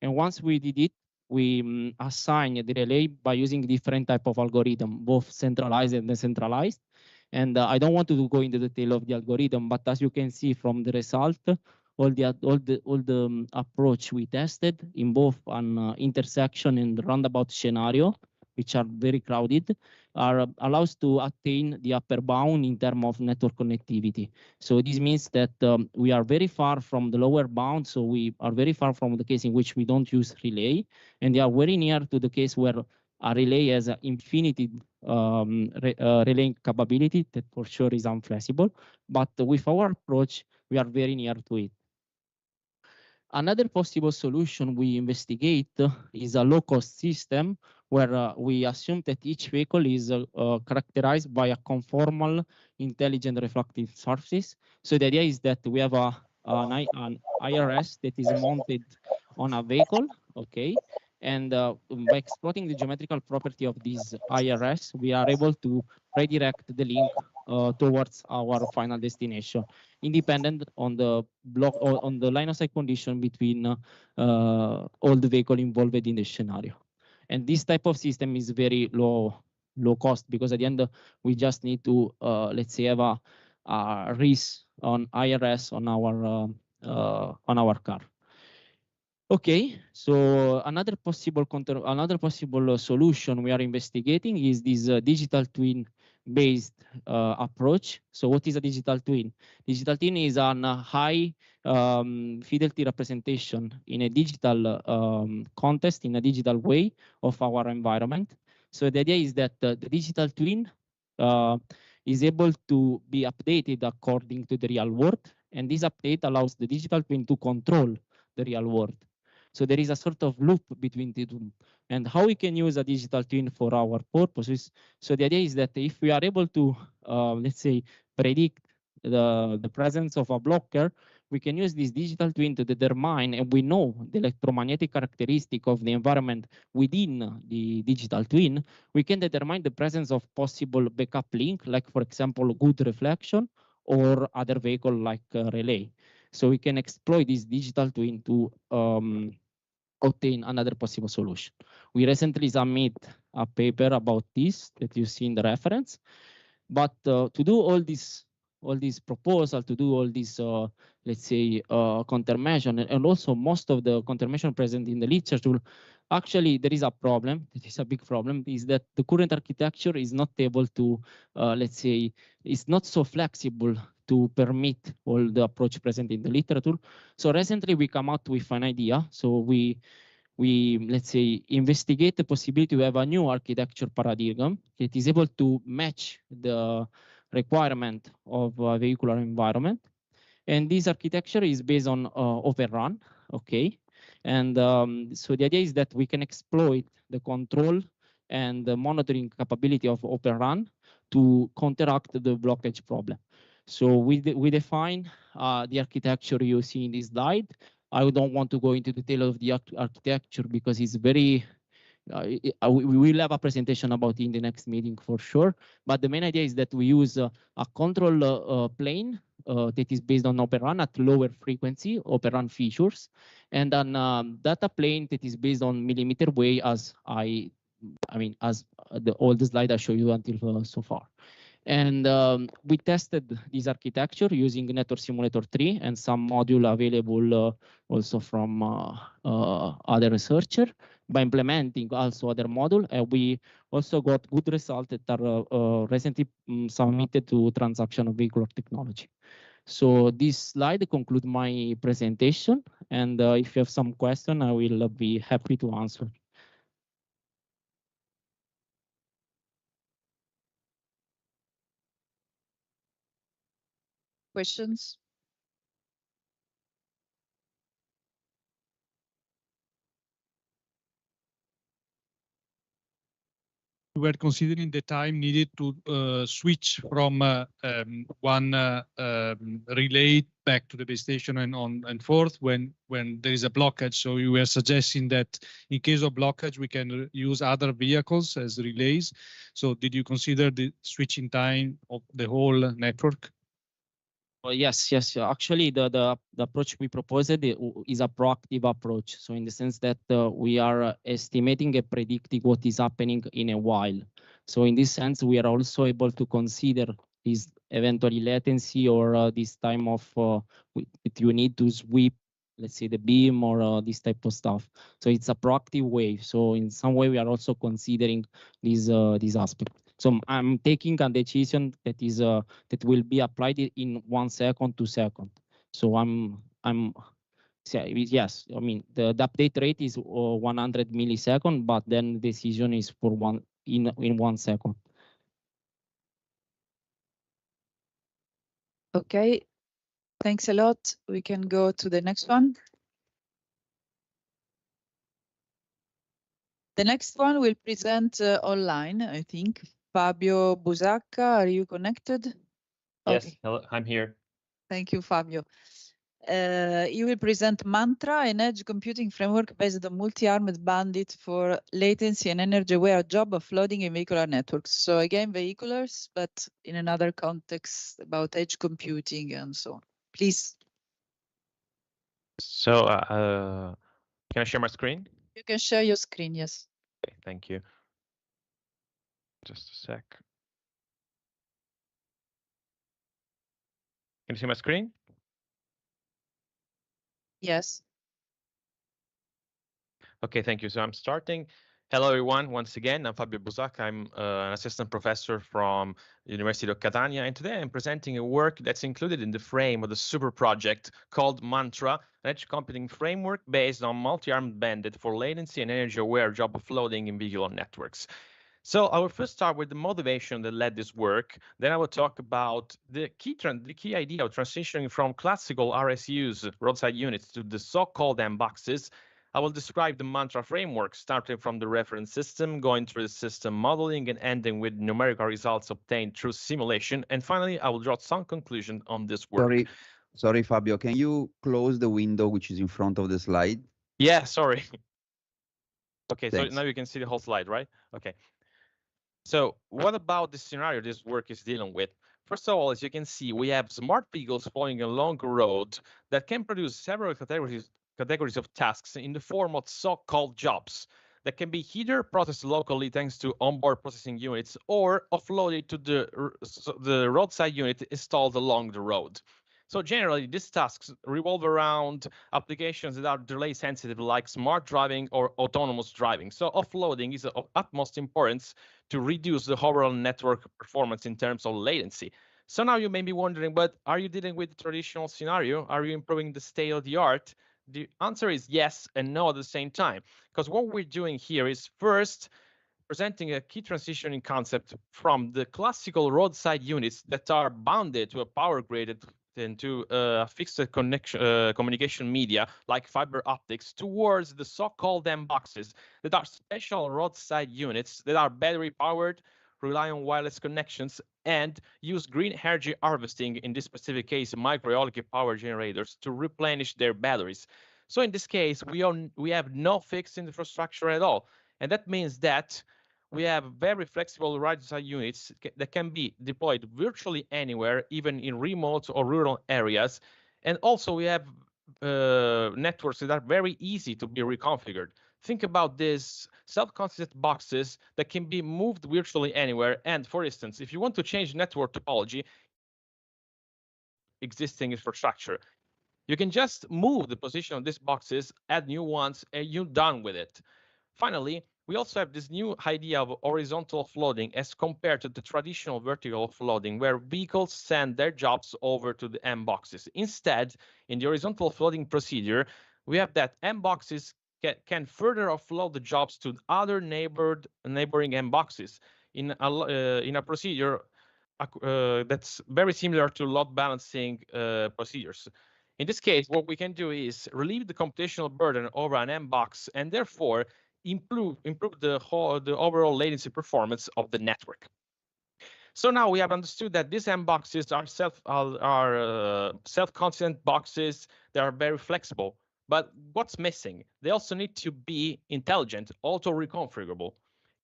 And once we did it, we assign the relay by using different type of algorithm, both centralized and decentralized. And I don't want to go into the detail of the algorithm, but as you can see from the result, all the approach we tested in both an intersection and roundabout scenario, which are very crowded, allows to attain the upper bound in terms of network connectivity. So this means that we are very far from the lower bound. So we are very far from the case in which we don't use relay, and they are very near to the case where a relay has an infinity relaying capability that for sure is unflexible. But with our approach, we are very near to it. Another possible solution we investigate is a low-cost system where we assume that each vehicle is characterized by a conformal intelligent reflective surface. So the idea is that we have an IRS that is mounted on a vehicle, okay? And by exploiting the geometrical property of this IRS, we are able to redirect the link towards our final destination, independent on the block or on the line of sight condition between all the vehicle involved in the scenario. And this type of system is very low cost, because at the end we just need to let's say have a risk on IRS on our car. Okay, so another possible solution we are investigating is this digital twin based approach. So what is a digital twin? Digital twin is a high fidelity representation in a digital context, in a digital way of our environment. So the idea is that the digital twin is able to be updated according to the real world, and this update allows the digital twin to control the real world. So there is a sort of loop between the two. And how we can use a digital twin for our purposes. So the idea is that if we are able to, let's say, predict the presence of a blocker, we can use this digital twin to determine, and we know the electromagnetic characteristic of the environment within the digital twin, we can determine the presence of possible backup link, like for example, good reflection or other vehicle like relay. So we can exploit this digital twin to obtain another possible solution. We recently submit a paper about this that you see in the reference. But to do all this proposal, to do all this, let's say, countermeasure, and also most of the countermeasure present in the literature, actually there is a problem. It is a big problem. Is that the current architecture is not able to, let's say, it's not so flexible to permit all the approach present in the literature. So recently we come out with an idea. So we let's say investigate the possibility to have a new architecture paradigm that is able to match the requirement of a vehicular environment. And this architecture is based on Open RAN, okay? And so the idea is that we can exploit the control and the monitoring capability of Open RAN to counteract the blockage problem. So we define the architecture you see in this slide. I don't want to go into detail of the architecture because it's very, we will have a presentation about it in the next meeting for sure. But the main idea is that we use a control plane that is based on Open RAN at lower frequency, Open RAN features, and then data plane that is based on millimeter wave, as as all the slides I show you until so far. And we tested this architecture using Network Simulator 3 and some module available also from other researchers by implementing also other module. And we also got good results that are recently submitted to Transaction of Vehicular Technology. So this slide concludes my presentation. And if you have some question, I will be happy to answer. Questions? We were considering the time needed to switch from one relay back to the base station and on and forth when there is a blockage. So you were suggesting that in case of blockage, we can use other vehicles as relays. So did you consider the switching time of the whole network? Well, yes. Actually, the approach we proposed is a proactive approach. So in the sense that we are estimating and predicting what is happening in a while. So in this sense, we are also able to consider this eventually latency or this time of if you need to sweep, let's say, the beam or this type of stuff. So it's a proactive way. So in some way, we are also considering this aspect. So I'm taking a decision that is that will be applied in 1 second, 2 seconds. So yes, I mean the update rate is 100 milliseconds, but then decision is for in 1 second. Okay, thanks a lot. We can go to the next one. The next one will present online, I think. Fabio Busacca, are you connected? Yes, Okay. hello, I'm here. Thank you, Fabio. You will present Mantra, an edge computing framework based on multi-armed bandit for latency and energy-aware job offloading in vehicular networks. So again, vehiculars, but in another context about edge computing and so on. Please. So, can I share my screen? You can share your screen, yes. Okay, thank you. Just a sec. Can you see my screen? Yes. Okay, thank you. So I'm starting. Hello, everyone. Once again, I'm Fabio Busacca. I'm an assistant professor from the University of Catania, and today I'm presenting a work that's included in the frame of the super project called Mantra, an edge computing framework based on multi-armed bandit for latency and energy-aware job offloading in vehicular networks. So I will first start with the motivation that led this work. Then I will talk about the key idea of transitioning from classical RSUs, roadside units, to the so-called M-boxes. I will describe the Mantra framework, starting from the reference system, going through the system modeling, and ending with numerical results obtained through simulation. And finally, I will draw some conclusion on this work. Sorry, Fabio, can you close the window which is in front of the slide? Yeah, sorry. Okay, Thanks. so now you can see the whole slide, right? Okay. So what about the scenario this work is dealing with? First of all, as you can see, we have smart vehicles flowing along a road that can produce several categories of tasks in the form of so-called jobs that can be either processed locally thanks to onboard processing units or offloaded to the roadside unit installed along the road. So generally, these tasks revolve around applications that are delay sensitive, like smart driving or autonomous driving. So offloading is of utmost importance to reduce the overall network performance in terms of latency. So now you may be wondering, but are you dealing with the traditional scenario? Are you improving the state of the art? The answer is yes and no at the same time, because what we're doing here is first presenting a key transitioning concept from the classical roadside units that are bounded to a power grid into fixed communication media like fiber optics towards the so-called M-boxes that are special roadside units that are battery powered, rely on wireless connections, and use green energy harvesting, in this specific case microeolic power generators, to replenish their batteries. So in this case, we have no fixed infrastructure at all, and that means that we have very flexible roadside units that can be deployed virtually anywhere, even in remote or rural areas. And also we have networks that are very easy to be reconfigured. Think about these self-consistent boxes that can be moved virtually anywhere. And for instance, if you want to change network topology, existing infrastructure, you can just move the position of these boxes, add new ones, and you're done with it. Finally, we also have this new idea of horizontal offloading as compared to the traditional vertical offloading, where vehicles send their jobs over to the M-boxes. Instead, in the horizontal offloading procedure, we have that M-boxes can further offload the jobs to other neighboring M-boxes in a procedure that's very similar to load balancing procedures. In this case, what we can do is relieve the computational burden over an M-box and therefore improve the overall latency performance of the network. So now we have understood that these M-boxes are self-consistent boxes that are very flexible. But what's missing? They also need to be intelligent, auto-reconfigurable.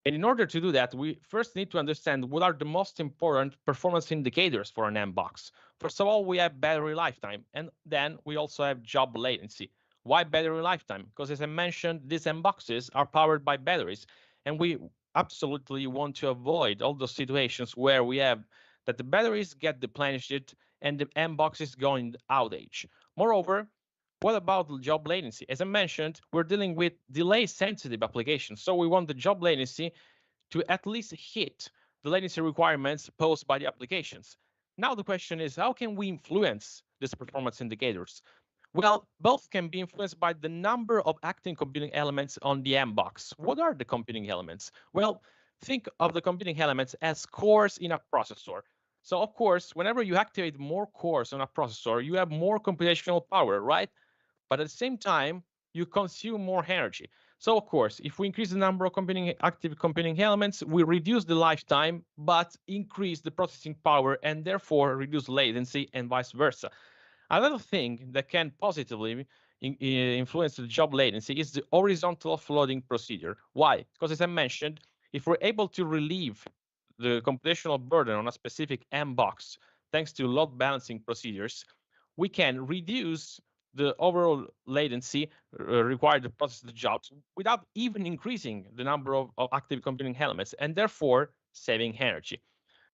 And in order to do that, we first need to understand what are the most important performance indicators for an M-box. First of all, we have battery lifetime, and then we also have job latency. Why battery lifetime? Because as I mentioned, these M-boxes are powered by batteries, and we absolutely want to avoid all those situations where we have that the batteries get deplenished and the M boxes go in outage. Moreover, what about the job latency? As I mentioned, we're dealing with delay-sensitive applications, so we want the job latency to at least hit the latency requirements posed by the applications. Now the question is, how can we influence these performance indicators? Well, both can be influenced by the number of active computing elements on the M box. What are the computing elements? Well, think of the computing elements as cores in a processor. So of course, whenever you activate more cores on a processor, you have more computational power, right? But at the same time, you consume more energy. So of course, if we increase the number of active computing elements, we reduce the lifetime, but increase the processing power and therefore reduce latency and vice versa. Another thing that can positively influence the job latency is the horizontal offloading procedure. Why? Because as I mentioned, if we're able to relieve the computational burden on a specific M box, thanks to load balancing procedures, we can reduce the overall latency required to process the jobs without even increasing the number of active computing elements and therefore saving energy.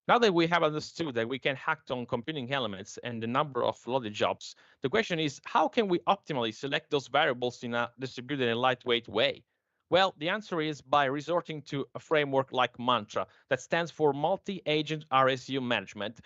Now that we have understood that we can act on computing elements and the number of loaded jobs, the question is, how can we optimally select those variables in a distributed and lightweight way? Well, the answer is by resorting to a framework like MANTRA, that stands for Multi-Agent RSU Management,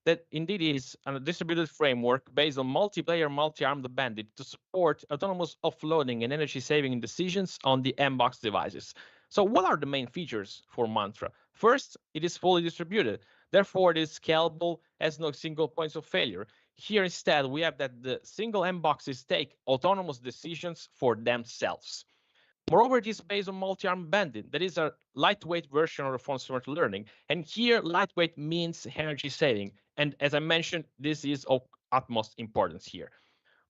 that indeed is a distributed framework based on multiplayer, multi-armed bandit to support autonomous offloading and energy-saving decisions on the M-Box devices. So what are the main features for Mantra? First, it is fully distributed. Therefore, it is scalable, has no single points of failure. Here instead, we have that the single M-Boxes take autonomous decisions for themselves. Moreover, it is based on multi-arm bandit. That is a lightweight version of reinforcement learning. And here, lightweight means energy saving. And as I mentioned, this is of utmost importance here.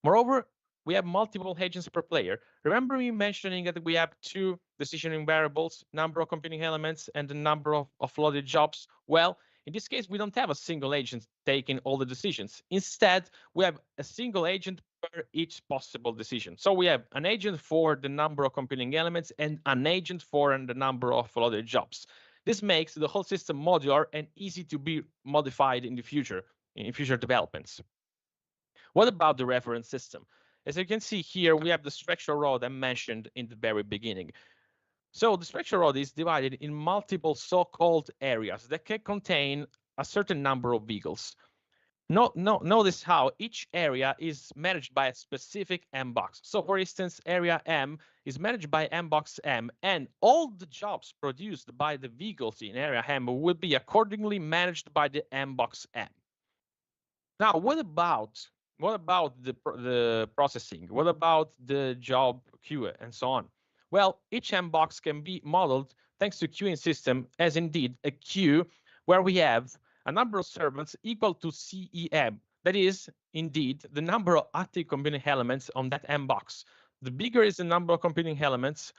Moreover, we have multiple agents per player. Remember me mentioning that we have two decisioning variables, number of computing elements and the number of offloaded jobs? Well, in this case, we don't have a single agent taking all the decisions. Instead, we have a single agent per each possible decision. So we have an agent for the number of computing elements and an agent for the number of offloaded jobs. This makes the whole system modular and easy to be modified in the future, in future developments. What about the reference system? As you can see here, we have the structural road I mentioned in the very beginning. So the structural road is divided in multiple so-called areas that can contain a certain number of vehicles. Notice how each area is managed by a specific M box. So for instance, area M is managed by M box M, and all the jobs produced by the vehicles in area M will be accordingly managed by the M box M. Now, what about the processing? What about the job queue and so on? Well, each M box can be modeled thanks to queuing system as indeed a queue where we have a number of servants equal to CEM. That is indeed the number of active computing elements on that M box. The bigger is the number of computing elements,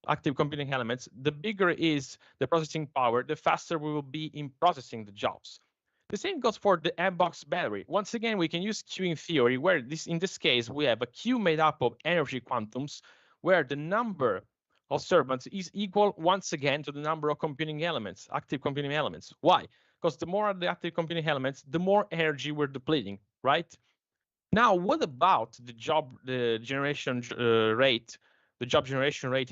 active computing elements, the bigger is the processing power, the faster we will be in processing the jobs. The same goes for the M-Box battery. Once again, we can use queuing theory where in this case, we have a queue made up of energy quantums where the number of servants is equal once again to the number of computing elements, active computing elements. Why? Because the more the active computing elements, the more energy we're depleting, right? Now, what about the job generation rate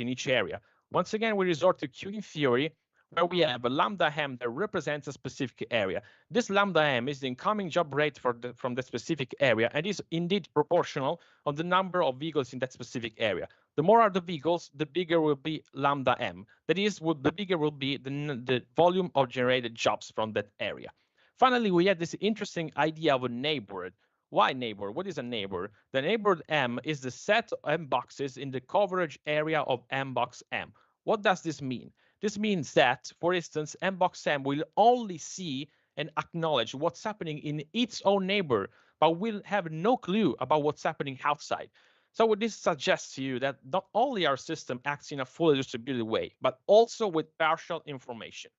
in each area? Once again, we resort to queuing theory where we have a lambda m that represents a specific area. This lambda m is the incoming job rate from the specific area and is indeed proportional on the number of vehicles in that specific area. The more are the vehicles, the bigger will be lambda m. That is, the bigger will be the volume of generated jobs from that area. Finally, we have this interesting idea of a neighborhood. Why neighbor? What is a neighbor? The neighborhood M is the set of M boxes in the coverage area of M box M. What does this mean? This means that, for instance, M box M will only see and acknowledge what's happening in its own neighbor, but will have no clue about what's happening outside. So what this suggests to you that not only our system acts in a fully distributed way, but also with partial information.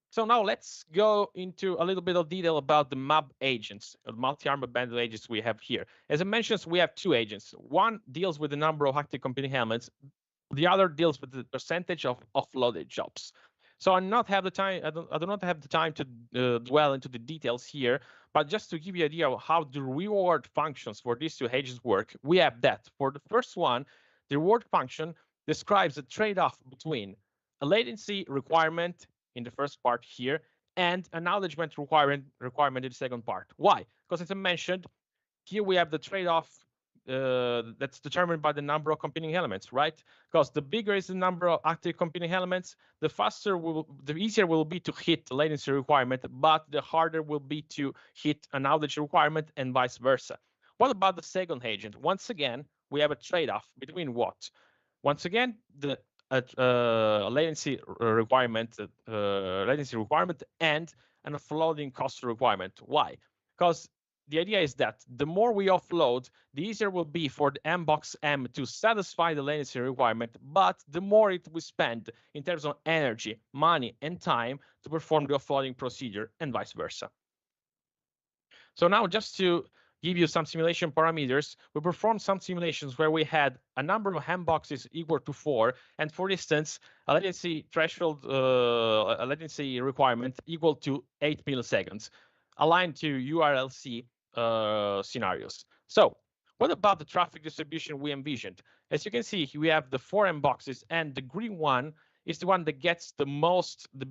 So now let's go into a little bit of detail about the MAB agents, the multi-armed bandit agents we have here. As I mentioned, we have two agents. One deals with the number of active computing elements. The other deals with the percentage of offloaded jobs. So I do not have the time. I do not have the time to dwell into the details here. But just to give you an idea of how the reward functions for these two agents work, we have that. For the first one, the reward function describes a trade-off between a latency requirement in the first part here and an acknowledgement requirement in the second part. Why? Because as I mentioned, here we have the trade-off that's determined by the number of computing elements, right? Because the bigger is the number of active computing elements, the easier will be to hit the latency requirement, but the harder will be to hit an outage requirement and vice versa. What about the second agent? Once again, we have a trade-off between what? Once again, the latency requirement and an offloading cost requirement. Why? Because the idea is that the more we offload, the easier will be for the mbox M to satisfy the latency requirement, but the more it will spend in terms of energy, money, and time to perform the offloading procedure, and vice versa. So now, just to give you some simulation parameters, we performed some simulations where we had a number of mboxes equal to 4, and for instance, a latency threshold, a latency requirement equal to 8 milliseconds, aligned to URLC scenarios. So what about the traffic distribution we envisioned? As you can see, we have the 4 mboxes, and the green one is the one that gets the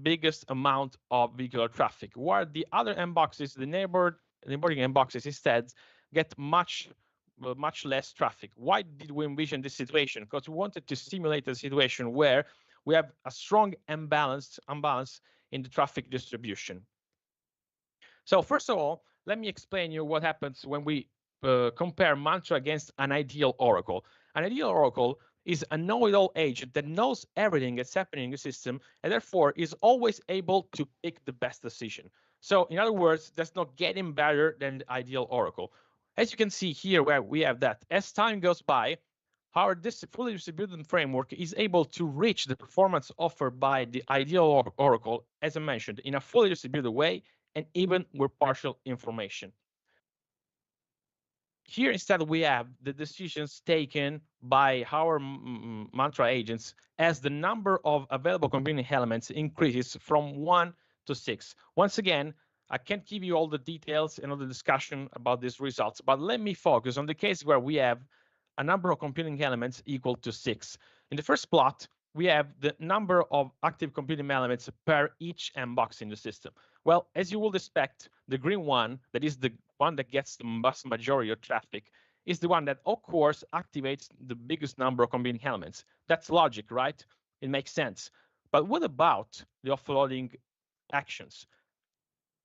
biggest amount of vehicular traffic, while the other mboxes, the neighboring mboxes, instead get much less traffic. Why did we envision this situation? Because we wanted to simulate a situation where we have a strong imbalance in the traffic distribution. So first of all, let me explain you what happens when we compare Mantra against an ideal oracle. An ideal oracle is a know-it-all agent that knows everything that's happening in the system and therefore is always able to pick the best decision. So in other words, that's not getting better than the ideal oracle. As you can see here, where we have that, as time goes by, our fully distributed framework is able to reach the performance offered by the ideal oracle, as I mentioned, in a fully distributed way, and even with partial information. Here instead we have the decisions taken by our Mantra agents as the number of available computing elements increases from 1 to 6. Once again, I can't give you all the details and all the discussion about these results, but let me focus on the case where we have a number of computing elements equal to 6. In the first plot, we have the number of active computing elements per each mbox in the system. Well, as you would expect, the green one, that is the one that gets the vast majority of traffic, is the one that, of course, activates the biggest number of computing elements. That's logic, right? It makes sense. But what about the offloading actions?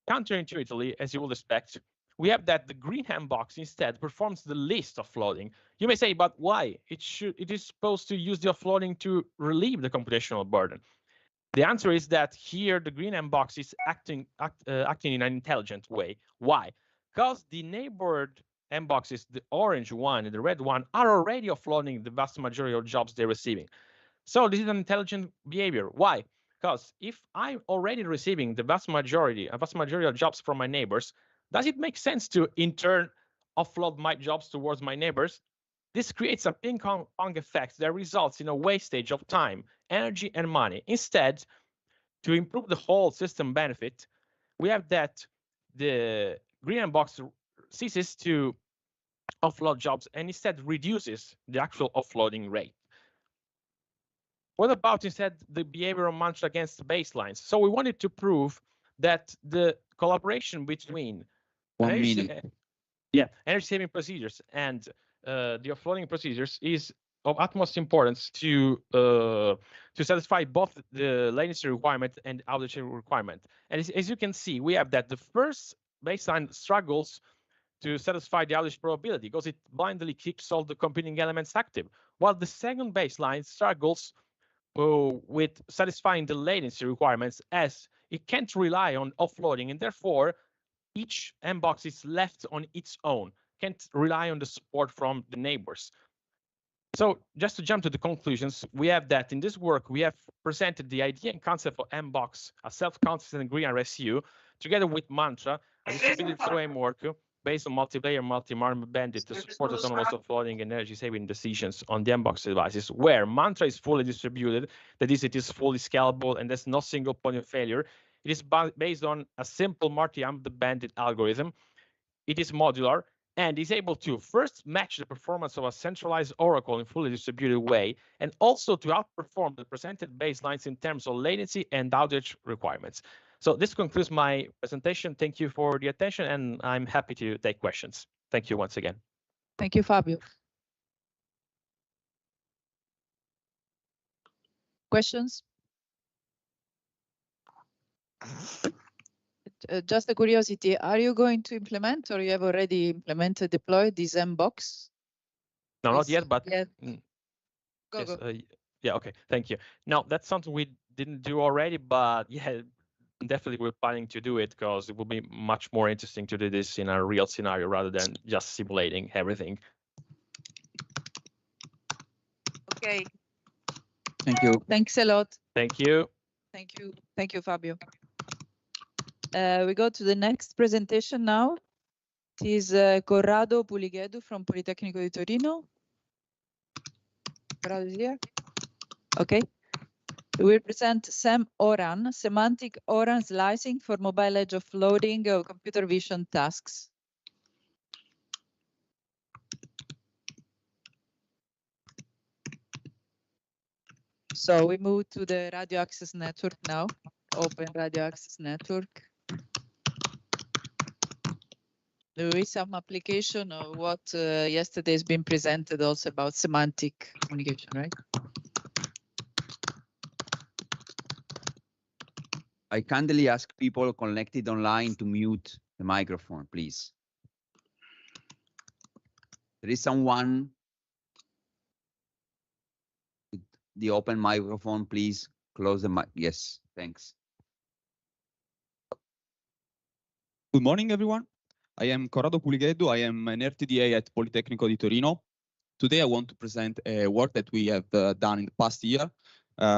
Counterintuitively, as you would expect, we have that the green mbox instead performs the least offloading. You may say, but why? It is supposed to use the offloading to relieve the computational burden. The answer is that here the green mbox is acting in an intelligent way. Why? Because the neighbored mboxes, the orange one and the red one, are already offloading the vast majority of jobs they're receiving. So this is an intelligent behavior. Why? Because if I'm already receiving the vast majority of jobs from my neighbors, does it make sense to in turn offload my jobs towards my neighbors? This creates a ping-pong effect that results in a wastage of time, energy, and money. Instead, to improve the whole system benefit, we have that the green box ceases to offload jobs and instead reduces the actual offloading rate. What about instead the behavioral Mantra against the baselines? So we wanted to prove that the collaboration between energy saving procedures and the offloading procedures is of utmost importance to satisfy both the latency requirement and outage requirement. And as you can see, we have that the first baseline struggles to satisfy the outage probability because it blindly keeps all the computing elements active, while the second baseline struggles with satisfying the latency requirements as it can't rely on offloading, and therefore each mbox is left on its own, can't rely on the support from the neighbors. So just to jump to the conclusions, we have that in this work, we have presented the idea and concept of mbox, a self-consistent green RSU, together with Mantra, a distributed framework based on multiplayer, multi-arm bandit to support autonomous offloading and energy-saving decisions on the M-Box devices, where Mantra is fully distributed, that is, it is fully scalable and there's no single point of failure. It is based on a simple multi-arm bandit algorithm. It is modular and is able to first match the performance of a centralized oracle in fully distributed way, and also to outperform the presented baselines in terms of latency and outage requirements. So this concludes my presentation. Thank you for the attention, and I'm happy to take questions. Thank you once again. Thank you, Fabio. Questions? Just a curiosity, are you going to implement, or you have already implemented, deployed this M-Box? No, not yet, but Go, yes, go. yeah, okay, thank you. No, that's something we didn't do already, but yeah, definitely we're planning to do it because it will be much more interesting to do this in a real scenario rather than just simulating everything. Okay. Thank you. Thanks a lot. Thank you. Thank you. Thank you, Fabio. We go to the next presentation now. It is Corrado Pulighedu from Politecnico di Torino. Corrado is here. Okay. We will present SEM-ORAN, Semantic ORAN Slicing for Mobile Edge Offloading of Computer Vision Tasks. So we move to the radio access network now. Open radio access network. There is some application of what yesterday has been presented also about semantic communication, right? I kindly ask people connected online to mute the microphone, please. There is someone with the open microphone, please close the mic. Yes, thanks. Good morning, everyone. I am Corrado Pulighedu. I am an RTDA at Politecnico di Torino. Today, I want to present a work that we have done in the past year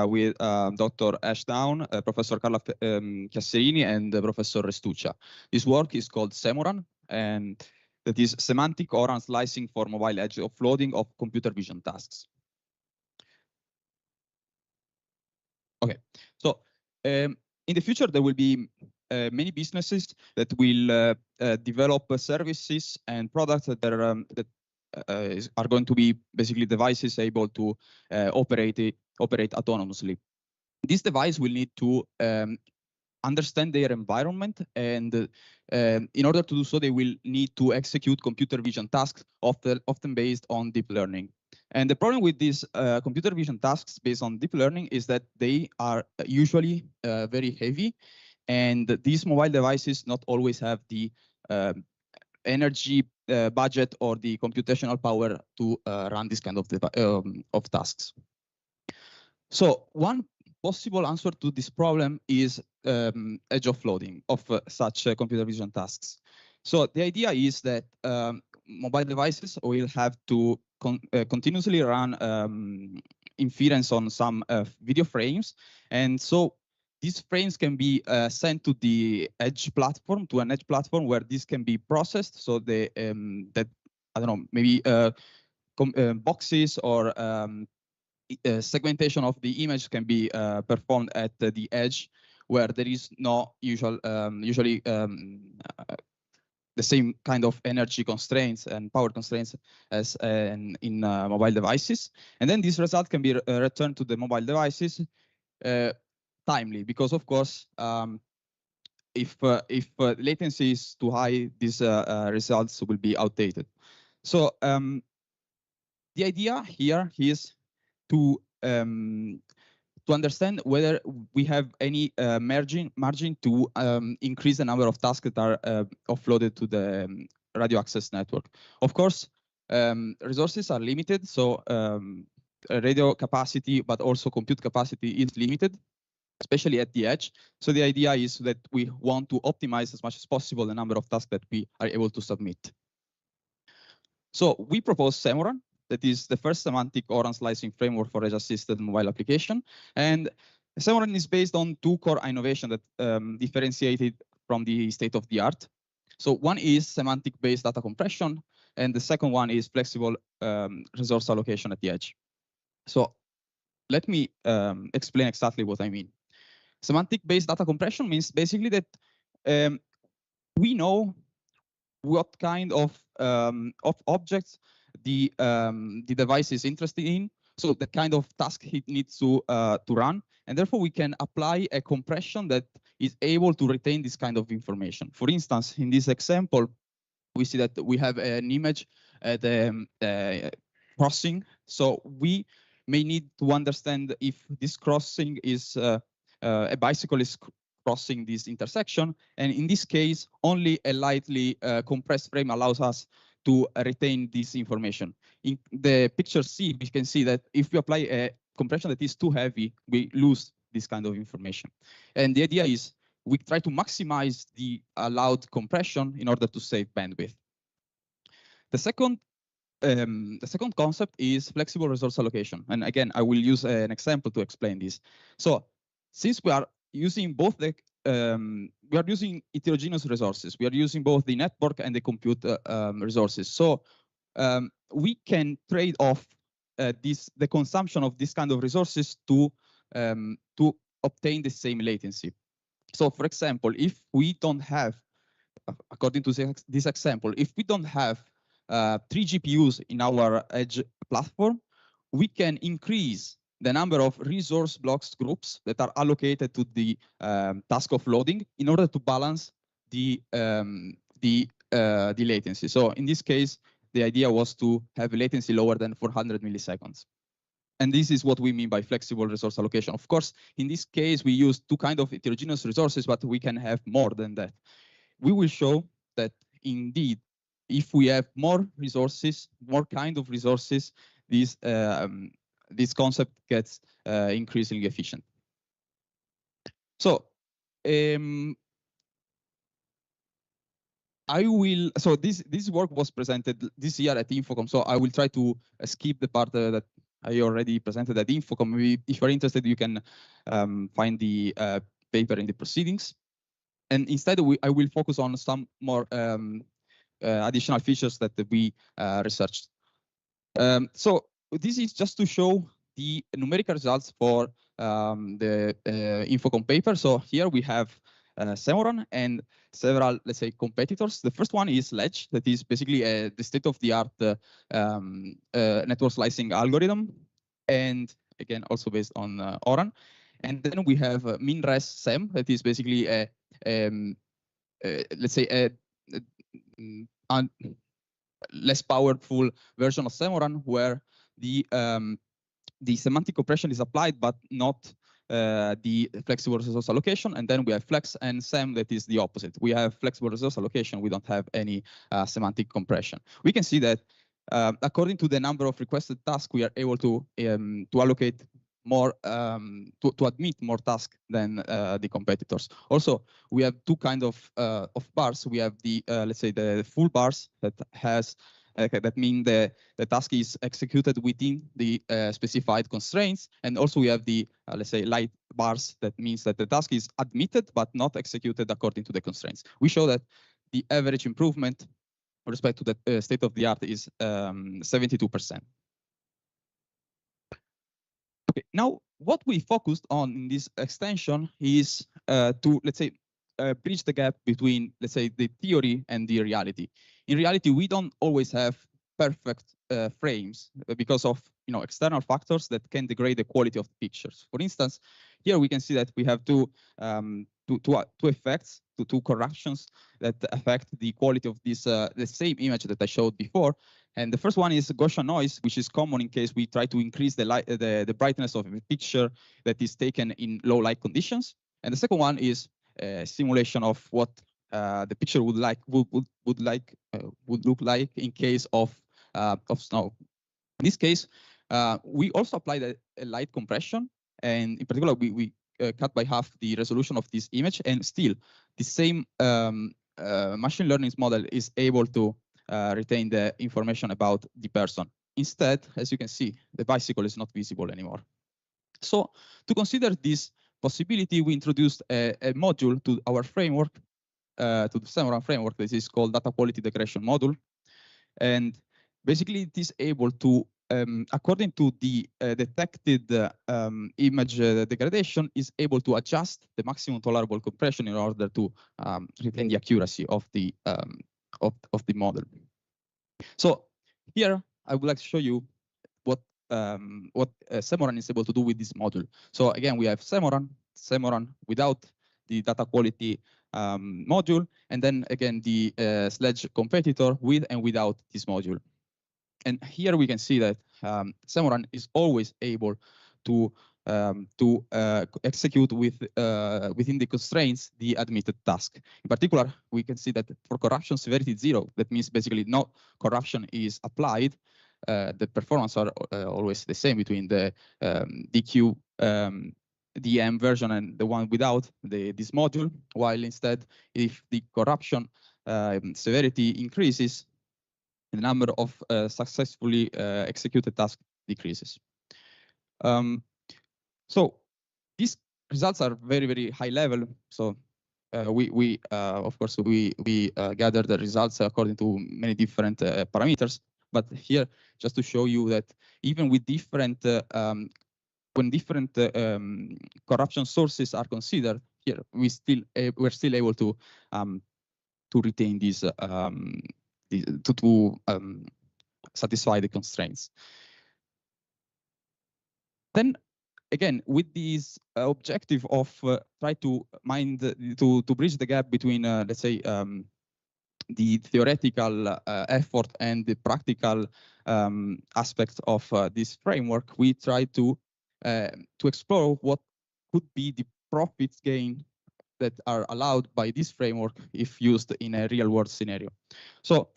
with Dr. Ashdown, Professor Carla Chiasserini, and Professor Restuccia. This work is called SEM-ORAN, and that is Semantic ORAN Slicing for Mobile Edge Offloading of Computer Vision Tasks. Okay, so in the future, there will be many businesses that will develop services and products that are going to be basically devices able to operate autonomously. This device will need to understand their environment, and in order to do so, they will need to execute computer vision tasks, often based on deep learning. And the problem with these computer vision tasks based on deep learning is that they are usually very heavy, and these mobile devices not always have the energy budget or the computational power to run this kind of tasks. So one possible answer to this problem is edge offloading of such computer vision tasks. So the idea is that mobile devices will have to continuously run inference on some video frames, and so these frames can be sent to the edge platform, to an edge platform where this can be processed. So that I don't know, maybe boxes or segmentation of the image can be performed at the edge, where there is no usually the same kind of energy constraints and power constraints as in mobile devices. And then this result can be returned to the mobile devices timely, because of course, if latency is too high, these results will be outdated. So the idea here is to understand whether we have any margin to increase the number of tasks that are offloaded to the radio access network. Of course, resources are limited, so radio capacity, but also compute capacity is limited, especially at the edge. So the idea is that we want to optimize as much as possible the number of tasks that we are able to submit. So we propose SEM-ORAN. That is the first semantic ORAN slicing framework for edge-assisted mobile application. And SEM-ORAN is based on two core innovations that differentiated from the state of the art. So one is semantic-based data compression, and the second one is flexible resource allocation at the edge. So let me explain exactly what I mean. Semantic-based data compression means basically that we know what kind of objects the device is interested in, so the kind of task it needs to run, and therefore we can apply a compression that is able to retain this kind of information. For instance, in this example, we see that we have an image at the crossing, so we may need to understand if this crossing is a bicycle is crossing this intersection, and in this case, only a lightly compressed frame allows us to retain this information. In the picture C, we can see that if we apply a compression that is too heavy, we lose this kind of information. And the idea is we try to maximize the allowed compression in order to save bandwidth. The second concept is flexible resource allocation. And again, I will use an example to explain this. So since we are using both the we are using heterogeneous resources. We are using both the network and the compute resources. So we can trade off the consumption of this kind of resources to obtain the same latency. So for example, if we don't have, according to this example, if we don't have 3 GPUs in our edge platform, we can increase the number of resource blocks groups that are allocated to the task of loading in order to balance the latency. So in this case, the idea was to have latency lower than 400 milliseconds. And this is what we mean by flexible resource allocation. Of course, in this case, we use 2 kinds of heterogeneous resources, but we can have more than that. We will show that indeed, if we have more resources, more kind of resources, this concept gets increasingly efficient. So so this work was presented this year at Infocom, so I will try to skip the part that I already presented at Infocom. Maybe if you're interested, you can find the paper in the proceedings. And instead, I will focus on some more additional features that we researched. So this is just to show the numerical results for the Infocom paper. So here we have Semoran and several, let's say, competitors. The first one is Ledge, that is basically the state-of-the-art network slicing algorithm, and again, also based on Oran. And then we have MinRes SEM, that is basically a let's say a less powerful version of Semoran, where the semantic compression is applied, but not the flexible resource allocation. And then we have Flex and SEM, that is the opposite. We have flexible resource allocation. We don't have any semantic compression. We can see that according to the number of requested tasks, we are able to allocate more, to admit more tasks than the competitors. Also, we have 2 kinds of bars. We have the, let's say, the full bars that has that mean the task is executed within the specified constraints. And also we have the, let's say, light bars. That means that the task is admitted, but not executed according to the constraints. We show that the average improvement with respect to the state of the art is 72%. Okay, now what we focused on in this extension is to, let's say, bridge the gap between, let's say, the theory and the reality. In reality, we don't always have perfect frames because of external factors that can degrade the quality of the pictures. For instance, here we can see that we have two effects, two corrections that affect the quality of this the same image that I showed before. And the first one is Gaussian noise, which is common in case we try to increase the light, the brightness of a picture that is taken in low light conditions. And the second one is a simulation of what the picture would look like in case of snow. In this case, we also applied a light compression, and in particular, we cut by half the resolution of this image, and still the same machine learning model is able to retain the information about the person. Instead, as you can see, the bicycle is not visible anymore. So to consider this possibility, we introduced a module to our framework the Semoran framework. This is called data quality degradation module, and basically it is able to, according to the detected image degradation, is able to adjust the maximum tolerable compression in order to retain the accuracy of the model. So here I would like to show you what Semoran is able to do with this module. So again, we have Semoran without the data quality module, and then again the Sledge competitor with and without this module. And here we can see that Semoran is always able to execute within the constraints the admitted task. In particular, we can see that for corruption severity 0, that means basically no corruption is applied. The performance are always the same between the DQ DM version and the one without this module, while instead, if the corruption severity increases, the number of successfully executed tasks decreases. So these results are very, very high level. So of course, we gather the results according to many different parameters. But here, just to show you that even with different, when different corruption sources are considered, here we're still able to retain these to satisfy the constraints. Then again, with this objective of try to to bridge the gap between let's say the theoretical effort and the practical aspects of this framework, we try to explore what could be the profits gain that are allowed by this framework if used in a real-world scenario. So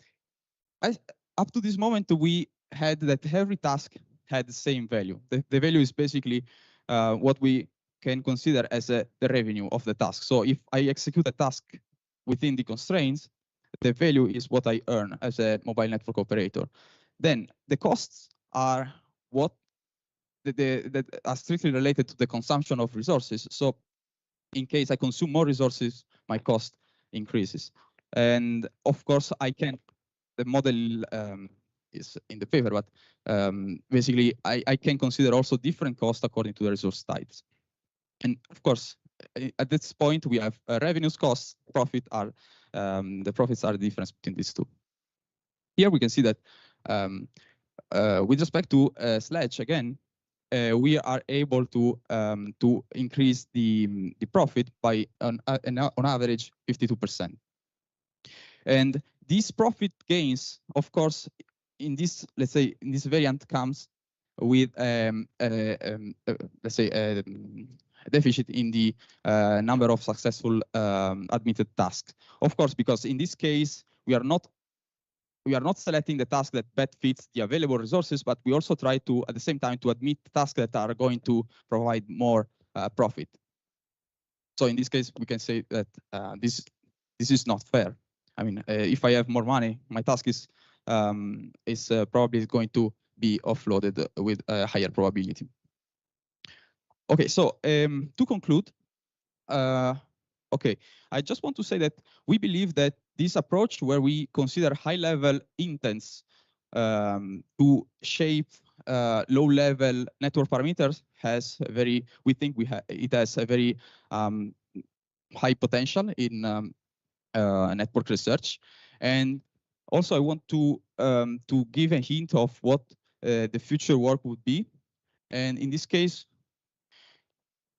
up to this moment, we had that every task had the same value. The value is basically what we can consider as the revenue of the task. So if I execute a task within the constraints, the value is what I earn as a mobile network operator. Then the costs are what that are strictly related to the consumption of resources. So in case I consume more resources, my cost increases. And of course, the model is in the paper, but basically I can consider also different costs according to the resource types. And of course, at this point, we have revenues, costs, profit are the profits are the difference between these two. Here we can see that with respect to Sledge, again, we are able to increase the profit by on average 52%. And these profit gains, of course, in this, let's say, in this variant comes with let's say a deficit in the number of successful admitted tasks. Of course, because in this case we are not selecting the task that best fits the available resources, but we also try to at the same time to admit tasks that are going to provide more profit. So in this case, we can say that this is not fair. I mean, if I have more money, my task is probably going to be offloaded with a higher probability. Okay, so to conclude, okay, I just want to say that we believe that this approach, where we consider high-level intents to shape low-level network parameters, has a very, we think it has a very high potential in network research. And also, I want to give a hint of what the future work would be. And in this case,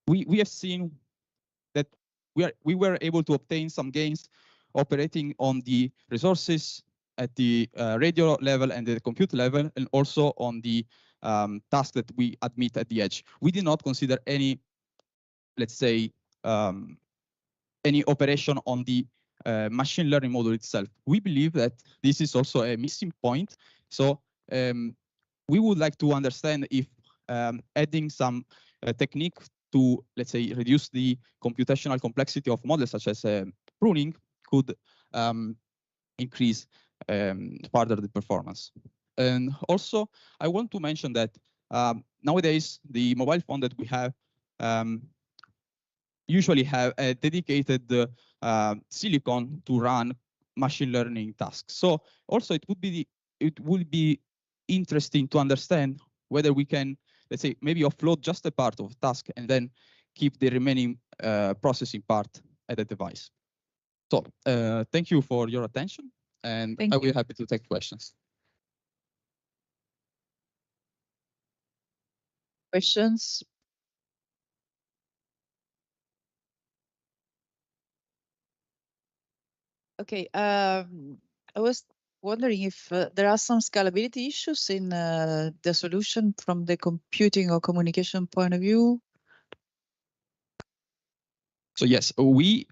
we have seen that we were able to obtain some gains operating on the resources at the radio level and the compute level, and also on the task that we admit at the edge. We did not consider any, let's say, any operation on the machine learning model itself. We believe that this is also a missing point. So we would like to understand if adding some technique to, let's say, reduce the computational complexity of models, such as pruning, could increase further the performance. And also, I want to mention that nowadays, the mobile phone that we have usually have a dedicated silicon to run machine learning tasks. So also it would be interesting to understand whether we can, let's say, maybe offload just a part of task and then keep the remaining processing part at the device. So thank you for your attention, and I will be happy to take questions. Questions? Okay, I was wondering if there are some scalability issues in the solution from the computing or communication point of view. So yes, we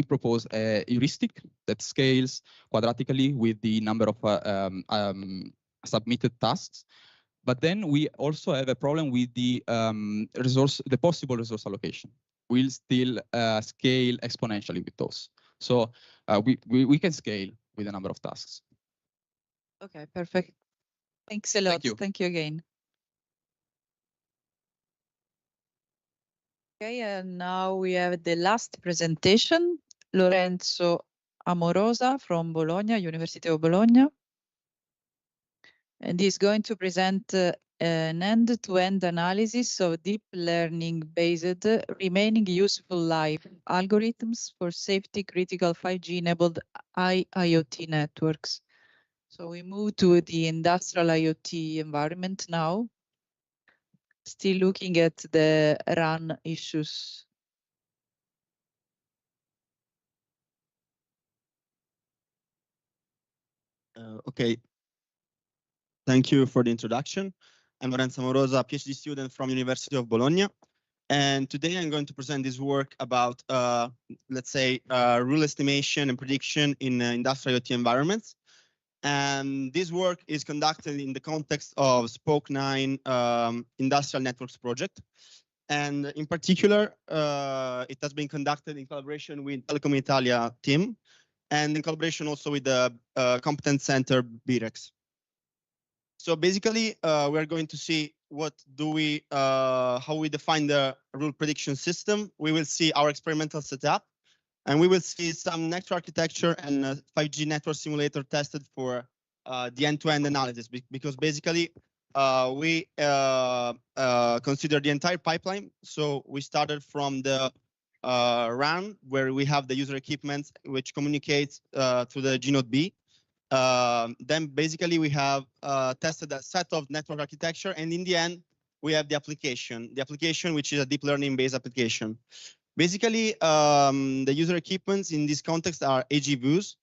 propose a heuristic that scales quadratically with the number of submitted tasks. But then we also have a problem with the possible resource allocation. We'll still scale exponentially with those. So we can scale with the number of tasks. Okay, perfect. Thanks a lot. Thank you. Thank you again. Okay, and now we have the last presentation, Lorenzo Amorosa from Bologna, University of Bologna. And he's going to present an end-to-end analysis of deep learning-based remaining useful life algorithms for safety-critical 5G-enabled IoT networks. So we move to the industrial IoT environment now. Still looking at the RAN issues. Okay. Thank you for the introduction. I'm Lorenzo Amorosa, PhD student from University of Bologna. And today I'm going to present this work about, let's say, rule estimation and prediction in industrial IoT environments. And this work is conducted in the context of Spoke 9 Industrial Networks project. And in particular, it has been conducted in collaboration with Telecom Italia team and in collaboration also with the Competence Center BIREX. So basically, we're going to see how we define the rule prediction system. We will see our experimental setup, and we will see some network architecture and 5G network simulator tested for the end-to-end analysis, because basically we consider the entire pipeline. So we started from the RAN, where we have the user equipment, which communicates to the G-Node B. Then basically we have tested a set of network architecture, and in the end, we have the application which is a deep learning based application. Basically, the user equipments in this context are AGVs,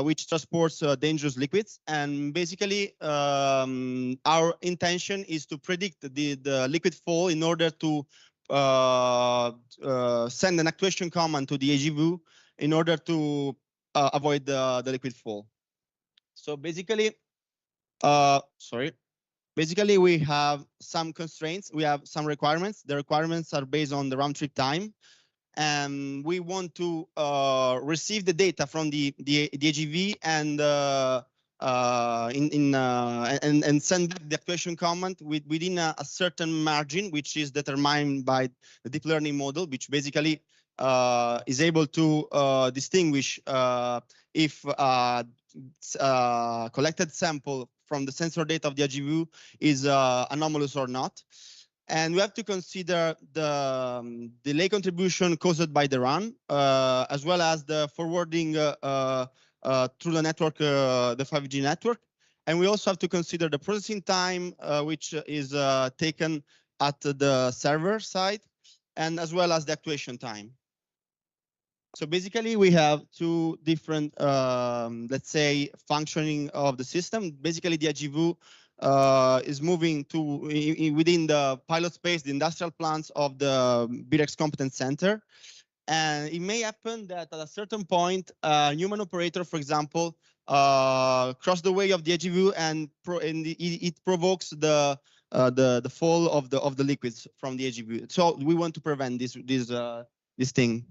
which transports dangerous liquids. And basically, our intention is to predict the liquid flow in order to send an actuation command to the AGV in order to avoid the liquid flow. So basically, basically, we have some constraints. We have some requirements. The requirements are based on the round trip time. And we want to receive the data from the AGV and send back the actuation command within a certain margin, which is determined by the deep learning model, which basically is able to distinguish if collected sample from the sensor data of the AGV is anomalous or not. And we have to consider the delay contribution caused by the RAN, as well as the forwarding through the network, the 5G network. And we also have to consider the processing time, which is taken at the server side, and as well as the actuation time. So basically, we have two different, let's say, functioning of the system. Basically, the AGV is moving to within the pilot space, the industrial plants of the BIREX Competence Center. And it may happen that at a certain point, a human operator, for example, cross the way of the AGV and it provokes the fall of the liquids from the AGV. So we want to prevent this thing.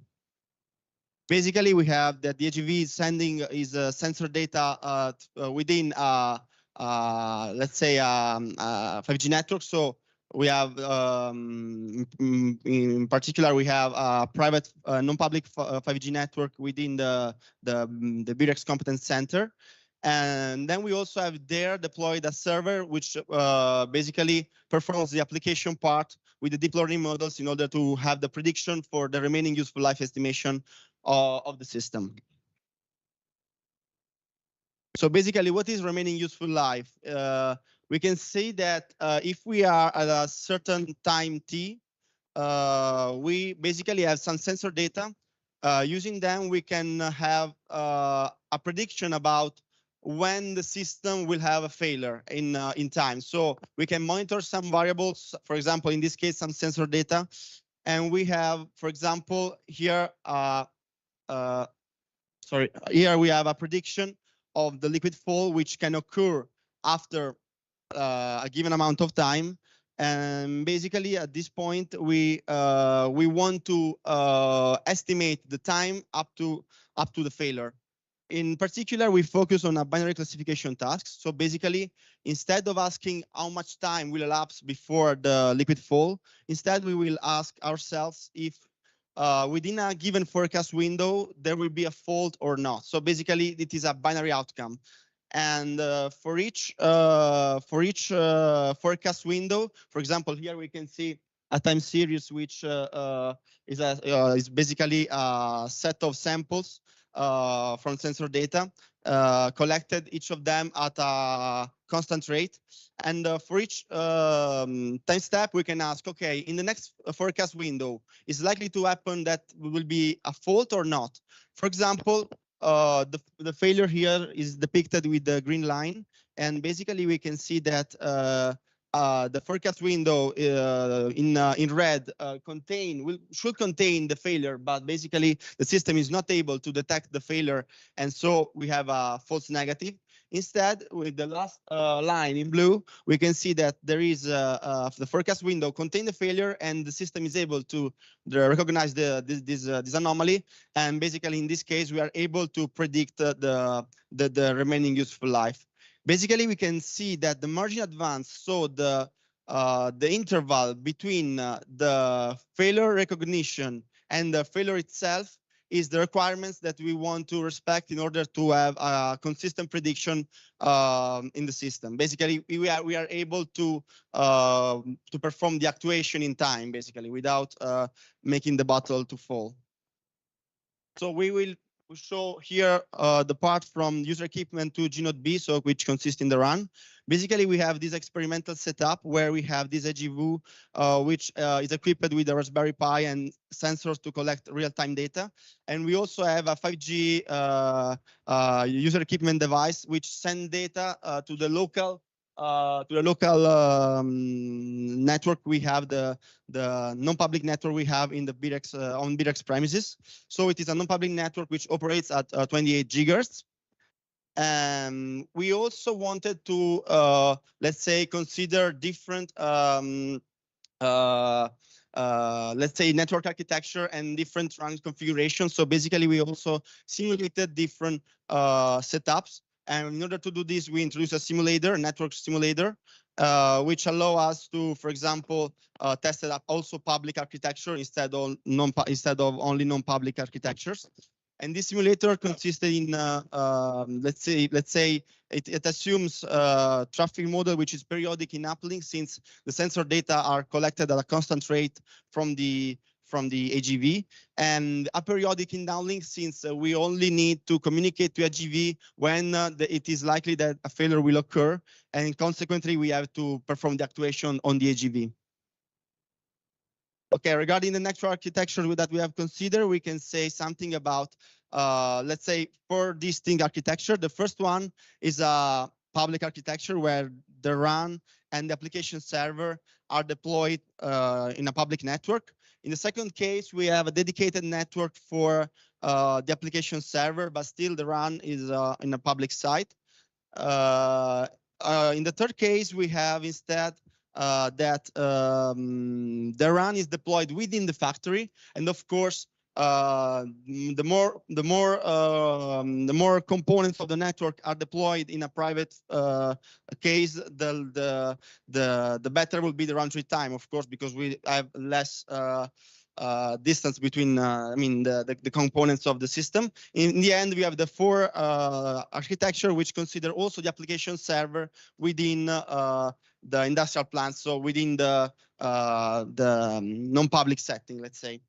Basically, we have that the AGV is sending sensor data within, let's say, 5G network. So we have in particular we have a private non-public 5G network within the BREX Competence Center. And then we also have there deployed a server which basically performs the application part with the deep learning models in order to have the prediction for the remaining useful life estimation of the system. So basically, what is remaining useful life? We can say that if we are at a certain time t, we basically have some sensor data. Using them, we can have a prediction about when the system will have a failure in time. So we can monitor some variables, for example, in this case, some sensor data. And we have, for example, here, here we have a prediction of the liquid fall, which can occur after a given amount of time. And basically, at this point, we want to estimate the time up to the failure. In particular, we focus on a binary classification task. So basically, instead of asking how much time will elapse before the liquid fall, instead we will ask ourselves if within a given forecast window there will be a fault or not. So basically, it is a binary outcome. And for each forecast window, for example, here we can see a time series which is basically a set of samples from sensor data collected, each of them at a constant rate. And for each time step, we can ask, okay, in the next forecast window, is likely to happen that will be a fault or not? For example, the failure here is depicted with the green line. And basically, we can see that the forecast window in red should contain the failure, but basically the system is not able to detect the failure, and so we have a false negative. Instead, with the last line in blue, we can see that there is the forecast window contain the failure, and the system is able to recognize this anomaly. And basically, in this case, we are able to predict the remaining useful life. Basically, we can see that the margin advance, so the interval between the failure recognition and the failure itself, is the requirements that we want to respect in order to have a consistent prediction in the system. Basically, we are able to perform the actuation in time, basically, without making the bottle to fall. So we will show here the part from user equipment to G-Node B, so which consists in the run. Basically, we have this experimental setup where we have this AGVU, which is equipped with a Raspberry Pi and sensors to collect real-time data. And we also have a 5G user equipment device, which send data to the local network we have, the non-public network we have in the BREX on BREX premises. So it is a non-public network which operates at 28 gigahertz. And we also wanted to, let's say, consider different, let's say, network architecture and different run configurations. So basically, we also simulated different setups. And in order to do this, we introduced a simulator, a network simulator, which allow us to, for example, test it up also public architecture instead of only non-public architectures. And this simulator consisted in, let's say, it assumes a traffic model which is periodic in uplink, since the sensor data are collected at a constant rate from the AGV, and aperiodic in downlink, since we only need to communicate to AGV when it is likely that a failure will occur, and consequently we have to perform the actuation on the AGV. Okay, regarding the network architecture that we have considered, we can say something about, let's say, 4 distinct architecture. The first one is a public architecture where the RAN and the application server are deployed in a public network. In the second case, we have a dedicated network for the application server, but still the RAN is in a public site. In the third case, we have instead that the RAN is deployed within the factory, and of course, the more components of the network are deployed in a private case, the better will be the round trip time, of course, because we have less distance between the components of the system. In the end, we have the four architecture which consider also the application server within the industrial plant, so within the non-public setting, let's say.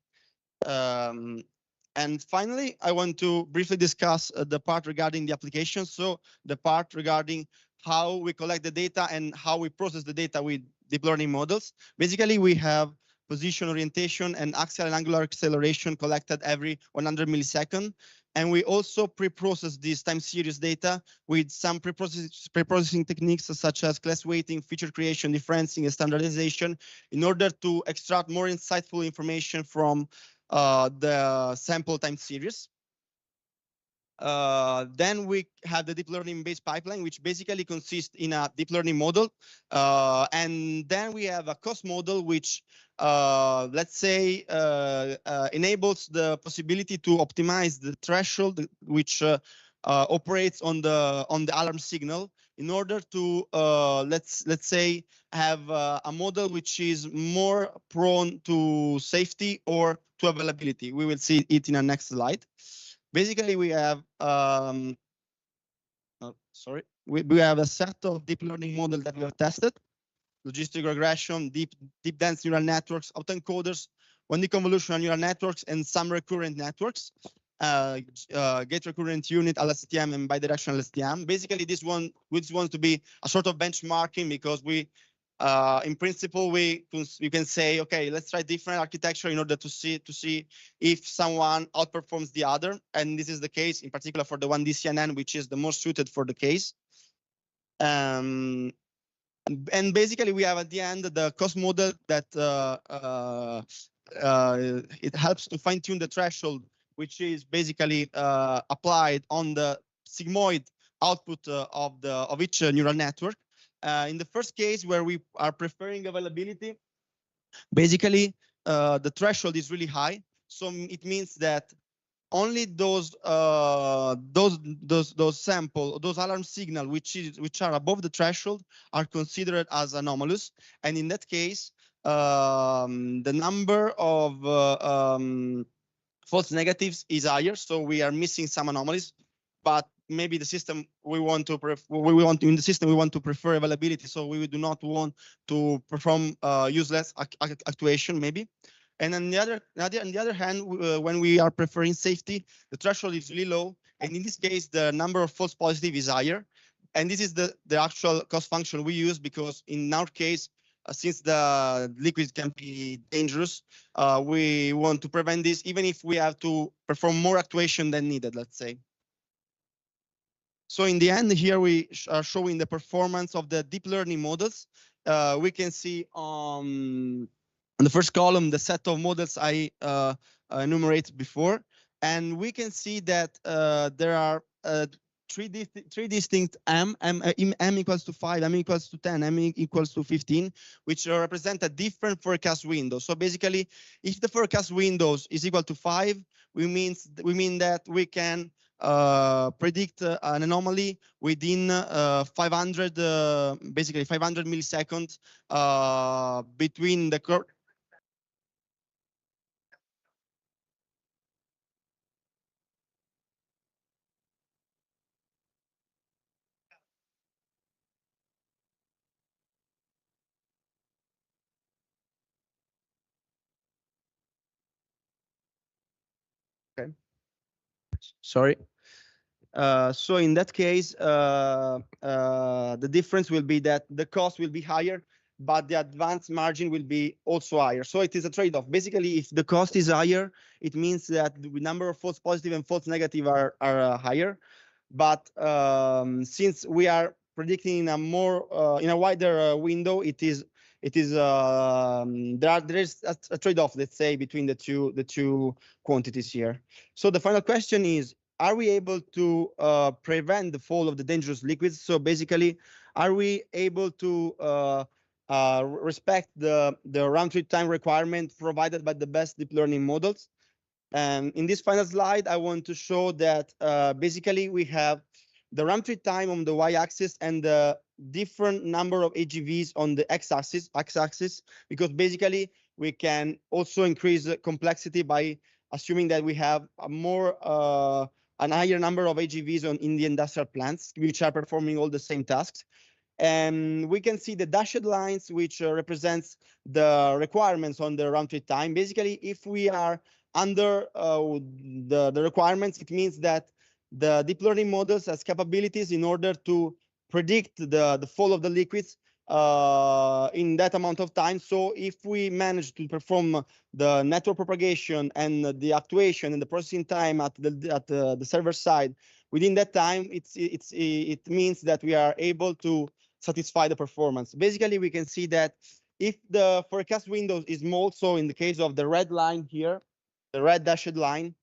And finally, I want to briefly discuss the part regarding the application. So the part regarding how we collect the data and how we process the data with deep learning models. Basically, we have position orientation and axial and angular acceleration collected every 100 milliseconds. And we also pre-process this time series data with some pre-processing techniques such as class weighting, feature creation, differencing, and standardization in order to extract more insightful information from the sample time series. Then we have the deep learning based pipeline, which basically consists in a deep learning model. And then we have a cost model, which let's say enables the possibility to optimize the threshold, which operates on the alarm signal in order to let's say have a model which is more prone to safety or to availability. We will see it in our next slide. Basically, we have we have a set of deep learning models that we have tested: logistic regression, deep dense neural networks, autoencoders, 1D convolutional neural networks, and some recurrent networks. Gate recurrent unit, LSTM, and bidirectional LSTM. Basically, this one wants to be a sort of benchmarking, because we in principle, you can say, okay, let's try different architecture in order to see if someone outperforms the other. And this is the case in particular for the 1D CNN, which is the most suited for the case. And basically, we have at the end the cost model that it helps to fine tune the threshold, which is basically applied on the sigmoid output of each neural network. In the first case, where we are preferring availability, basically the threshold is really high. So it means that only those sample, those alarm signal which are above the threshold are considered as anomalous. And in that case, the number of false negatives is higher. So we are missing some anomalies. But maybe the system we want to prefer availability, so we do not want to perform useless actuation maybe. And on the other hand, when we are preferring safety, the threshold is really low, and in this case the number of false positive is higher. And this is the actual cost function we use, because in our case, since the liquid can be dangerous, we want to prevent this, even if we have to perform more actuation than needed, let's say. So in the end, here we are showing the performance of the deep learning models. We can see on the first column the set of models I enumerated before, and we can see that there are three distinct m equals to 5, m equals to 10, m equals to 15, which represent a different forecast window. So basically, if the forecast windows is equal to 5, we mean that we can predict an anomaly within 500 basically 500 milliseconds between the okay, sorry. So in that case, the difference will be that the cost will be higher, but the advanced margin will be also higher. So it is a trade-off. Basically, if the cost is higher, it means that the number of false positive and false negative are higher. But since we are predicting in a more in a wider window, there is a trade-off, let's say, between the two quantities here. So the final question is, are we able to prevent the fall of the dangerous liquids? So basically, are we able to respect the round trip time requirement provided by the best deep learning models? And in this final slide, I want to show that basically we have the ramp tree time on the y-axis and the different number of AGVs on the x-axis, because basically we can also increase the complexity by assuming that we have a an higher number of AGVs in the industrial plants, which are performing all the same tasks. And we can see the dashed lines, which represents the requirements on the round trip time. Basically, if we are under the requirements, it means that the deep learning models has capabilities in order to predict the flow of the liquids in that amount of time. So if we manage to perform the network propagation and the actuation and the processing time at the server side within that time, it means that we are able to satisfy the performance. Basically, we can see that if the forecast window is small, so in the case of the red line here, the red dashed line,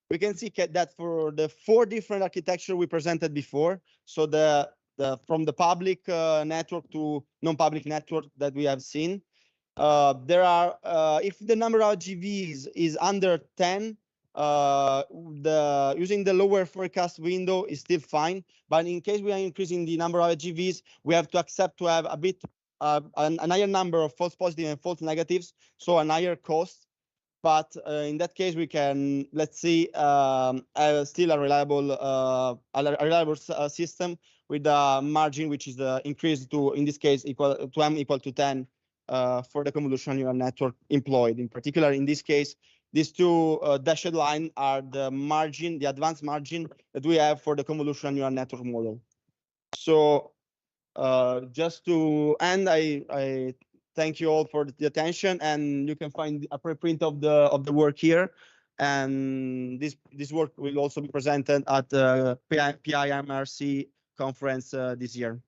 we can see that for the 4 different architecture we presented before, so from the public network to non-public network that we have seen, there are, if the number of GVs is under 10, using the lower forecast window is still fine. But in case we are increasing the number of GVs, we have to accept to have a bit a higher number of false positive and false negatives, so a higher cost. But in that case, we can, let's see, still a reliable system with a margin which is increased to, in this case, m equal to 10 for the convolutional neural network employed. In particular, in this case, these 2 dashed line are the margin, the advanced margin that we have for the convolutional neural network model. So just to end, I thank you all for the attention, and you can find a preprint of the work here. And this work will also be presented at the PIMRC conference this year.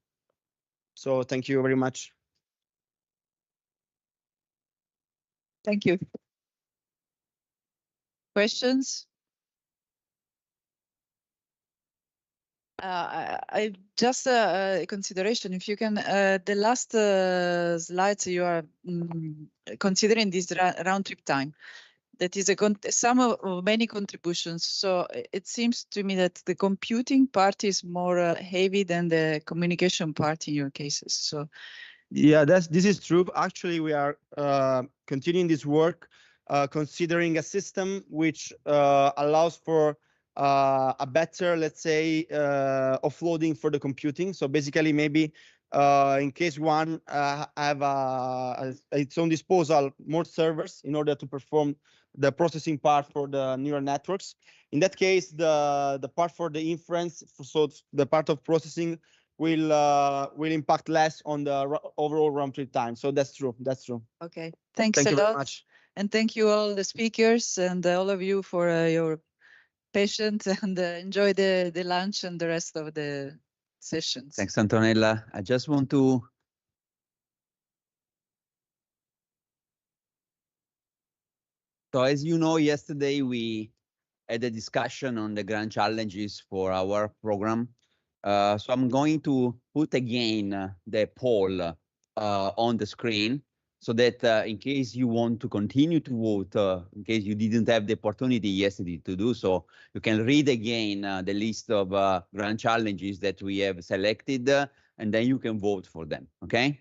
So thank you very much. Thank you. Questions? I just a consideration. If you can, the last slides you are considering this round trip time. That is a sum of many contributions. So it seems to me that the computing part is more heavy than the communication part in your cases. So yeah, this is true. Actually, we are continuing this work, considering a system which allows for a better, let's say, offloading for the computing. So basically, maybe in case one have its own disposal more servers in order to perform the processing part for the neural networks. In that case, the part for the inference, so the part of processing will impact less on the overall round trip time. So that's true. That's true. okay, thanks a lot. Thank you very much. And thank you all the speakers and all of you for your patience, and enjoy the lunch and the rest of the sessions. Thanks, Antonella. I just want to So as you know, yesterday we had a discussion on the grand challenges for our program. So I'm going to put again the poll on the screen so that in case you want to continue to vote, in case you didn't have the opportunity yesterday to do so, you can read again the list of grand challenges that we have selected, and then you can vote for them, okay?